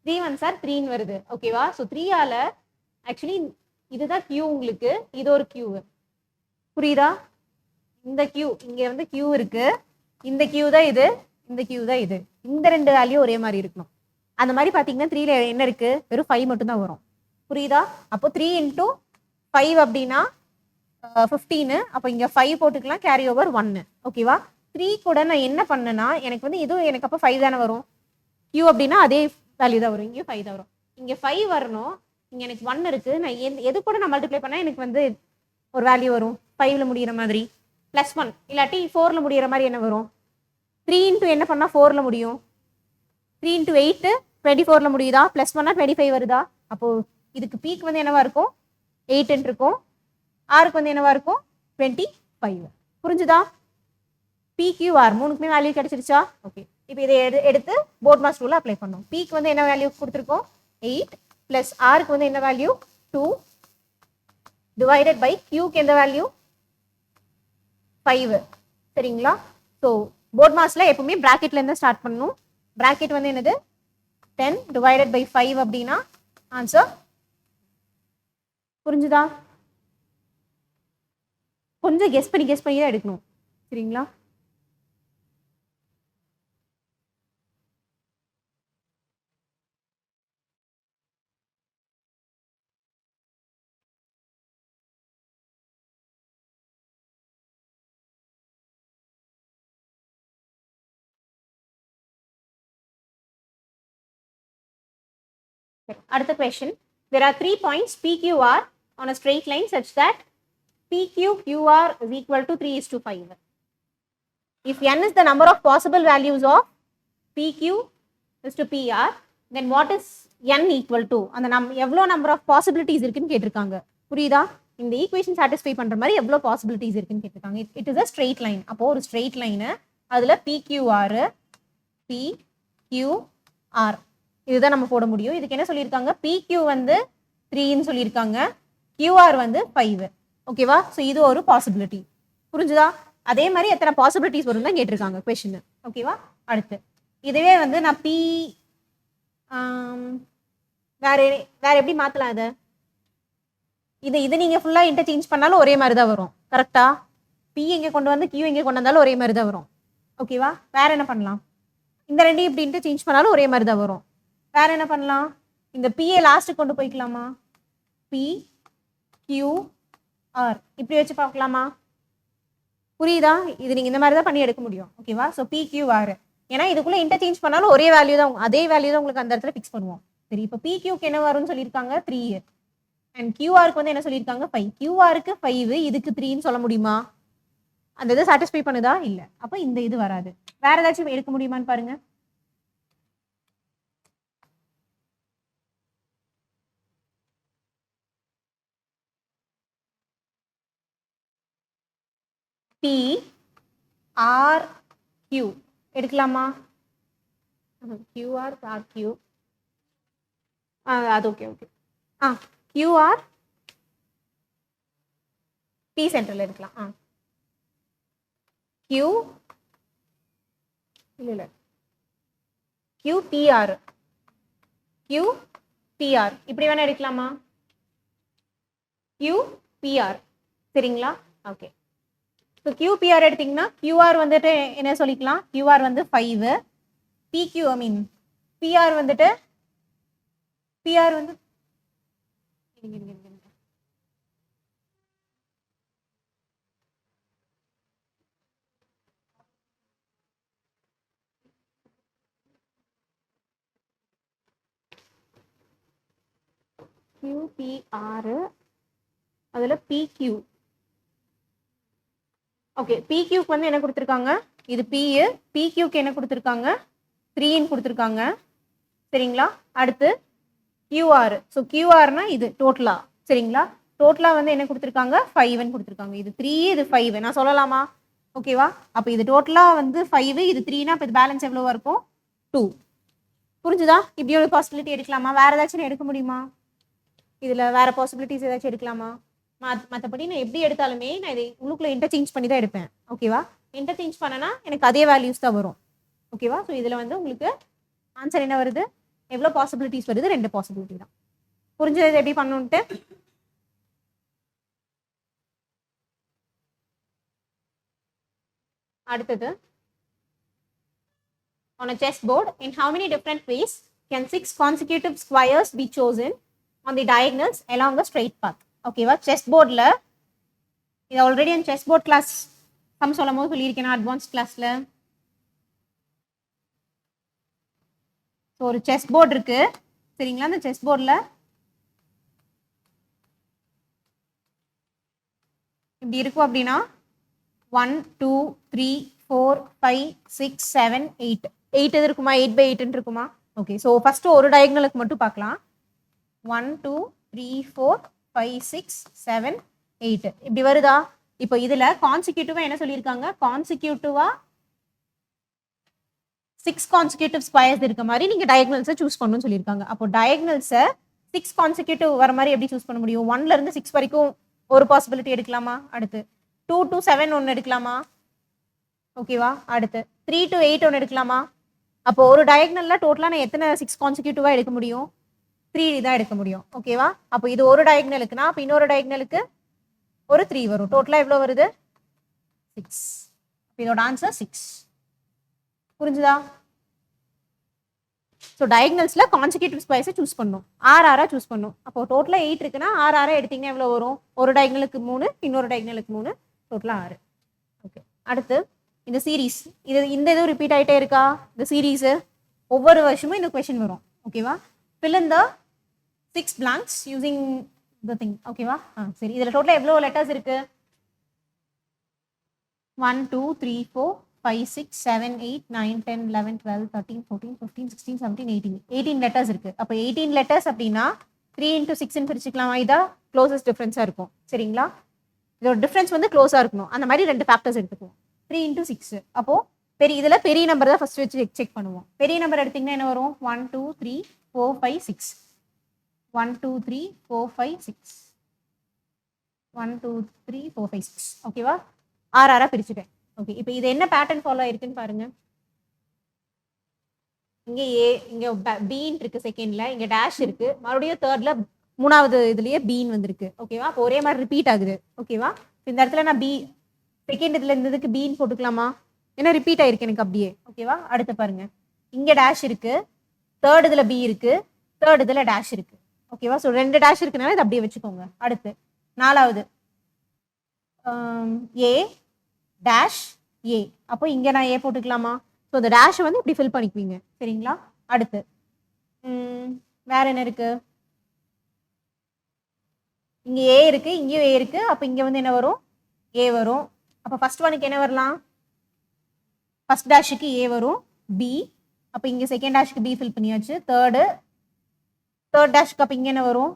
3 1s are 3ன்னு வருது. ஓகேவா? ஸோ 3ஆல ஆக்சுவலி இதுதான் Q உங்களுக்கு, இது ஒரு Q. புரியுதா? இந்த Q இங்க வந்து Q இருக்கு, இந்த Q தான் இது, இந்த Q தான் இது. இந்த 2 வேல்யூ ஒரே மாதிரி இருக்கணும். அந்த மாதிரி பார்த்தீங்கன்னா 3ல என்ன இருக்கு? வெறும் 5 மட்டும் தான் வரும். புரியுதா? அப்போ 3 into 5 அப்படின்னா 15, அப்போ இங்கே 5 போட்டுக்கலாம், கேரி ஓவர் 1. ஓகேவா? 3 கூட நான் என்ன பண்ணேன்னா எனக்கு வந்து இதுவும் எனக்கு அப்போ 5 தானே வரும். q அப்படின்னா அதே வேல்யூ தான் வரும், இங்கேயும் 5 தான் வரும். இங்கே 5 வரணும், இங்கே எனக்கு 1 இருக்கு. நான் எது கூட நான் மல்டிப்ளை பண்ணால் எனக்கு வந்து ஒரு வேல்யூ வரும் 5ல முடிகிற மாதிரி +1, இல்லாட்டி 4ல முடிகிற மாதிரி என்ன வரும்? 3 இன்ட்டு என்ன பண்ணால் 4ல முடியும்? 3 இன்ட்டு 8 24ல முடியுதா? +1 25 வருதா? அப்போது இதுக்கு பீக் வந்து என்னவா இருக்கும்? 8 இருக்கும். ஆருக்கு வந்து என்னவா இருக்கும்? 25. புரிஞ்சுதா? PQR மூணுக்குமே வேல்யூ கிடைச்சிருச்சா? ஓகே, இப்போ இதை எடுத்து போர்ட் மாஸ் ரூலில் அப்ளை பண்ணோம். பீக்கு வந்து என்ன வேல்யூ கொடுத்துருக்கோம்? 8 ப்ளஸ் ஆருக்கு வந்து என்ன வேல்யூ? 2 டிவைடட் பை கியூக்கு எந்த வேல்யூ? 5. சரிங்களா? ஸோ போர்ட் மாஸில் எப்பவுமே ப்ராக்கெட்லேருந்து ஸ்டார்ட் பண்ணணும். ப்ராக்கெட் வந்து என்னது? 10 டிவைடட் பை 5 அப்படின்னா ஆன்சர். புரிஞ்சுதா? கொஞ்சம் கெஸ் பண்ணி தான் எடுக்கணும். சரிங்களா? அடுத்த question. There are 3 points PQR on a straight line such that PQQR is equal to 3:5. If n is the number of possible values of PQ is to PR, then what is n equal to? அந்த எவ்வளோ நம்பர் ஆஃப் பாசிபிலிட்டிஸ் இருக்குன்னு கேட்டிருக்காங்க. புரியுதா? இந்த ஈக்குவேஷன் சாட்டிஸ்ஃபை பண்ணுற மாதிரி எவ்வளோ பாசிபிலிட்டிஸ் இருக்குன்னு கேட்டிருக்காங்க. It is a straight line. அப்போது ஒரு ஸ்ட்ரெயிட் லைனு, அதில் PQR PQR இதுதான் நம்ம போட முடியும். இதுக்கு என்ன சொல்லியிருக்காங்க? PQ வந்து 3ன்னு சொல்லியிருக்காங்க, QR வந்து 5. ஓகேவா? ஸோ இது ஒரு பாசிபிலிட்டி. புரிஞ்சுதா? அதே மாதிரி எத்தனை பாசிபிலிட்டிஸ் வரும் தான் கேட்டிருக்காங்க கொஸ்டின். ஓகேவா? அடுத்து இதுவே வந்து நான் வேற எப்படி மாற்றலாம் இதை நீங்கள் ஃபுல்லாக இன்டர்சேஞ்ச் பண்ணாலும் ஒரே மாதிரி தான் வரும். கரெக்டா? P எங்கே கொண்டு வந்து Q எங்கே கொண்டு வந்தாலும் ஒரே மாதிரி தான் வரும். ஓகேவா? வேற என்ன பண்ணலாம்? இந்த ரெண்டையும் இப்படி இன்டர்சேஞ்ச் பண்ணாலும் ஒரே மாதிரி தான் வரும். வேற என்ன பண்ணலாம்? இந்த பிஏ லாஸ்ட்டுக்கு கொண்டு போய்க்கலாமா? PQR இப்படி வச்சு பார்க்கலாமா? புரியுதா? இது நீங்கள் இந்த மாதிரி தான் பண்ணி எடுக்க முடியும். ஓகேவா? ஸோ PQR, ஏன்னா இதுக்குள்ளே இன்டர்சேஞ்ச் பண்ணாலும் ஒரே வேல்யூ தான், அதே வேல்யூ தான் உங்களுக்கு அந்த இடத்துல ஃபிக்ஸ் பண்ணுவோம். சரி, இப்போ PQக்கு என்ன வரும்னு சொல்லியிருக்காங்க? 3. அண்ட் QRக்கு வந்து என்ன சொல்லியிருக்காங்க? 5. QRக்கு 5, இதுக்கு 3ன்னு சொல்ல முடியுமா? அந்த இதை சாட்டிஸ்ஃபை பண்ணுதா? இல்லை. அப்போ இந்த இது வராது. வேற ஏதாச்சும் எடுக்க முடியுமான்னு பாருங்க. PRQ எடுக்கலாமா? QR RQ அது ஓகே. QR P சென்டரில் எடுக்கலாம். Q இல்லை QPR இப்படி வேணா எடுக்கலாமா? QPR. சரிங்களா? ஓகே. ஸோ QPR எடுத்தீங்கன்னா QR வந்துட்டு என்ன சொல்லிக்கலாம்? QR வந்து 5, PQ PR வந்துட்டு PR வந்து QPR அதில் PQ. ஓகே, PQக்கு வந்து என்ன கொடுத்துருக்காங்க? இது P. PQக்கு என்ன கொடுத்துருக்காங்க? 3ன்னு கொடுத்துருக்காங்க. சரிங்களா? அடுத்து QR. ஸோ QRனா இது டோட்டலா. சரிங்களா? டோட்டலா வந்து என்ன கொடுத்துருக்காங்க? 5ன்னு கொடுத்துருக்காங்க. இது 3, இது 5 நான் சொல்லலாமா? ஓகேவா? அப்போ இது டோட்டலா வந்து 5, இது 3னா இப்போ இது பேலன்ஸ் எவ்வளோவா இருக்கும்? 2. புரிஞ்சுதா? இப்படி ஒரு பாசிபிலிட்டி எடுக்கலாமா? வேற ஏதாச்சும் எடுக்க முடியுமா? இதில் வேற பாசிபிலிட்டிஸ் ஏதாச்சும் எடுக்கலாமா? மற்றபடி நான் எப்படி எடுத்தாலுமே நான் இதை உள்ளுக்குள்ள இன்டர்சேஞ்ச் பண்ணி தான் எடுப்பேன். ஓகேவா? இன்டர்சேஞ்ச் பண்ணனா எனக்கு அதே வேல்யூஸ் தான் வரும். ஓகேவா? ஸோ இதில் வந்து உங்களுக்கு ஆன்சர் என்ன வருது? எவ்வளோ பாசிபிலிட்டிஸ் வருது? 2 பாசிபிலிட்டி தான். புரிஞ்சது எப்படி பண்ணணுன்ட்டு? அடுத்தது, on a chessboard, in how many different ways can 6 consecutive squares be chosen on the diagonals along a straight path? ஓகேவா? செஸ் போர்டில் இது ஆல்ரெடி அந்த செஸ் போர்ட் கிளாஸ் சம் சொல்லும் போது சொல்லியிருக்கேன் அட்வான்ஸ் கிளாஸில். ஸோ ஒரு செஸ் போர்டு இருக்கு சரிங்களா. அந்த செஸ் போர்டில் இப்படி இருக்கும் அப்படின்னா 1 2 3 4 5 6 7 8 8 எது இருக்குமா 8/8 இருக்குமா. ஓகே ஸோ ஃபர்ஸ்ட் ஒரு டயக்னலுக்கு மட்டும் பார்க்கலாம். 1 2 3 4 5 6 7 8 இப்படி வருதா. இப்போ இதுல கான்சிக்யூட்டிவா என்ன சொல்லியிருக்காங்க, கான்சிக்யூட்டிவா 6 கான்சிக்யூட்டிவ் ஸ்கொயர்ஸ் இருக்க மாதிரி நீங்க டயக்னல்ஸை சூஸ் பண்ணணும்னு சொல்லியிருக்காங்க. அப்போ டயக்னல்ஸை 6 கான்சிக்யூட்டிவ் வர மாதிரி எப்படி சூஸ் பண்ண முடியும். 1ல இருந்து 6 வரைக்கும் ஒரு பாசிபிலிட்டி எடுக்கலாமா, அடுத்து 2 to 7 ஒன்று எடுக்கலாமா, ஓகேவா, அடுத்து 3 to 8 ஒன்று எடுக்கலாமா. அப்போ ஒரு டயக்னல்ல டோட்டலா நான் எத்தனை 6 கான்சிக்யூட்டிவா எடுக்க முடியும், 3 தான் எடுக்க முடியும். ஓகேவா. அப்போ இது ஒரு டயக்னலுக்குனா அப்போ இன்னொரு டயக்னலுக்கு ஒரு 3 வரும். டோட்டலா எவ்வளோ வருது 6. இதோட ஆன்சர் 6. புரிஞ்சுதா. ஸோ டயக்னல்ஸ்ல கான்சிக்யூட்டிவ் ஸ்கொயர்ஸை சூஸ் பண்ணும், ஆர்ஆரா சூஸ் பண்ணும். அப்போ டோட்டலா 8 இருக்குன்னா ஆர்ஆரா எடுத்தீங்கன்னா எவ்வளோ வரும், ஒரு டயக்னலுக்கு 3 இன்னொரு டயக்னலுக்கு 3 டோட்டலா 6. ஓகே அடுத்து இந்த சீரீஸ் இந்த இதுவும் ரிப்பீட் ஆகிட்டே இருக்கா. இந்த சீரீஸ் ஒவ்வொரு வருஷமும் இந்த கொஸ்டின் வரும். ஓகேவா. fill in the 6 blanks using the thing. ஓகேவா. சரி இதில் டோட்டலாக எவ்வளோ லெட்டர்ஸ் இருக்கு, 1 2 3 4 5 6 7 8 9 10 11 12 13 14 15 16 17 18 லெட்டர்ஸ் இருக்கு. அப்போ 18 லெட்டர்ஸ் அப்படின்னா 3 into 6 பிரிச்சுக்கலாமா. இதான் க்ளோசஸ்ட் டிஃபரன்ஸாக இருக்கும் சரிங்களா. இதோட டிஃபரன்ஸ் வந்து க்ளோஸாக இருக்கணும். அந்த மாதிரி 2 ஃபேக்டர்ஸ் எடுத்துக்குவோம். 3 into 6 அப்போ இதில் பெரிய நம்பர் தான் ஃபர்ஸ்ட் வச்சு செக் பண்ணுவோம். பெரிய நம்பர் எடுத்தீங்கன்னா என்ன வரும், 1 2 3 4 5 6 1 2 3 4 5 6 1 2 3 4 5 6 ஓகேவா. ஆர்ஆரா பிரிச்சுட்டேன். ஓகே இப்போ இது என்ன பேட்டர்ன் ஃபாலோ ஆயிருக்குன்னு பாருங்க. இங்கே ஏ, இங்கே பீன் இருக்கு செகண்ட்ல, இங்க டேஷ் இருக்கு, மறுபடியும் தேர்ட்ல மூணாவது இதுலயே பீன் வந்திருக்கு. ஓகேவா. அப்போ ஒரே மாதிரி ரிப்பீட் ஆகுது. ஓகேவா. இந்த இடத்துல நான் பி செகண்ட் இதுல இருந்ததுக்கு பீன் போட்டுக்கலாமா, ஏன்னா ரிப்பீட் ஆயிருக்கு எனக்கு அப்படியே. ஓகேவா. அடுத்து பாருங்க இங்க டேஷ் இருக்கு, தேர்ட் இதுல பி இருக்கு, தேர்ட் இதுல டேஷ் இருக்கு. ஓகேவா. ஸோ 2 டேஷ் இருக்குனால இது அப்படியே வச்சுக்கோங்க. அடுத்து நாலாவது ஏ டேஷ் ஏ, அப்போ இங்க நான் ஏ போட்டுக்கலாமா. ஸோ இந்த டேஷ் வந்து இப்படி ஃபில் பண்ணிக்குவீங்க சரிங்களா. அடுத்து வேற என்ன இருக்கு, இங்க ஏ இருக்கு, இங்கேயும் ஏ இருக்கு, அப்போ இங்க வந்து என்ன வரும், ஏ வரும். அப்போ ஃபர்ஸ்ட் ஒனுக்கு என்ன வரலாம், ஃபர்ஸ்ட் டேஷுக்கு ஏ வரும், பி, அப்போ இங்க செகண்ட் டேஷ்க்கு பி ஃபில் பண்ணியாச்சு. தேர்ட் டேஷ்க்கு அப்போ இங்க என்ன வரும்,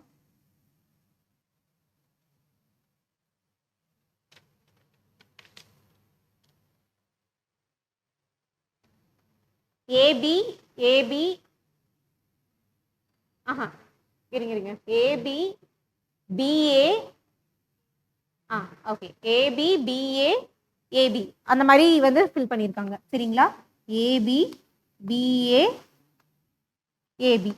ஏபி ஏபி ஆஹா இருங்க AB BA okay AB BA AB அந்த மாதிரி வந்து ஃபில் பண்ணியிருக்காங்க சரிங்களா. ஏபி பிஏ ஏபி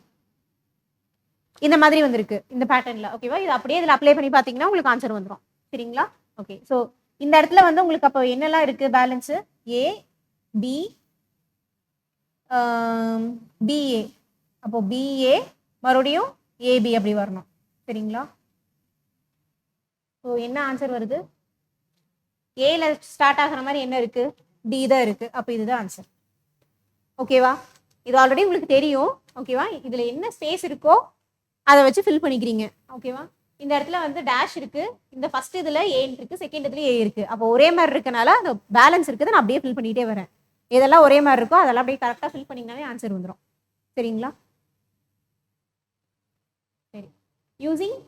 இந்த மாதிரி வந்திருக்கு இந்த பேட்டர்ன்ல. ஓகேவா. இது அப்படியே இதில் அப்ளை பண்ணி பார்த்தீங்கன்னா உங்களுக்கு ஆன்சர் வந்துடும் சரிங்களா. ஓகே ஸோ இந்த இடத்துல வந்து உங்களுக்கு அப்போ என்னெல்லாம் இருக்கு பேலன்ஸு, ஏ பி பிஏ, அப்போ பிஏ மறுபடியும் ஏபி அப்படி வரணும் சரிங்களா. ஸோ என்ன ஆன்சர் வருது, ஏல ஸ்டார்ட் ஆகிற மாதிரி என்ன இருக்கு, டி தான் இருக்கு. அப்போ இதுதான் ஆன்சர். ஓகேவா. இது ஆல்ரெடி உங்களுக்கு தெரியும். ஓகேவா. இதுல என்ன ஸ்பேஸ் இருக்கோ அதை வச்சு ஃபில் பண்ணிக்கிறீங்க. ஓகேவா. இந்த இடத்துல வந்து டேஷ் இருக்கு, இந்த ஃபர்ஸ்ட் இதுல ஏ இருக்கு, செகண்ட் இதுல ஏ இருக்கு. அப்போ ஒரே மாதிரி இருக்கனால அந்த பேலன்ஸ் இருக்குது, நான் அப்படியே ஃபில் பண்ணிட்டே வரேன். இதெல்லாம் ஒரே மாதிரி இருக்கோ அதெல்லாம் அப்படியே கரெக்டாக ஃபில் பண்ணிங்கனாலே ஆன்சர் வந்துடும் சரிங்களா. சரி using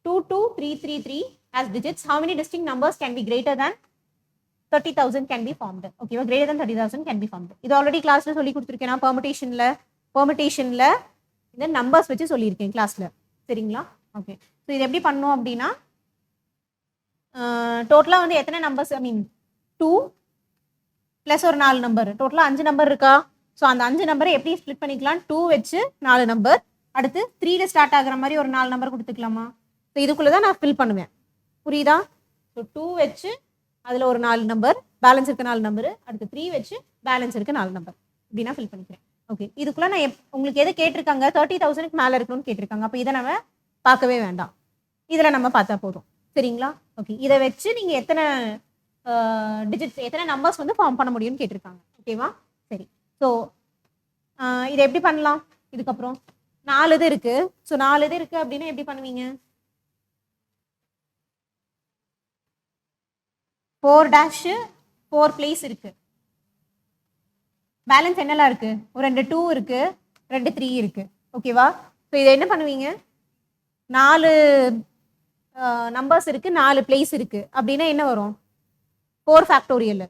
22333 as digits, how many distinct numbers can be greater than 30,000 can be formed. ஓகேவா. greater than 30,000 can be formed. இது ஆல்ரெடி கிளாஸ்ல சொல்லி கொடுத்துருக்கேன் நான். பெர்மிட்டேஷன்ல இந்த நம்பர்ஸ் வச்சு சொல்லியிருக்கேன் கிளாஸ்ல சரிங்களா. ஓகே ஸோ இது எப்படி பண்ணோம் அப்படின்னா டோட்டலாக வந்து எத்தனை நம்பர்ஸ், ஐ மீன் 2 ப்ளஸ் ஒரு 4 நம்பர், டோட்டலாக 5 நம்பர் இருக்கா. ஸோ அந்த 5 நம்பரை எப்படி ஸ்ப்ளிட் பண்ணிக்கலாம், 2 வச்சு 4 நம்பர், அடுத்து 3ல ஸ்டார்ட் ஆகிற மாதிரி ஒரு 4 நம்பர் கொடுத்துக்கலாமா. ஸோ இதுக்குள்ளே தான் நான் ஃபில் பண்ணுவேன். புரியுதா. ஸோ 2 வச்சு அதில் ஒரு 4 நம்பர், பேலன்ஸ் இருக்க 4 நம்பர், அடுத்து 3 வச்சு பேலன்ஸ் இருக்க 4 நம்பர், இப்படின்னா ஃபில் பண்ணிக்கிறேன். ஓகே இதுக்குள்ளே நான் உங்களுக்கு எது கேட்டிருக்காங்க, 30,000க்கு மேலே இருக்கணும்னு கேட்டிருக்காங்க. அப்போ இதை நம்ம பார்க்கவே வேண்டாம், இதில் நம்ம பார்த்தா போதும் சரிங்களா. ஓகே, இதை வச்சு நீங்கள் எத்தனை டிஜிட்ஸ் எத்தனை நம்பர்ஸ் வந்து ஃபார்ம் பண்ண முடியும்னு கேட்டிருக்காங்க. ஓகேவா? சரி. ஸோ இதை எப்படி பண்ணலாம்? இதுக்கப்புறம் 4 இது இருக்கு. ஸோ 4 இது இருக்கு அப்படின்னா எப்படி பண்ணுவீங்க? 4 டேஷ் 4 பிளேஸ் இருக்கு. பேலன்ஸ் என்னெல்லாம் இருக்கு? ஒரு 2 2 இருக்கு, 2 3 இருக்கு. ஓகேவா? ஸோ இதை என்ன பண்ணுவீங்க? 4 நம்பர்ஸ் இருக்கு, 4 பிளேஸ் இருக்கு அப்படின்னா என்ன வரும்? 4 ஃபேக்டோரியல்.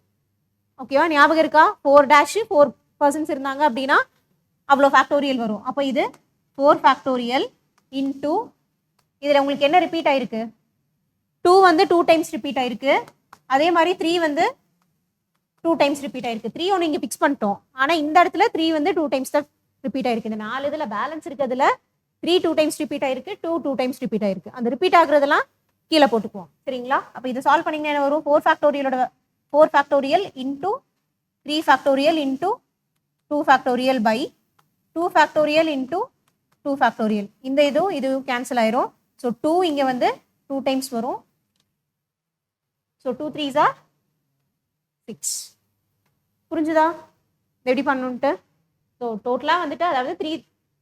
ஓகேவா? ஞாபகம் இருக்கா? 4 டேஷ் 4 பர்சன்ஸ் இருந்தாங்க அப்படின்னா அவ்வளோ ஃபேக்டோரியல் வரும். அப்போ இது 4 ஃபேக்டோரியல் இன்டூ இதில் உங்களுக்கு என்ன ரிப்பீட் ஆயிருக்கு? 2 வந்து 2 டைம்ஸ் ரிப்பீட் ஆயிருக்கு. அதே மாதிரி 3 வந்து 2 டைம்ஸ் ரிப்பீட் ஆயிருக்கு. 3 ஒன்று இங்கே ஃபிக்ஸ் பண்ணிட்டோம். ஆனால் இந்த இடத்துல 3 வந்து 2 டைம்ஸ் தான் ரிப்பீட் ஆயிருக்கு. இந்த 4 இதில் பேலன்ஸ் இருக்கிறதுல 3 2 டைம்ஸ் ரிப்பீட் ஆயிருக்கு, 2 2 டைம்ஸ் ரிப்பீட் ஆயிருக்கு. அந்த ரிப்பீட் ஆகுறதெல்லாம் கீழே போட்டுக்குவோம். சரிங்களா? அப்போ இதை சால்வ் பண்ணிங்கன்னா என்ன வரும்? 4 ஃபேக்டோரியலோட 4 factorial into 3 factorial into 2 factorial by 2 factorial into 2 factorial. இந்த இது கேன்சல் ஆயிரும். ஸோ 2 இங்கே வந்து 2 டைம்ஸ் வரும். So 2 3s are 6. புரிஞ்சுதா எப்படி பண்ணணுன்ட்டு? ஸோ டோட்டலாக வந்துட்டு அதாவது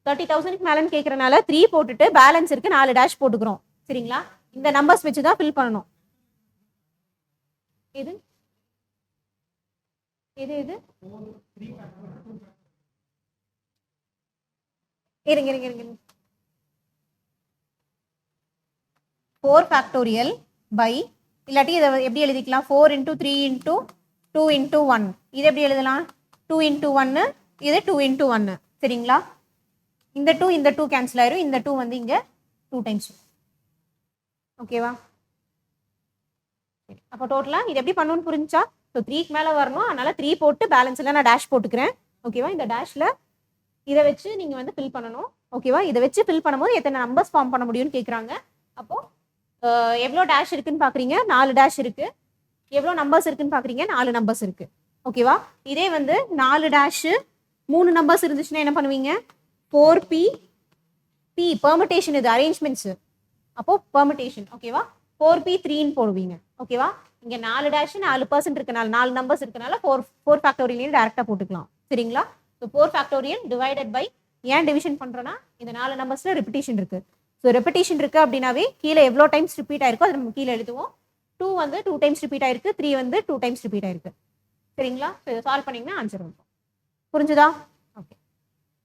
30,000க்கு மேலேன்னு கேட்குறனால 3 போட்டுட்டு பேலன்ஸ் இருக்கு 4 டேஷ் போட்டுக்கிறோம். சரிங்களா? இந்த நம்பர்ஸ் வச்சு தான் ஃபில் பண்ணணும். இது இது இது இருங்க 4 ஃபேக்டோரியல் பை இல்லாட்டி இதை எப்படி எழுதிக்கலாம்? 4 இன்டூ 3 இன்டூ 2 இன்டூ 1. இது எப்படி எழுதலாம்? 2 இன்டூ 1, இது 2 இன்டூ 1. சரிங்களா? இந்த 2 கேன்சல் ஆயிரும். இந்த 2 வந்து இங்கே 2 டைம்ஸ். ஓகேவா? சரி, அப்போ டோட்டலாக இது எப்படி பண்ணணும்னு புரிஞ்சா? ஸோ 3க்கு மேலே வரணும். அதனால 3 போட்டு பேலன்ஸில் நான் டேஷ் போட்டுக்கிறேன். ஓகேவா? இந்த டேஷில் இதை வச்சு நீங்கள் வந்து ஃபில் பண்ணணும். ஓகேவா? இதை வச்சு ஃபில் பண்ணும்போது எத்தனை நம்பர்ஸ் ஃபார்ம் பண்ண முடியும்னு கேட்குறாங்க. அப்போது எவ்வளோ டேஷ் இருக்குன்னு பார்க்குறீங்க? 4 டேஷ் இருக்கு. எவ்வளோ நம்பர்ஸ் இருக்குன்னு பார்க்குறீங்க? 4 நம்பர்ஸ் இருக்கு. ஓகேவா? இதே வந்து 4 டேஷ் 3 நம்பர்ஸ் இருந்துச்சுன்னா என்ன பண்ணுவீங்க? 4p பெர்மிட்டேஷன், இது அரேஞ்ச்மெண்ட்ஸ். அப்போ பெர்மிட்டேஷன். ஓகேவா? 4p 3ன்னு போடுவீங்க. ஓகேவா? இங்கே 4 டேஷ் 4% இருக்கனால 4 நம்பர்ஸ் இருக்கனால 4 ஃபேக்டோரியல் டேரெக்டாக போட்டுக்கலாம். சரிங்களா? ஸோ 4 ஃபேக்டோரியல் டிவைடட் பை ஏன் டிவிஷன் பண்ணுறோன்னா இந்த 4 நம்பர்ஸில் ரெப்பிட்டேஷன் இருக்குது. ஸோ ரெப்பிட்டேஷன் இருக்குது அப்படின்னாவே கீழே எவ்வளோ டைம்ஸ் ரிப்பீட் ஆயிருக்கோ அதை நம்ம கீழே எழுதுவோம். 2 வந்து 2 டைம்ஸ் ரிப்பீட் ஆயிருக்கு, 3 வந்து 2 டைம்ஸ் ரிப்பீட் ஆயிருக்கு. சரிங்களா? ஸோ இதை சால்வ் பண்ணிங்கன்னா ஆன்சர் வரும். புரிஞ்சுதா?